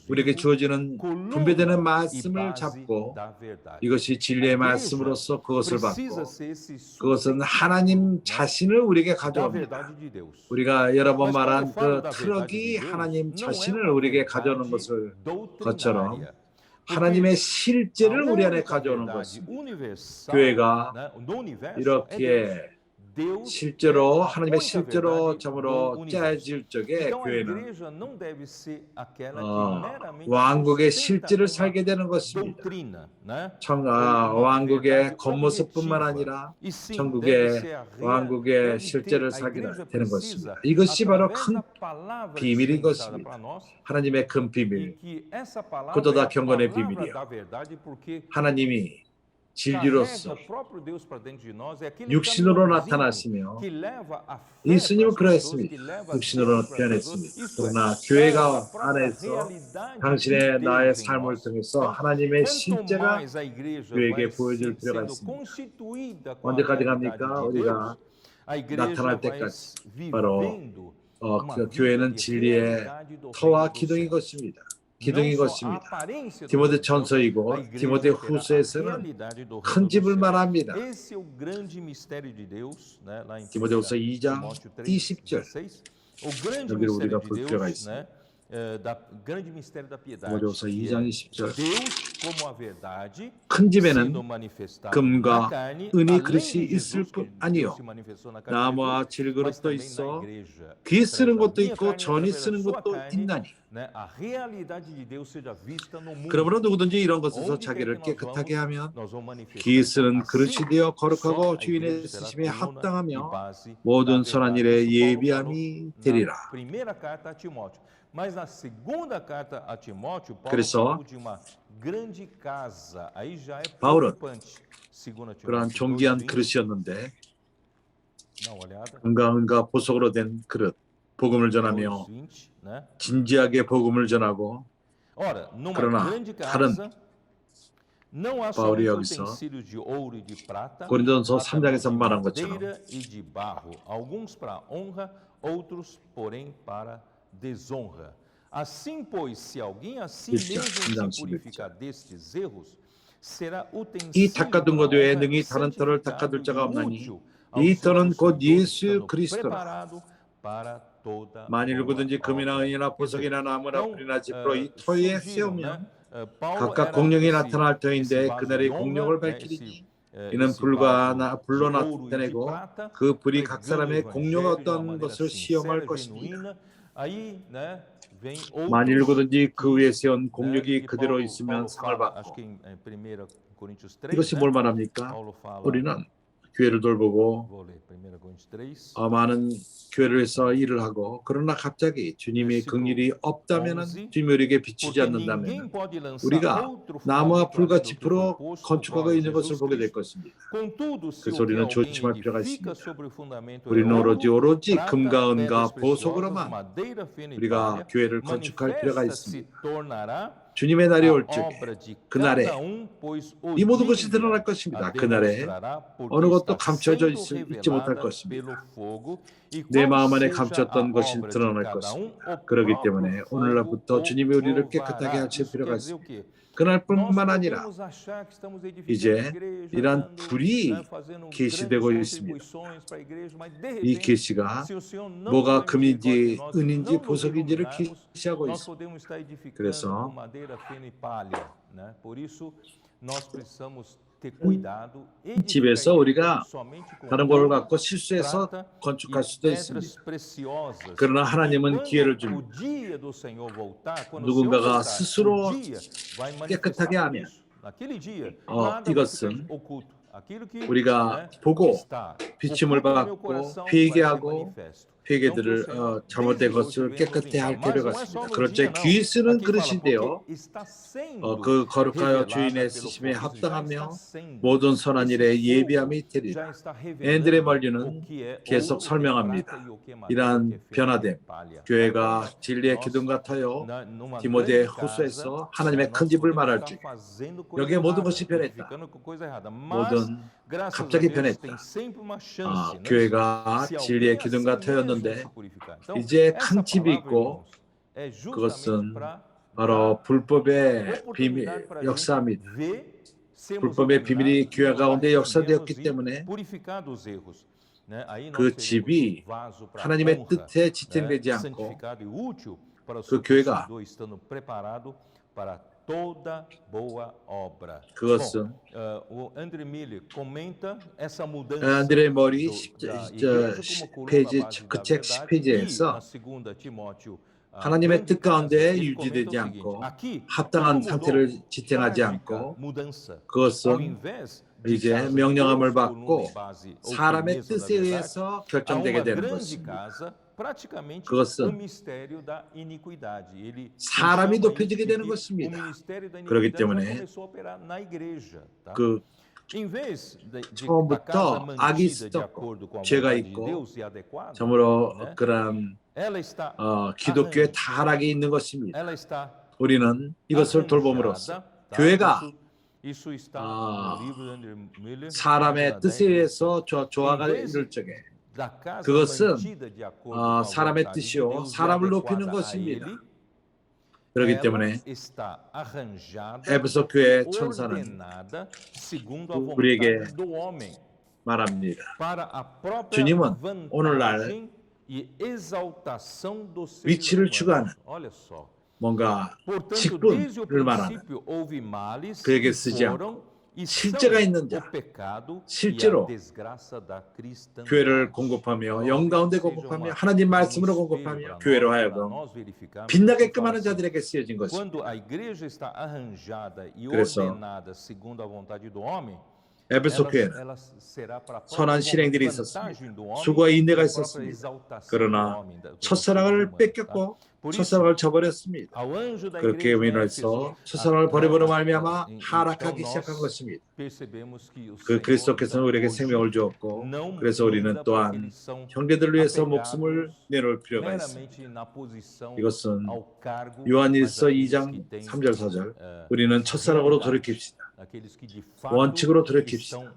Speaker 1: 우리에게 주어지는 분배되는 말씀을 잡고 이것이 진리의 말씀으로서 그것을 받고 그것은 하나님 자신을 우리에게 가져옵니다. 우리가 여러 번 말한 그 트럭이 하나님 자신을 우리에게 가져오는 것을 것처럼 하나님의 실제를 우리 안에 가져오는 것입니다. 교회가 이렇게 실제로 하나님의 실제로 점으로 짜질 적에 교회는 왕국의 실제를 살게 되는 것입니다. 왕국의 겉모습뿐만 아니라 천국의 왕국의 실제를 살게 되는 것입니다. 이것이 바로 큰 비밀인 것입니다. 하나님의 큰 비밀, 그보다 경건의 비밀이요. 하나님이 진리로서 육신으로 나타나시며 예수님은 그러했습니다. 육신으로 표현했습니다. 그러나 교회가 안에서 당신의 나의 삶을 통해서 하나님의 실제가 교회에게 보여줄 필요가 있습니다. 언제까지 갑니까? 우리가 나타날 때까지. 바로 교회는 진리의 터와 기둥인 것입니다. 기둥인 것입니다. 디모데 전서이고 디모데 후서에서는 큰 집을 말합니다. 디모데후서 2장 20절 여기를 우리가 볼 필요가 있습니다. 디모데후서 2장 20절 큰 집에는 금과 은이 그릇이 있을 뿐 아니요 나무와 질그릇도 있어 귀 쓰는 것도 있고 전이 쓰는 것도 있나니 그러므로 누구든지 이런 것에서 자기를 깨끗하게 하면 귀 쓰는 그릇이 되어 거룩하고 주인의 쓰심에 합당하며 모든 선한 일에 예비함이 되리라.
Speaker 2: Mas na segunda carta a Timóteo, Paulo
Speaker 1: 그래서
Speaker 2: falou de uma grande casa. Aí já é
Speaker 1: 바울은
Speaker 2: preocupante.
Speaker 1: 그러한 존귀한 그릇이었는데 금과 은과 보석으로 된 그릇, 복음을 전하며 진지하게 복음을 전하고 그러나 다른 바울이 여기서 고린도전서 3장에서 말한 것처럼
Speaker 2: desonra. Assim, pois, se alguém a si mesmo se purificar destes erros, será
Speaker 1: 이
Speaker 2: utensílio
Speaker 1: 닦아둔 것 외에 능히 다른 터를 닦아둘 자가 없나니 이 터는 곧 예수 그리스도라. 만일 누구든지 금이나 은이나 보석이나 나무나 풀이나 지프로 이 터에 세우면 각각 공룡이 나타날 터인데 그날의 공룡을 밝히리니 이는 불로 나타내고 그 불이 각 사람의 공룡이 어떤 것을 시험할 것입니다. 만일 누구든지 그 위에 세운 공력이 그대로 있으면 상을 받고 이것이 뭘 말합니까? 우리는 교회를 돌보고 많은 교회를 위해서 일을 하고 그러나 갑자기 주님의 긍휼이 없다면 주님이 우리에게 비추지 않는다면 우리가 나무와 불과 지프로 건축하고 있는 것을 보게 될 것입니다. 그래서 우리는 조심할 필요가 있습니다. 우리는 오로지 금과 은과 보석으로만 우리가 교회를 건축할 필요가 있습니다. 주님의 날이 올 적에 그날에 이 모든 것이 드러날 것입니다. 그날에 어느 것도 감춰져 있지 못할 것입니다. 내 마음 안에 감췄던 것이 드러날 것입니다. 그렇기 때문에 오늘날부터 주님이 우리를 깨끗하게 하실 필요가 있습니다. 그날뿐만 아니라 이제 이러한 불이 계시되고 있습니다. 이 계시가 뭐가 금인지 은인지 보석인지를 계시하고 있습니다. 그래서 집에서 우리가 다른 걸 갖고 실수해서 건축할 수도 있습니다. 그러나 하나님은 기회를 줍니다. 누군가가 스스로 깨끗하게 하면 이것은 우리가 보고 비침을 받고 회개하고 회개들을 잘못된 것을 깨끗이 할 필요가 있습니다. 그렇죠. 귀 쓰는 그릇인데요. 그 거룩하여 주인의 쓰심에 합당하며 모든 선한 일에 예비함이 되리라. 앤드레 멀리는 계속 설명합니다. 이러한 변화됨, 교회가 진리의 기둥 같아요. 디모데 후서에서 하나님의 큰 집을 말할 때 여기에 모든 것이 변했다. 모든 갑자기 변했다. 교회가 진리의 기둥 같아였는데 이제 큰 집이 있고 그것은 바로 불법의 비밀, 역사입니다. 불법의 비밀이 교회 가운데 역사되었기 때문에 그 집이 하나님의 뜻에 지탱되지 않고 그 교회가 그것은 안드레 머리 페이지 그 책 10페이지에서 하나님의 뜻 가운데 유지되지 않고 합당한 상태를 지탱하지 않고 그것은 이제 명령함을 받고 사람의 뜻에 의해서 결정되게 되는 것입니다. 그것은 사람이 높여지게 되는 것입니다. 그렇기 때문에 그 처음부터 악이 있었고 죄가 있고 참으로 그런 기독교의 타락이 있는 것입니다. 우리는 이것을 돌봄으로써 교회가 사람의 뜻에 의해서 조화가 이룰 적에 그것은 사람의 뜻이요 사람을 높이는 것입니다. 그렇기 때문에 에베소 교회 천사는 우리에게 말합니다. 주님은 오늘날 위치를 추구하는 뭔가 직분을 말하는 그에게 쓰지 않고 실제가 있는 자, 실제로 교회를 공급하며 영 가운데 공급하며 하나님 말씀으로 공급하며 교회로 하여금 빛나게끔 하는 자들에게 쓰여진 것입니다. 그래서 에베소 교회는 선한 실행들이 있었습니다. 수고와 인내가 있었습니다. 그러나 첫사랑을 뺏겼고 첫사랑을 저버렸습니다. 그렇게 인해서 첫사랑을 버려버려 말미암아 하락하기 시작한 것입니다. 그 그리스도께서는 우리에게 생명을 주었고 그래서 우리는 또한 형제들을 위해서 목숨을 내놓을 필요가 있습니다. 이것은 요한일서 2장 3절 4절 우리는 첫사랑으로 돌이킵시다. 원칙으로 돌이킵시다.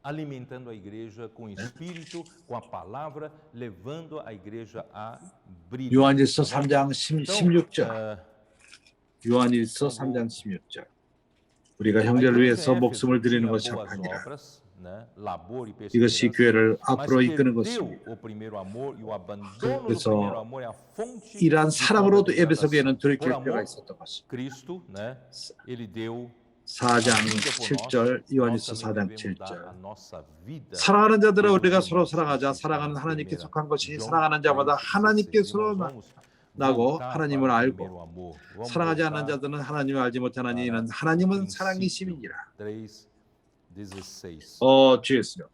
Speaker 2: alimentando a igreja com espírito, com a palavra, levando a igreja a brilhar.
Speaker 1: 요한일서 3장 16절. 요한일서 3장 16절. 우리가 형제를 위해서 목숨을 드리는 것이 착하니라. 이것이 교회를 앞으로 이끄는 것입니다. 그래서 이러한 사랑으로도 에베소 교회는 돌이킬 필요가 있었던 것입니다. 4장 7절 요한일서 4장 7절 사랑하는 자들아 우리가 서로 사랑하자. 사랑은 하나님께 속한 것이 사랑하는 자마다 하나님께서 나고 하나님을 알고 사랑하지 않는 자들은 하나님을 알지 못하나니 이는 하나님은 사랑이심이니라. 주였어요.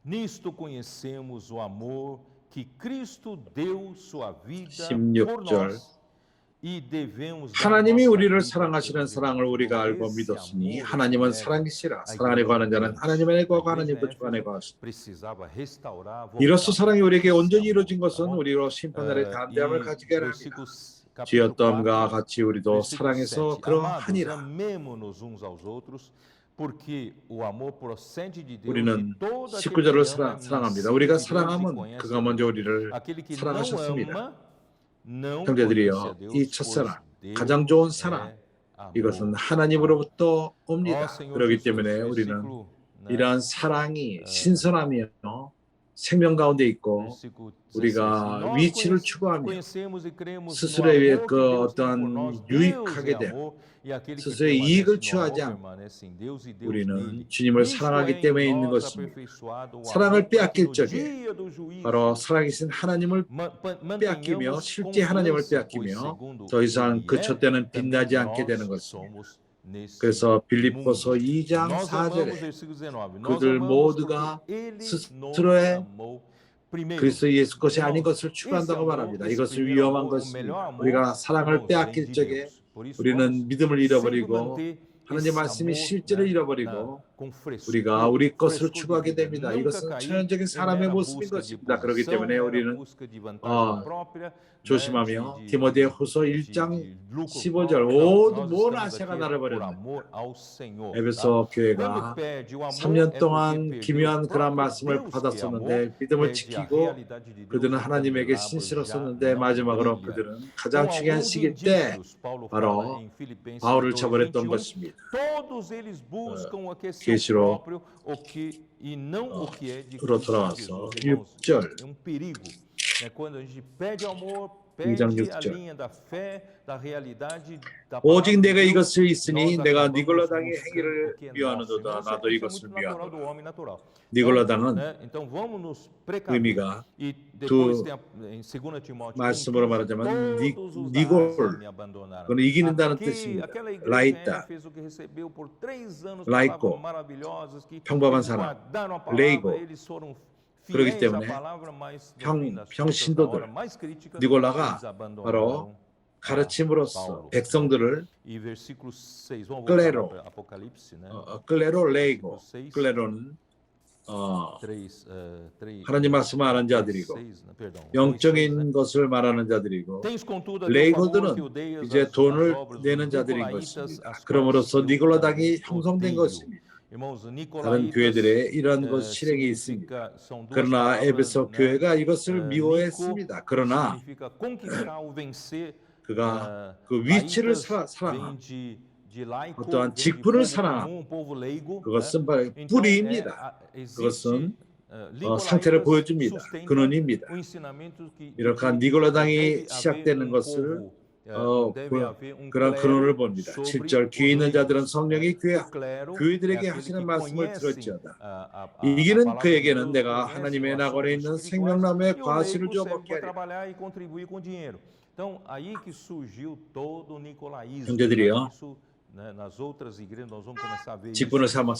Speaker 2: Nisto conhecemos o amor que Cristo deu sua vida por
Speaker 1: 16절
Speaker 2: nós.
Speaker 1: 하나님이 우리를 사랑하시는 사랑을 우리가 알고 믿었으니 하나님은 사랑이시라. 사랑 안에 거하는 자는 하나님 안에 거하고 하나님도 주 안에 거하시라. 이로써 사랑이 우리에게 온전히 이루어진 것은 우리로 심판날에 담대함을 가지게 하라 합니다. 주였던가 같이 우리도 사랑에서 그러하니라. 우리는 19절을 사랑합니다. 우리가 사랑하면 그가 먼저 우리를 사랑하셨습니다. 형제들이여, 이 첫사랑, 가장 좋은 사랑, 이것은 하나님으로부터 옵니다. 그렇기 때문에 우리는 이러한 사랑이 신선하며 생명 가운데 있고 우리가 위치를 추구하며 스스로의 그 어떠한 유익하게 됨, 스스로의 이익을 취하지 않고 우리는 주님을 사랑하기 때문에 있는 것입니다. 사랑을 빼앗길 적에 바로 살아계신 하나님을 빼앗기며 실제 하나님을 빼앗기며 더 이상 그 첫 때는 빛나지 않게 되는 것입니다.
Speaker 2: nesse
Speaker 1: 그래서 빌립보서
Speaker 2: mundo.
Speaker 1: 2장
Speaker 2: Nós amamos,
Speaker 1: 4절에
Speaker 2: versículo 19, nós
Speaker 1: 그들
Speaker 2: amamos
Speaker 1: 모두가
Speaker 2: porque ele nos
Speaker 1: 스스로의
Speaker 2: amou primeiro.
Speaker 1: 그리스도 예수 것이 아닌
Speaker 2: Irmãos,
Speaker 1: 것을
Speaker 2: esse
Speaker 1: 추구한다고
Speaker 2: amor,
Speaker 1: 말합니다.
Speaker 2: esse
Speaker 1: 이것은
Speaker 2: primeiro
Speaker 1: 위험한
Speaker 2: amor, o melhor
Speaker 1: 것입니다.
Speaker 2: amor,
Speaker 1: 우리가 사랑을
Speaker 2: irmãos, vem
Speaker 1: 빼앗길
Speaker 2: de
Speaker 1: 적에
Speaker 2: Deus. Por isso,
Speaker 1: 우리는
Speaker 2: vamos
Speaker 1: 믿음을
Speaker 2: sempre
Speaker 1: 잃어버리고
Speaker 2: manter
Speaker 1: 하나님의
Speaker 2: esse
Speaker 1: 말씀이
Speaker 2: amor,
Speaker 1: 실제를
Speaker 2: né,
Speaker 1: 잃어버리고
Speaker 2: com
Speaker 1: 우리가
Speaker 2: frescor,
Speaker 1: 우리 것을
Speaker 2: frescor de
Speaker 1: 추구하게
Speaker 2: vida.
Speaker 1: 됩니다.
Speaker 2: Nunca
Speaker 1: 이것은
Speaker 2: cair
Speaker 1: 천연적인
Speaker 2: em
Speaker 1: 사람의
Speaker 2: mera
Speaker 1: 모습인
Speaker 2: busca de
Speaker 1: 것입니다. 그렇기
Speaker 2: posição,
Speaker 1: 때문에
Speaker 2: mera
Speaker 1: 우리는
Speaker 2: busca de vantagem própria, né,
Speaker 1: 조심하며 디모데후서 1장
Speaker 2: de lucro
Speaker 1: 15절
Speaker 2: próprio. Não,
Speaker 1: 모든
Speaker 2: nós estamos
Speaker 1: 아세가
Speaker 2: aqui
Speaker 1: 나를
Speaker 2: por
Speaker 1: 버렸네.
Speaker 2: amor ao Senhor. Tá?
Speaker 1: 에베소
Speaker 2: Quando
Speaker 1: 교회가
Speaker 2: perde o amor
Speaker 1: 3년
Speaker 2: é porque
Speaker 1: 동안
Speaker 2: perdeu o
Speaker 1: 기묘한 그런
Speaker 2: próprio
Speaker 1: 말씀을
Speaker 2: Deus que é amor,
Speaker 1: 받았었는데 믿음을
Speaker 2: perde a
Speaker 1: 지키고
Speaker 2: realidade de Deus,
Speaker 1: 그들은
Speaker 2: o
Speaker 1: 하나님에게
Speaker 2: candelabro já
Speaker 1: 신실했었는데
Speaker 2: não
Speaker 1: 마지막으로
Speaker 2: brilha.
Speaker 1: 그들은 가장
Speaker 2: Com
Speaker 1: 중요한
Speaker 2: alguns
Speaker 1: 시기 때
Speaker 2: indícios, Paulo fala
Speaker 1: 바로
Speaker 2: em Filipenses
Speaker 1: 바울을 처벌했던
Speaker 2: 2:21,
Speaker 1: 것입니다.
Speaker 2: todos eles buscam o que é seu
Speaker 1: 계시록
Speaker 2: próprio, o que e não o que é de
Speaker 1: 으로
Speaker 2: Cristo
Speaker 1: 돌아와서
Speaker 2: Jesus. Irmãos,
Speaker 1: 6절
Speaker 2: é um perigo, né? Quando a gente perde o amor,
Speaker 1: 2장
Speaker 2: perde a
Speaker 1: 6절
Speaker 2: linha da fé, da realidade da
Speaker 1: 오직
Speaker 2: palavra de
Speaker 1: 내가
Speaker 2: Deus,
Speaker 1: 이것을 있으니
Speaker 2: nós
Speaker 1: 내가
Speaker 2: acabamos
Speaker 1: 니골라당의
Speaker 2: buscando o
Speaker 1: 행위를
Speaker 2: que é nosso.
Speaker 1: 미워하는도다
Speaker 2: Irmãos,
Speaker 1: 나도
Speaker 2: isso é
Speaker 1: 이것을
Speaker 2: muito natural do
Speaker 1: 미워하노라.
Speaker 2: homem natural.
Speaker 1: 니골라당은
Speaker 2: Então vamos nos precaver.
Speaker 1: 의미가
Speaker 2: E depois
Speaker 1: 두
Speaker 2: tem em 2 Timóteo
Speaker 1: 말씀으로
Speaker 2: 1:15,
Speaker 1: 말하자면
Speaker 2: todos os da
Speaker 1: 니골
Speaker 2: Ásia me abandonaram.
Speaker 1: 그건 이기는다는 뜻입니다.
Speaker 2: Aquela igreja em
Speaker 1: 라이타
Speaker 2: Éfeso que recebeu por 3 anos
Speaker 1: 라이코,
Speaker 2: palavras maravilhosas, que
Speaker 1: 평범한
Speaker 2: eles
Speaker 1: 사람,
Speaker 2: guardaram a
Speaker 1: 레이고.
Speaker 2: palavra, eles foram
Speaker 1: 그렇기
Speaker 2: fiéis à
Speaker 1: 때문에
Speaker 2: palavra, mas no fim das contas, na
Speaker 1: 평신도들
Speaker 2: hora mais crítica,
Speaker 1: 니골라가
Speaker 2: eles abandonaram
Speaker 1: 바로 가르침으로써
Speaker 2: Paulo.
Speaker 1: 백성들을
Speaker 2: E versículo 6, vamos
Speaker 1: 클레로,
Speaker 2: voltar para Apocalipse, né?
Speaker 1: 클레로 레이고
Speaker 2: Versículo 6,
Speaker 1: 클레로는
Speaker 2: 3,
Speaker 1: 하나님 말씀을 아는 자들이고
Speaker 2: 6, perdão, 2:6, né?
Speaker 1: 영적인 것을 말하는 자들이고
Speaker 2: Tens contudo a teu favor que
Speaker 1: 레이고들은
Speaker 2: odeias
Speaker 1: 이제
Speaker 2: as
Speaker 1: 돈을
Speaker 2: obras
Speaker 1: 내는
Speaker 2: dos
Speaker 1: 자들인
Speaker 2: nicolaítas,
Speaker 1: 것입니다.
Speaker 2: as
Speaker 1: 그러므로서
Speaker 2: quais eu
Speaker 1: 니골라당이
Speaker 2: também
Speaker 1: 형성된
Speaker 2: odeio.
Speaker 1: 것입니다.
Speaker 2: Irmãos,
Speaker 1: 다른
Speaker 2: nicolaítas
Speaker 1: 교회들의 이런 것 실행이 있습니다.
Speaker 2: são duas
Speaker 1: 그러나
Speaker 2: palavras,
Speaker 1: 에베소
Speaker 2: né?
Speaker 1: 교회가 이것을 미워했습니다.
Speaker 2: Nico
Speaker 1: 그러나
Speaker 2: significa conquistar ou vencer.
Speaker 1: 그가 그 위치를
Speaker 2: Laítas
Speaker 1: 사랑하고
Speaker 2: vem de laico,
Speaker 1: 어떠한
Speaker 2: vem de
Speaker 1: 직분을
Speaker 2: povo
Speaker 1: 사랑하고
Speaker 2: comum, povo leigo,
Speaker 1: 그것은
Speaker 2: né?
Speaker 1: 바로
Speaker 2: Então,
Speaker 1: 뿌리입니다.
Speaker 2: existe,
Speaker 1: 그것은
Speaker 2: nicolaítas
Speaker 1: 상태를 보여줍니다.
Speaker 2: sustenta
Speaker 1: 근원입니다.
Speaker 2: o ensinamento que
Speaker 1: 이렇게
Speaker 2: deve
Speaker 1: 니골라당이
Speaker 2: haver
Speaker 1: 시작되는 것을
Speaker 2: povo, deve haver
Speaker 1: 그런
Speaker 2: clero
Speaker 1: 근원을 봅니다.
Speaker 2: sobre
Speaker 1: 7절 귀
Speaker 2: os
Speaker 1: 있는 자들은
Speaker 2: leigos.
Speaker 1: 성령이
Speaker 2: O clero é
Speaker 1: 교회들에게
Speaker 2: aquele
Speaker 1: 하시는
Speaker 2: que
Speaker 1: 말씀을
Speaker 2: conhece
Speaker 1: 들을지어다.
Speaker 2: a
Speaker 1: 이기는
Speaker 2: palavra de
Speaker 1: 그에게는
Speaker 2: Deus,
Speaker 1: 내가
Speaker 2: conhece
Speaker 1: 하나님의
Speaker 2: o assunto
Speaker 1: 나골에 있는
Speaker 2: espirituais,
Speaker 1: 생명나무의
Speaker 2: e o
Speaker 1: 과실을
Speaker 2: leigo
Speaker 1: 주어
Speaker 2: serve
Speaker 1: 먹게
Speaker 2: para
Speaker 1: 하리라.
Speaker 2: trabalhar e contribuir com dinheiro. Então, aí que surgiu todo o nicolaísmo.
Speaker 1: 형제들이요.
Speaker 2: Isso, né, nas outras igrejas nós vamos começar a ver isso.
Speaker 1: 직분을 사모함,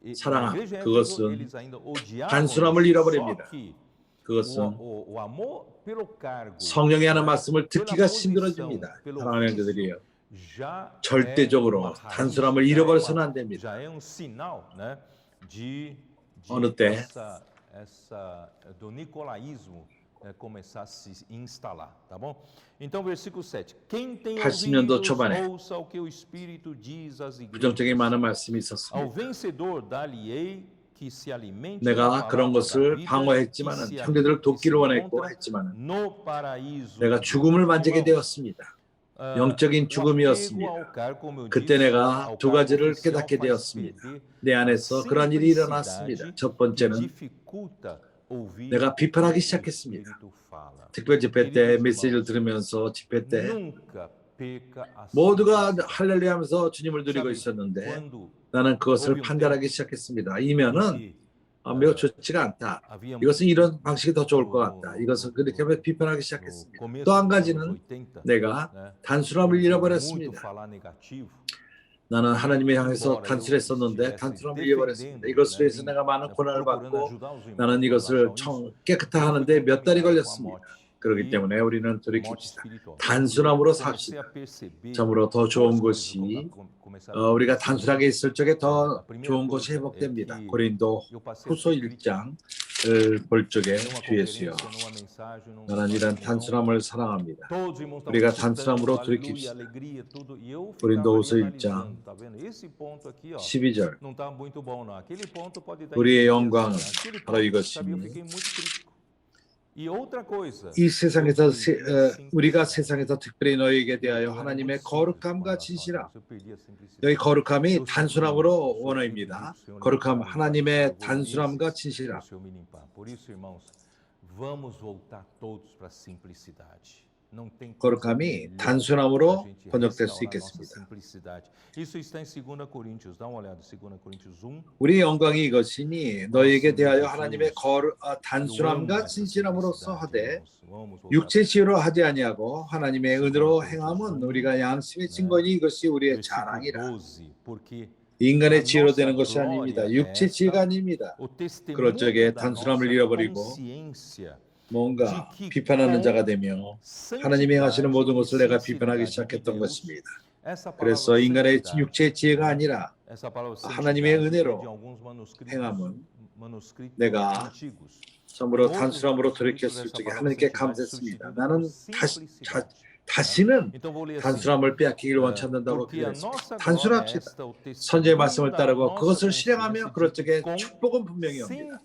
Speaker 2: Mas
Speaker 1: 사랑함,
Speaker 2: na igreja de Éfeso,
Speaker 1: 그것은
Speaker 2: eles ainda odiavam
Speaker 1: 단순함을
Speaker 2: isso.
Speaker 1: 잃어버립니다.
Speaker 2: Só que
Speaker 1: 그것은
Speaker 2: o amor pelo cargo,
Speaker 1: 성령이 하는 말씀을
Speaker 2: pela
Speaker 1: 듣기가
Speaker 2: posição,
Speaker 1: 힘들어집니다.
Speaker 2: pelo
Speaker 1: 사랑하는
Speaker 2: ofício,
Speaker 1: 형제들이요.
Speaker 2: já
Speaker 1: 절대적으로
Speaker 2: é uma raiz,
Speaker 1: 단순함을
Speaker 2: já é
Speaker 1: 잃어버려서는
Speaker 2: uma-
Speaker 1: 안 됩니다.
Speaker 2: já é um sinal, né, de
Speaker 1: 어느 때
Speaker 2: do nicolaísmo começar a se instalar, tá bom? Então, versículo 7. Quem tem
Speaker 1: 80년도
Speaker 2: ouvidos,
Speaker 1: 초반에
Speaker 2: ouça o que o Espírito diz às
Speaker 1: 부정적인
Speaker 2: igrejas.
Speaker 1: 많은 말씀이
Speaker 2: Ao
Speaker 1: 있었습니다.
Speaker 2: vencedor dar-lhe-ei que se alimente
Speaker 1: 내가
Speaker 2: da
Speaker 1: 그런
Speaker 2: palavra da
Speaker 1: 것을
Speaker 2: vida,
Speaker 1: 방어했지만은
Speaker 2: que se
Speaker 1: 형제들을 돕기를 원했고
Speaker 2: encontra
Speaker 1: 했지만은
Speaker 2: no paraíso
Speaker 1: 내가
Speaker 2: de
Speaker 1: 죽음을
Speaker 2: Deus.
Speaker 1: 만지게
Speaker 2: Irmãos,
Speaker 1: 되었습니다. 영적인
Speaker 2: o
Speaker 1: 죽음이었습니다.
Speaker 2: apego ao cargo, como eu
Speaker 1: 그때
Speaker 2: disse,
Speaker 1: 내가
Speaker 2: ao
Speaker 1: 두
Speaker 2: cargo
Speaker 1: 가지를
Speaker 2: oficial
Speaker 1: 깨닫게
Speaker 2: faz
Speaker 1: 되었습니다.
Speaker 2: perder
Speaker 1: 내
Speaker 2: a
Speaker 1: 안에서 그러한 일이 일어났습니다.
Speaker 2: simplicidade
Speaker 1: 첫
Speaker 2: que
Speaker 1: 번째는
Speaker 2: dificulta ouvir
Speaker 1: 내가
Speaker 2: o que
Speaker 1: 비판하기
Speaker 2: o
Speaker 1: 시작했습니다.
Speaker 2: Espírito fala.
Speaker 1: 특별 집회 때
Speaker 2: Queridos
Speaker 1: 메시지를
Speaker 2: irmãos,
Speaker 1: 들으면서 집회 때
Speaker 2: nunca peca a
Speaker 1: 모두가
Speaker 2: simplicidade.
Speaker 1: 할렐루야 하면서 주님을 누리고
Speaker 2: Sabe,
Speaker 1: 있었는데
Speaker 2: quando
Speaker 1: 나는 그것을
Speaker 2: houve um
Speaker 1: 판단하기
Speaker 2: tempo
Speaker 1: 시작했습니다.
Speaker 2: em
Speaker 1: 이면은
Speaker 2: que
Speaker 1: 매우 좋지가 않다.
Speaker 2: havia
Speaker 1: 이것은 이런 방식이 더 좋을 것
Speaker 2: no-
Speaker 1: 같다. 이것을 그렇게 하면 비판하기
Speaker 2: no
Speaker 1: 시작했습니다.
Speaker 2: começo
Speaker 1: 또 한
Speaker 2: dos anos
Speaker 1: 가지는
Speaker 2: 80,
Speaker 1: 내가
Speaker 2: né,
Speaker 1: 단순함을
Speaker 2: ouvi muito
Speaker 1: 잃어버렸습니다.
Speaker 2: falar negativo.
Speaker 1: 나는 하나님을 향해서
Speaker 2: Embora eu
Speaker 1: 단순했었는데
Speaker 2: estivesse
Speaker 1: 단순함을 잃어버렸습니다.
Speaker 2: defendendo,
Speaker 1: 이것을
Speaker 2: né,
Speaker 1: 위해서 내가 많은 고난을
Speaker 2: procurando
Speaker 1: 받고
Speaker 2: ajudar os irmãos
Speaker 1: 나는
Speaker 2: com
Speaker 1: 이것을
Speaker 2: relação a isso,
Speaker 1: 깨끗하
Speaker 2: eu fui
Speaker 1: 하는데 몇 달이
Speaker 2: contaminado com a
Speaker 1: 걸렸습니다.
Speaker 2: morte.
Speaker 1: 그렇기
Speaker 2: E
Speaker 1: 때문에 우리는
Speaker 2: morte
Speaker 1: 돌이킵시다.
Speaker 2: espiritual.
Speaker 1: 단순함으로
Speaker 2: Comecei
Speaker 1: 삽시다.
Speaker 2: a perceber
Speaker 1: 참으로 더
Speaker 2: duas
Speaker 1: 좋은
Speaker 2: coisas
Speaker 1: 것이
Speaker 2: começaram a
Speaker 1: 우리가
Speaker 2: acontecer.
Speaker 1: 단순하게 있을 적에 더
Speaker 2: A primeira
Speaker 1: 좋은 것이
Speaker 2: coisa é
Speaker 1: 회복됩니다.
Speaker 2: que
Speaker 1: 고린도
Speaker 2: eu passei a
Speaker 1: 후서
Speaker 2: ser crítico.
Speaker 1: 1장을 볼 적에
Speaker 2: Numa
Speaker 1: 주예수여
Speaker 2: conferência, numa mensagem, numa
Speaker 1: 나는 이런
Speaker 2: reunião,
Speaker 1: 단순함을 사랑합니다.
Speaker 2: todos os irmãos
Speaker 1: 우리가
Speaker 2: estavam
Speaker 1: 단순함으로
Speaker 2: citando,
Speaker 1: 돌이킵시다.
Speaker 2: aleluia, alegria, tudo. E eu
Speaker 1: 고린도후서
Speaker 2: ficava ali
Speaker 1: 1장
Speaker 2: analisando, tá vendo? Esse ponto aqui, ó,
Speaker 1: 12절
Speaker 2: não tá muito bom não. Aquele ponto pode dar
Speaker 1: 우리의
Speaker 2: indignação.
Speaker 1: 영광은
Speaker 2: Aquele
Speaker 1: 바로
Speaker 2: ponto,
Speaker 1: 이것이니
Speaker 2: sabe, eu fiquei muito crítico. E outra coisa,
Speaker 1: 이 세상에서
Speaker 2: eu perdi a simplicidade.
Speaker 1: 우리가 세상에서 특별히 너희에게 대하여
Speaker 2: Eu era
Speaker 1: 하나님의
Speaker 2: muito simples com
Speaker 1: 거룩함과
Speaker 2: relação a
Speaker 1: 진실함
Speaker 2: Deus. Eu perdi a simplicidade.
Speaker 1: 여기 거룩함이
Speaker 2: Eu sofri
Speaker 1: 단순함으로
Speaker 2: muito, sofri
Speaker 1: 원어입니다.
Speaker 2: muito, o Senhor
Speaker 1: 거룩함
Speaker 2: limpar,
Speaker 1: 하나님의
Speaker 2: eu vou
Speaker 1: 단순함과
Speaker 2: nesses,
Speaker 1: 진실함
Speaker 2: o Senhor me limpar. Por isso, irmãos, vamos voltar todos para a simplicidade.
Speaker 1: 거룩함이 단순함으로 번역될 수 있겠습니다. 우리 영광이 이것이니 너희에게 대하여 하나님의 단순함과 진실함으로써 하되 육체 지혜로 하지 아니하고 하나님의 은혜로 행함은 우리가 양심의 증거니 이것이 우리의 자랑이라. 인간의 지혜로 되는 것이 아닙니다. 육체 지혜가 아닙니다. 그럴 적에 단순함을 잃어버리고 뭔가 비판하는 자가 되며 하나님이 행하시는 모든 것을 내가 비판하기 시작했던 것입니다. 그래서 인간의 육체의 지혜가 아니라 하나님의 은혜로 행함은 내가 참으로 단순함으로 돌이켰을 적에 하나님께 감사했습니다. 나는 다시는 단순함을 빼앗기기를 원치 않는다고 기도했습니다. 단순합시다. 선지의 말씀을 따르고 그것을 실행하며 그럴 적에 축복은 분명히 옵니다.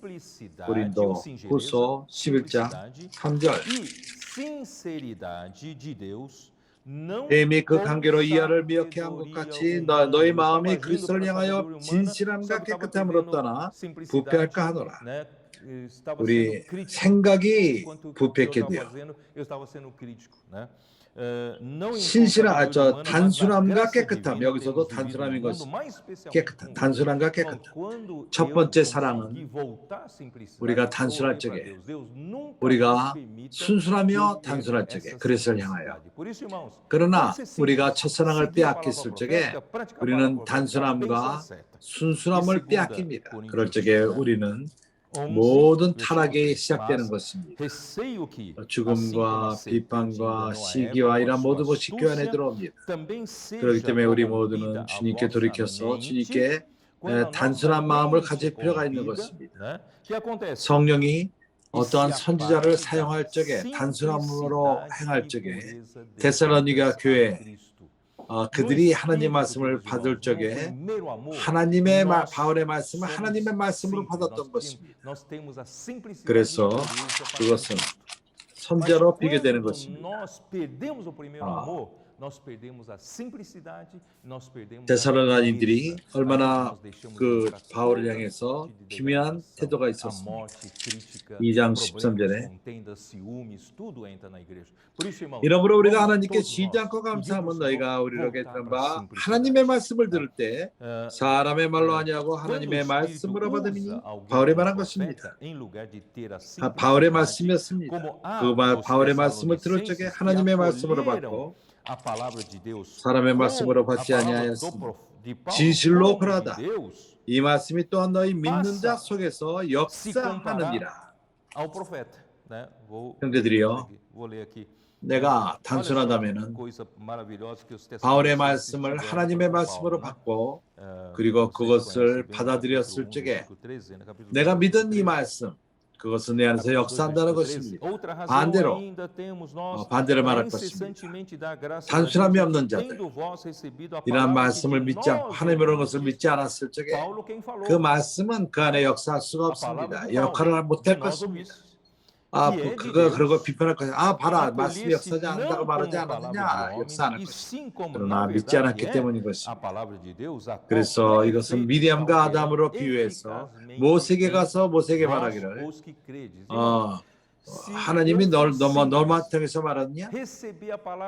Speaker 1: 고린도 후서 11장 3절. 뱀이 그 관계로 이하를 미혹해 한 것 같이 너희 마음이 그리스도를 향하여 진실함과 깨끗함으로 떠나 부패할까 하노라. 우리 생각이 부패하게 돼요. 단순함과 깨끗함, 여기서도 단순함인 것이 깨끗함, 단순함과 깨끗함. 첫 번째 사랑은 우리가 단순할 적에, 우리가 순수하며 단순할 적에 그리스도를 향하여. 그러나 우리가 첫사랑을 빼앗겼을 적에 우리는 단순함과 순수함을 빼앗깁니다. 그럴 적에 우리는 모든 타락이 시작되는 것입니다. 죽음과 비판과 시기와 이런 모든 것이 교회 안에 들어옵니다. 그렇기 때문에 우리 모두는 주님께 돌이켜서 주님께 단순한 마음을 가질 필요가 있는 것입니다. 성령이 어떠한 선지자를 사용할 적에 단순함으로 행할 적에 데살로니가 교회 그들이 하나님의 말씀을 받을 적에 바울의 말씀은 하나님의 말씀으로 받았던 것입니다. 그래서 그것은 선지자로 비교되는 것입니다. 데살로니가인들이 얼마나 그 바울을 향해서 기묘한 태도가 있었습니까? 2장 13절에 이러므로 우리가 하나님께 쉬지 않고 감사하면 너희가 우리에게 들은 바 하나님의 말씀을 들을 때 사람의 말로 아니하고 하나님의 말씀으로 받으니 바울이 말한 것입니다. 바울의 말씀이었습니다. 그 바울의 말씀을 들을 적에 하나님의 말씀으로 받고 사람의 말씀으로 받지 아니하였으니 진실로 그러하다. 이 말씀이 또한 너희 믿는 자 속에서 역사하느니라. 형제들이여, 내가 단순하다면은 바울의 말씀을 하나님의 말씀으로 받고 그리고 그것을 받아들였을 적에 내가 믿은 이 말씀, 그것은 내 안에서 역사한다는 것입니다. 반대를 말할 것입니다. 단순함이 없는 자들, 이러한 말씀을 믿지 않고 하나님이라는 것을 믿지 않았을 적에 그 말씀은 그 안에 역사할 수가 없습니다. 역할을 못할 것입니다. 그러고 비판할 것이다. 봐라, 말씀이 역사하지 않는다고 말하지 않았느냐. 역사하는 것이다. 그러나 믿지 않았기 때문인 것입니다. 그래서 이것은 미리암과 아담으로 비유해서 모세에게 가서 모세에게 말하기를 하나님이 너만 통해서 말하느냐?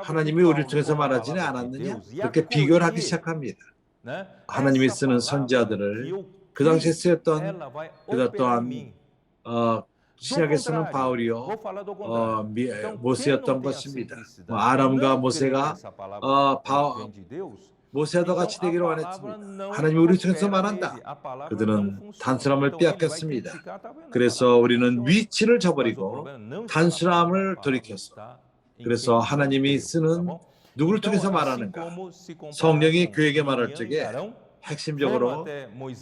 Speaker 1: 하나님이 우리를 통해서 말하지는 않았느냐? 그렇게 비교를 하기 시작합니다. 하나님이 쓰는 선지자들을 그 당시에 쓰였던 그다 또한 신약에서는 바울이요 모세였던 것입니다. 아람과 모세가 모세와 같이 되기를 원했습니다. 하나님이 우리 통해서 말한다. 그들은 단순함을 빼앗겼습니다. 그래서 우리는 위치를 저버리고 단순함을 돌이켰어. 그래서 하나님이 쓰는 누구를 통해서 말하는가? 성령이 교회에게 말할 적에 핵심적으로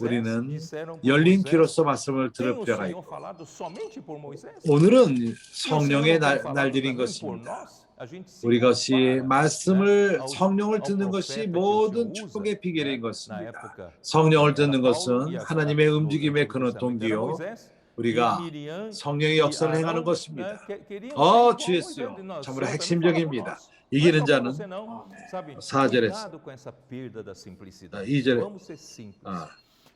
Speaker 1: 우리는 열린 귀로서 말씀을 들을 필요가 있고 오늘은 성령의 날들인 것입니다. 우리 것이 말씀을 성령을 듣는 것이 모든 축복의 비결인 것입니다. 성령을 듣는 것은 하나님의 움직임의 근원 동기요 우리가 성령의 역사를 행하는 것입니다. 주 예수요, 참으로 핵심적입니다. 이기는 자는 4절에서 2절에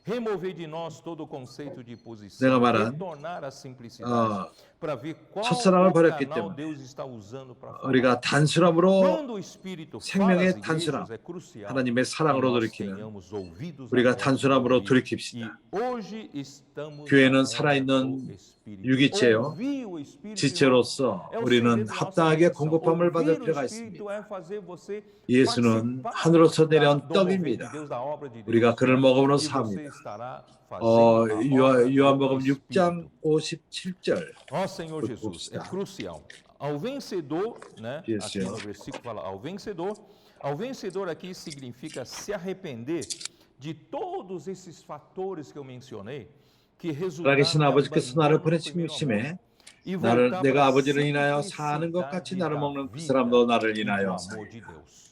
Speaker 2: Remover de nós todo o conceito de
Speaker 1: 내가
Speaker 2: posição,
Speaker 1: 말한
Speaker 2: retornar à simplicidade, para ver qual
Speaker 1: 첫사랑을
Speaker 2: o
Speaker 1: 버렸기
Speaker 2: canal
Speaker 1: 때문에
Speaker 2: Deus está usando para falar.
Speaker 1: 우리가 단순함으로
Speaker 2: Quando o Espírito fala às
Speaker 1: 생명의
Speaker 2: igrejas,
Speaker 1: 단순함,
Speaker 2: é crucial
Speaker 1: 하나님의
Speaker 2: que
Speaker 1: 사랑으로
Speaker 2: nós
Speaker 1: 돌이키는
Speaker 2: tenhamos ouvidos
Speaker 1: 우리가
Speaker 2: abertos para
Speaker 1: 단순함으로
Speaker 2: ouvir. E
Speaker 1: 돌이킵시다.
Speaker 2: hoje estamos
Speaker 1: 교회는
Speaker 2: na era do
Speaker 1: 살아있는
Speaker 2: Espírito.
Speaker 1: 유기체요.
Speaker 2: Ouvir o Espírito,
Speaker 1: 지체로서
Speaker 2: irmãos, é o
Speaker 1: 우리는
Speaker 2: segredo da nossa
Speaker 1: 합당하게
Speaker 2: redenção.
Speaker 1: 공급함을 받을
Speaker 2: Ouvir o
Speaker 1: 필요가
Speaker 2: Espírito
Speaker 1: 있습니다.
Speaker 2: é fazer você
Speaker 1: 예수는
Speaker 2: participar
Speaker 1: 하늘로서 내려온
Speaker 2: do mover de
Speaker 1: 떡입니다.
Speaker 2: Deus, da obra de
Speaker 1: 우리가
Speaker 2: Deus,
Speaker 1: 그를
Speaker 2: né?
Speaker 1: 먹음으로
Speaker 2: E você
Speaker 1: 삽니다.
Speaker 2: estará fazendo a obra do
Speaker 1: 요한복음
Speaker 2: Espírito.
Speaker 1: 6장 57절
Speaker 2: Ó Senhor Jesus, é
Speaker 1: 봅시다.
Speaker 2: crucial. Ao vencedor, né?
Speaker 1: Isso.
Speaker 2: Aqui no versículo fala ao vencedor. Ao vencedor aqui significa se arrepender de todos esses fatores que eu mencionei, que resultaram
Speaker 1: 살아계신
Speaker 2: no
Speaker 1: 아버지께서 나를
Speaker 2: abandono do primeiro
Speaker 1: 보내심에
Speaker 2: amor. E
Speaker 1: 나를
Speaker 2: voltar
Speaker 1: 내가
Speaker 2: para a
Speaker 1: 아버지를 인하여 사는 것 같이
Speaker 2: simplicidade
Speaker 1: 나를
Speaker 2: da
Speaker 1: 먹는 그
Speaker 2: vida
Speaker 1: 사람도 나를
Speaker 2: e do
Speaker 1: 인하여
Speaker 2: amor
Speaker 1: 사리라.
Speaker 2: de Deus.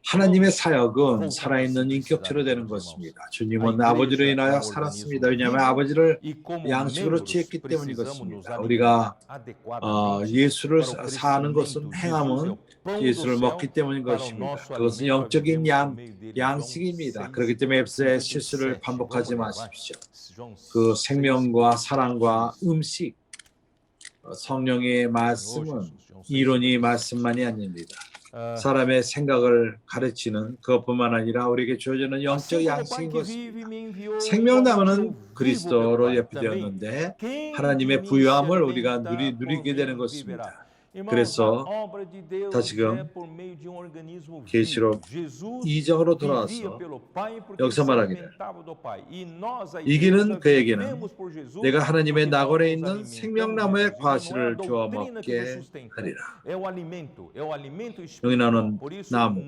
Speaker 1: 하나님의 사역은
Speaker 2: voltar à
Speaker 1: 살아있는
Speaker 2: simplicidade
Speaker 1: 인격체로
Speaker 2: de
Speaker 1: 되는
Speaker 2: Deus, irmãos.
Speaker 1: 것입니다.
Speaker 2: A
Speaker 1: 주님은
Speaker 2: igreja
Speaker 1: 아버지를
Speaker 2: é
Speaker 1: 인하여
Speaker 2: um
Speaker 1: 살았습니다.
Speaker 2: organismo
Speaker 1: 왜냐하면
Speaker 2: vivo
Speaker 1: 아버지를
Speaker 2: e como
Speaker 1: 양식으로
Speaker 2: membros
Speaker 1: 취했기 때문인
Speaker 2: precisamos nos
Speaker 1: 것입니다. 우리가
Speaker 2: alimentar adequadamente
Speaker 1: 예수를
Speaker 2: para o
Speaker 1: 사는 것은
Speaker 2: crescimento. Jesus é
Speaker 1: 행함은
Speaker 2: o pão do
Speaker 1: 예수를
Speaker 2: céu
Speaker 1: 먹기 때문인
Speaker 2: para o
Speaker 1: 것입니다.
Speaker 2: nosso
Speaker 1: 그것은
Speaker 2: alimento,
Speaker 1: 영적인
Speaker 2: vivemos por meio dele. João
Speaker 1: 양식입니다. 그렇기 때문에 앱스의 실수를
Speaker 2: 6:57.
Speaker 1: 반복하지
Speaker 2: Vamos ler, vai.
Speaker 1: 마십시오.
Speaker 2: João
Speaker 1: 그
Speaker 2: 6:56.
Speaker 1: 생명과 사랑과 음식, 성령의 말씀은 이론이 말씀만이 아닙니다. 사람의 생각을 가르치는 그것뿐만 아니라 우리에게 주어지는 영적 양식인 것입니다. 생명나무는 그리스도로 예표되었는데 하나님의 부유함을 우리가 누리게 되는 것입니다. 그래서 다시금 계시록 2장으로 돌아와서 여기서 말하기를 이기는 그에게는 내가 하나님의 낙원에 있는 생명나무의 과실을 주어 먹게 하리라. 여기 나오는 나무,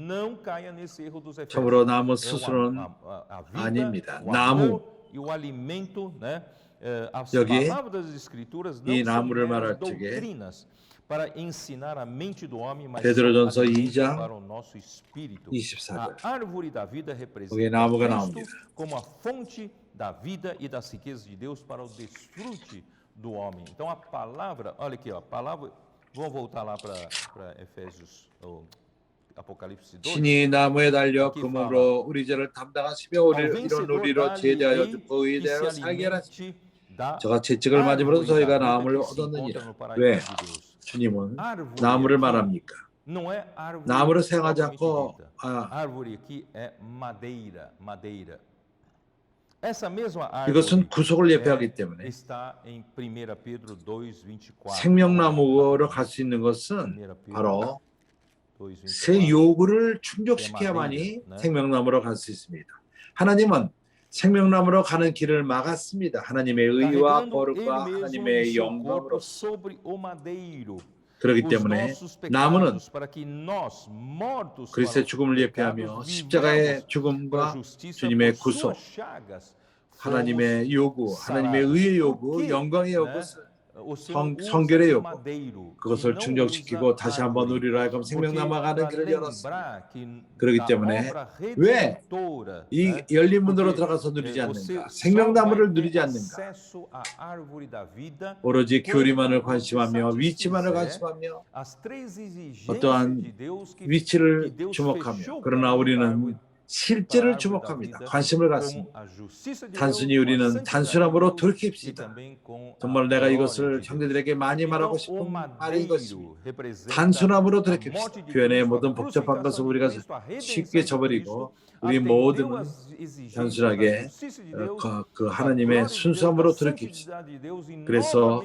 Speaker 1: 참으로 나무 스스로는 아닙니다. 나무, 여기 이 나무를 말할 적에 베드로전서 2장 24절 거기에 나무가 나옵니다.
Speaker 2: como a fonte da vida e das riquezas de Deus para o desfrute do homem. Então a palavra, olha aqui, ó, a palavra, vamos voltar lá para Efésios, Apocalipse 2.
Speaker 1: 신이 나무에 달려 금으로 우리 죄를 담당하시며 이런 우리로 제대하여 듣고 의대하여 살게 하시니 저가 채찍을 맞음으로 저희가 나무를 얻었느니라. 왜? 주님은 나무를 말합니까? 나무를 사용하지 않고
Speaker 2: árvore aqui é madeira. Essa mesma
Speaker 1: 이것은
Speaker 2: árvore
Speaker 1: 구속을 예표하기 때문에
Speaker 2: está em 1 Pedro 2:24.
Speaker 1: 생명나무로 갈 수 있는 것은 바로 새 요구를 충족시켜야만이 생명나무로 갈 수 있습니다. 하나님은 생명나무로 가는 길을 막았습니다. 하나님의 의와 거룩과 하나님의 영광으로. 그렇기 때문에 나무는 그리스도의 죽음을 예표하며 십자가의 죽음과 주님의 구속, 하나님의 요구, 하나님의 의의 요구, 영광의 요구, 성결의 요구, 그것을 충족시키고 다시 한번 우리로 하여금 생명나무가 가는 길을 열었습니다. 그렇기 때문에 왜 이 열린 문으로 들어가서 누리지 않는가? 생명나무를 누리지 않는가? 오로지 교리만을 관심하며 위치만을 관심하며 어떠한 위치를 주목하며 그러나 우리는 실제를 주목합니다. 관심을 갖습니다. 단순히 우리는 단순함으로 돌이킵시다. 정말 내가 이것을 형제들에게 많이 말하고 싶은 말이 이것입니다. 단순함으로 돌이킵시다. 교회의 모든 복잡한 것을 우리가 쉽게 저버리고 우리 모든 단순하게 그 하나님의 순수함으로 돌이킵시다. 그래서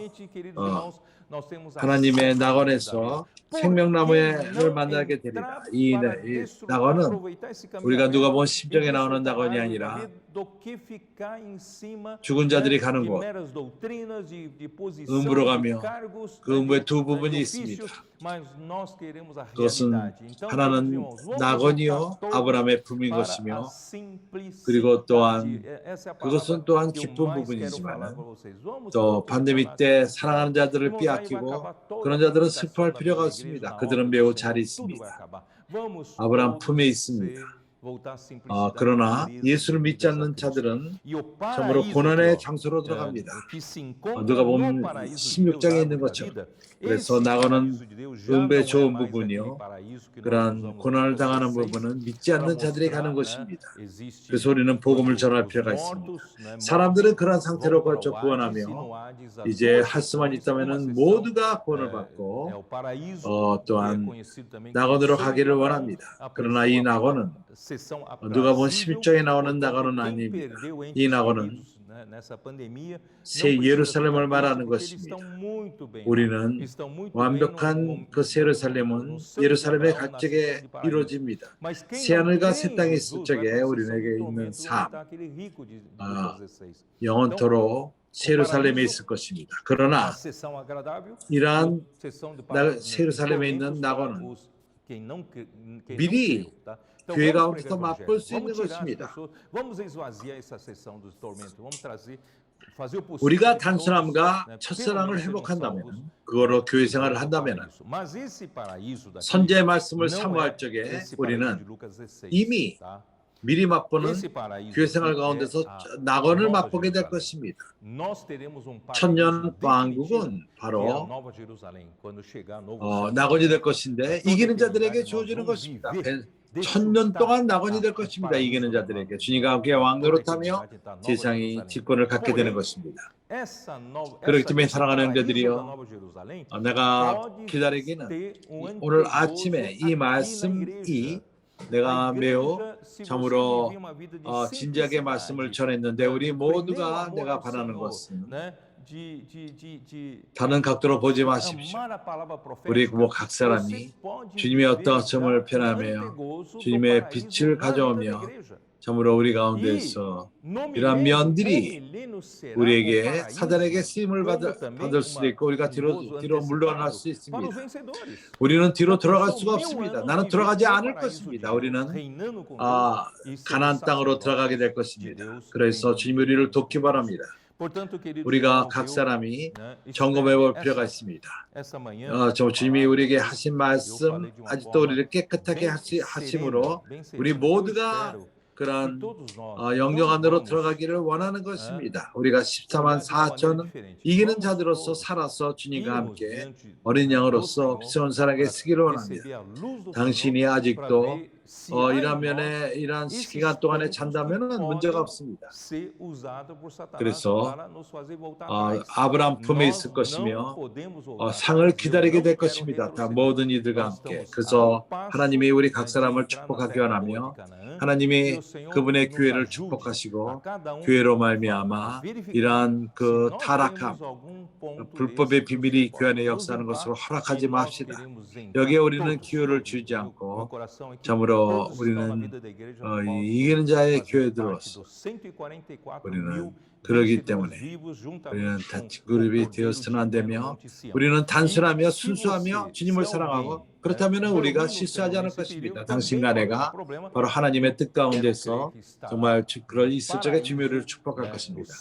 Speaker 1: 하나님의 낙원에서 생명나무를 만나게 되리라. 이 낙원은 우리가 누가 본 십정에 나오는 낙원이 아니라 죽은 자들이 가는 곳, 음부로 가며 그 음부에 두 부분이 있습니다. 그것은 하나는 낙원이요 아브라함의 품인 것이며 그리고 또한 그것은 또한 기쁜 부분이지만 또 반대미 때 사랑하는 자들을 빼앗기고 그런 자들은 슬퍼할 필요가 없습니다. 그들은 매우 잘 있습니다. 아브라함 품에 있습니다. 그러나 예수를 믿지 않는 자들은 참으로 고난의 장소로 들어갑니다. 누가복음 16장에 있는 것처럼. 그래서 나가는 음배 좋은 부분이요, 그러한 고난을 당하는 부분은 믿지 않는 자들이 가는 것입니다. 그래서 우리는 복음을 전할 필요가 있습니다. 사람들은 그런 상태로 걸쳐 구원하며 이제 할 수만 있다면 모두가 구원을 받고 또한 낙원으로 가기를 원합니다. 그러나 이 낙원은 누가복음 16장에 나오는 낙원은 아닙니다. 이 낙원은 새 예루살렘을 말하는 것입니다. 우리는 완벽한 그 새 예루살렘은 예루살렘의 각 적에 이루어집니다. 새 하늘과 새 땅이 있을 적에 우리에게 있는 삶, 영원토록 새 예루살렘에 있을 것입니다. 그러나 이러한 새 예루살렘에 있는 낙원은 미리 교회 가운데서 맛볼 수 있는 것입니다. 우리가 단순함과 첫사랑을 회복한다면, 그거로 교회 생활을 한다면, 선지의 말씀을 사모할 적에 우리는 이미 미리 맛보는 교회 생활 가운데서 낙원을 맛보게 될 것입니다. 천년 왕국은 바로 낙원이 될 것인데 이기는 자들에게 주어지는 것입니다. 천년 동안 낙원이 될 것입니다. 이기는 자들에게 주님과 함께 왕노릇하며 세상이 집권을 갖게 되는 것입니다. 그렇기 때문에 사랑하는 형제들이여, 내가 기다리기는 오늘 아침에 이 말씀이 내가 매우 참으로 진지하게 말씀을 전했는데, 우리 모두가 내가 바라는 것은 다른 각도로 보지 마십시오. 우리 각 사람이 주님의 어떠하심을 표현하며 주님의 빛을 가져오며 참으로 우리 가운데서 이러한 면들이 우리에게 사단에게 쓰임을 받을 수도 있고 우리가 뒤로 물러날 수 있습니다. 우리는 뒤로 돌아갈 수가 없습니다. 나는 돌아가지 않을 것입니다. 우리는 가나안 땅으로 들어가게 될 것입니다. 그래서 주님 우리를 돕기 바랍니다. 우리가 각 사람이 점검해 볼 필요가 있습니다. 주님이 우리에게 하신 말씀 아직도 우리를 깨끗하게 하심으로 우리 모두가 그런 영영 안으로 들어가기를 원하는 것입니다. 우리가 14만 4천 이기는 자들로서 살아서 주님과 함께 어린 양으로서 시온산에게 쓰기를 원합니다. 당신이 아직도 이러한 기간 동안에 잔다면 문제가 없습니다. 그래서 아브라함 품에 있을 것이며 상을 기다리게 될 것입니다. 다 모든 이들과 함께. 그래서 하나님이 우리 각 사람을 축복하기 원하며 하나님이 그분의 교회를 축복하시고 교회로 말미암아 이러한 그 타락함, 불법의 비밀이 교회 안에 역사하는 것으로 허락하지 맙시다. 여기에 우리는 기회를 주지 않고 참으로 우리는 이기는 자의 교회들로서 우리는 그러기 때문에 우리는 그룹이 되어서는 안 되며 우리는 단순하며 순수하며 주님을 사랑하고 그렇다면 우리가 실수하지 않을 것입니다. 당신과 내가 바로 하나님의 뜻 가운데서 정말 그런 있을 적에 주님을 축복할 것입니다.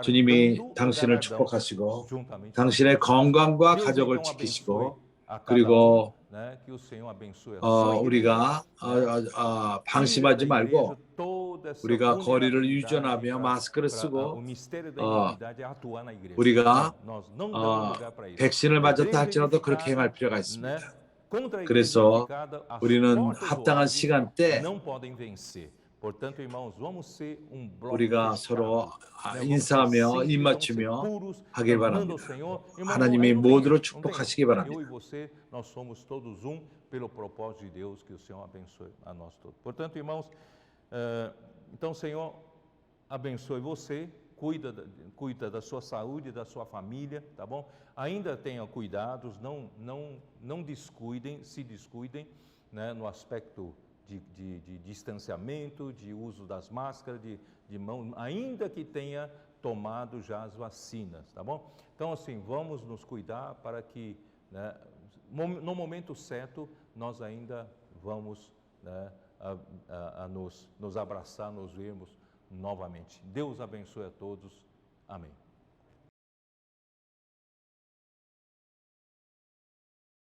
Speaker 1: 주님이 당신을 축복하시고 당신의 건강과 가족을 지키시고 그리고 우리가 방심하지 말고 우리가 거리를 유지하며 마스크를 쓰고 우리가 백신을 맞았다 할지라도 그렇게 행할 필요가 있습니다. 그래서 우리는 합당한 시간대 우리가 서로 인사하며 입맞추며 하길 바랍니다. 하나님이 모두를 축복하시기 바랍니다.
Speaker 2: Então, Senhor, abençoe você, cuida da sua saúde, da sua família, tá bom? Ainda tenha cuidados, não descuidem, se descuidem, né, no aspecto de distanciamento, de uso das máscaras, de mão, ainda que tenha tomado já as vacinas, tá bom? Então, assim, vamos nos cuidar para que, né, no momento certo, nós ainda vamos, né, nos abraçar, nos vermos novamente. Deus abençoe a todos. Amém.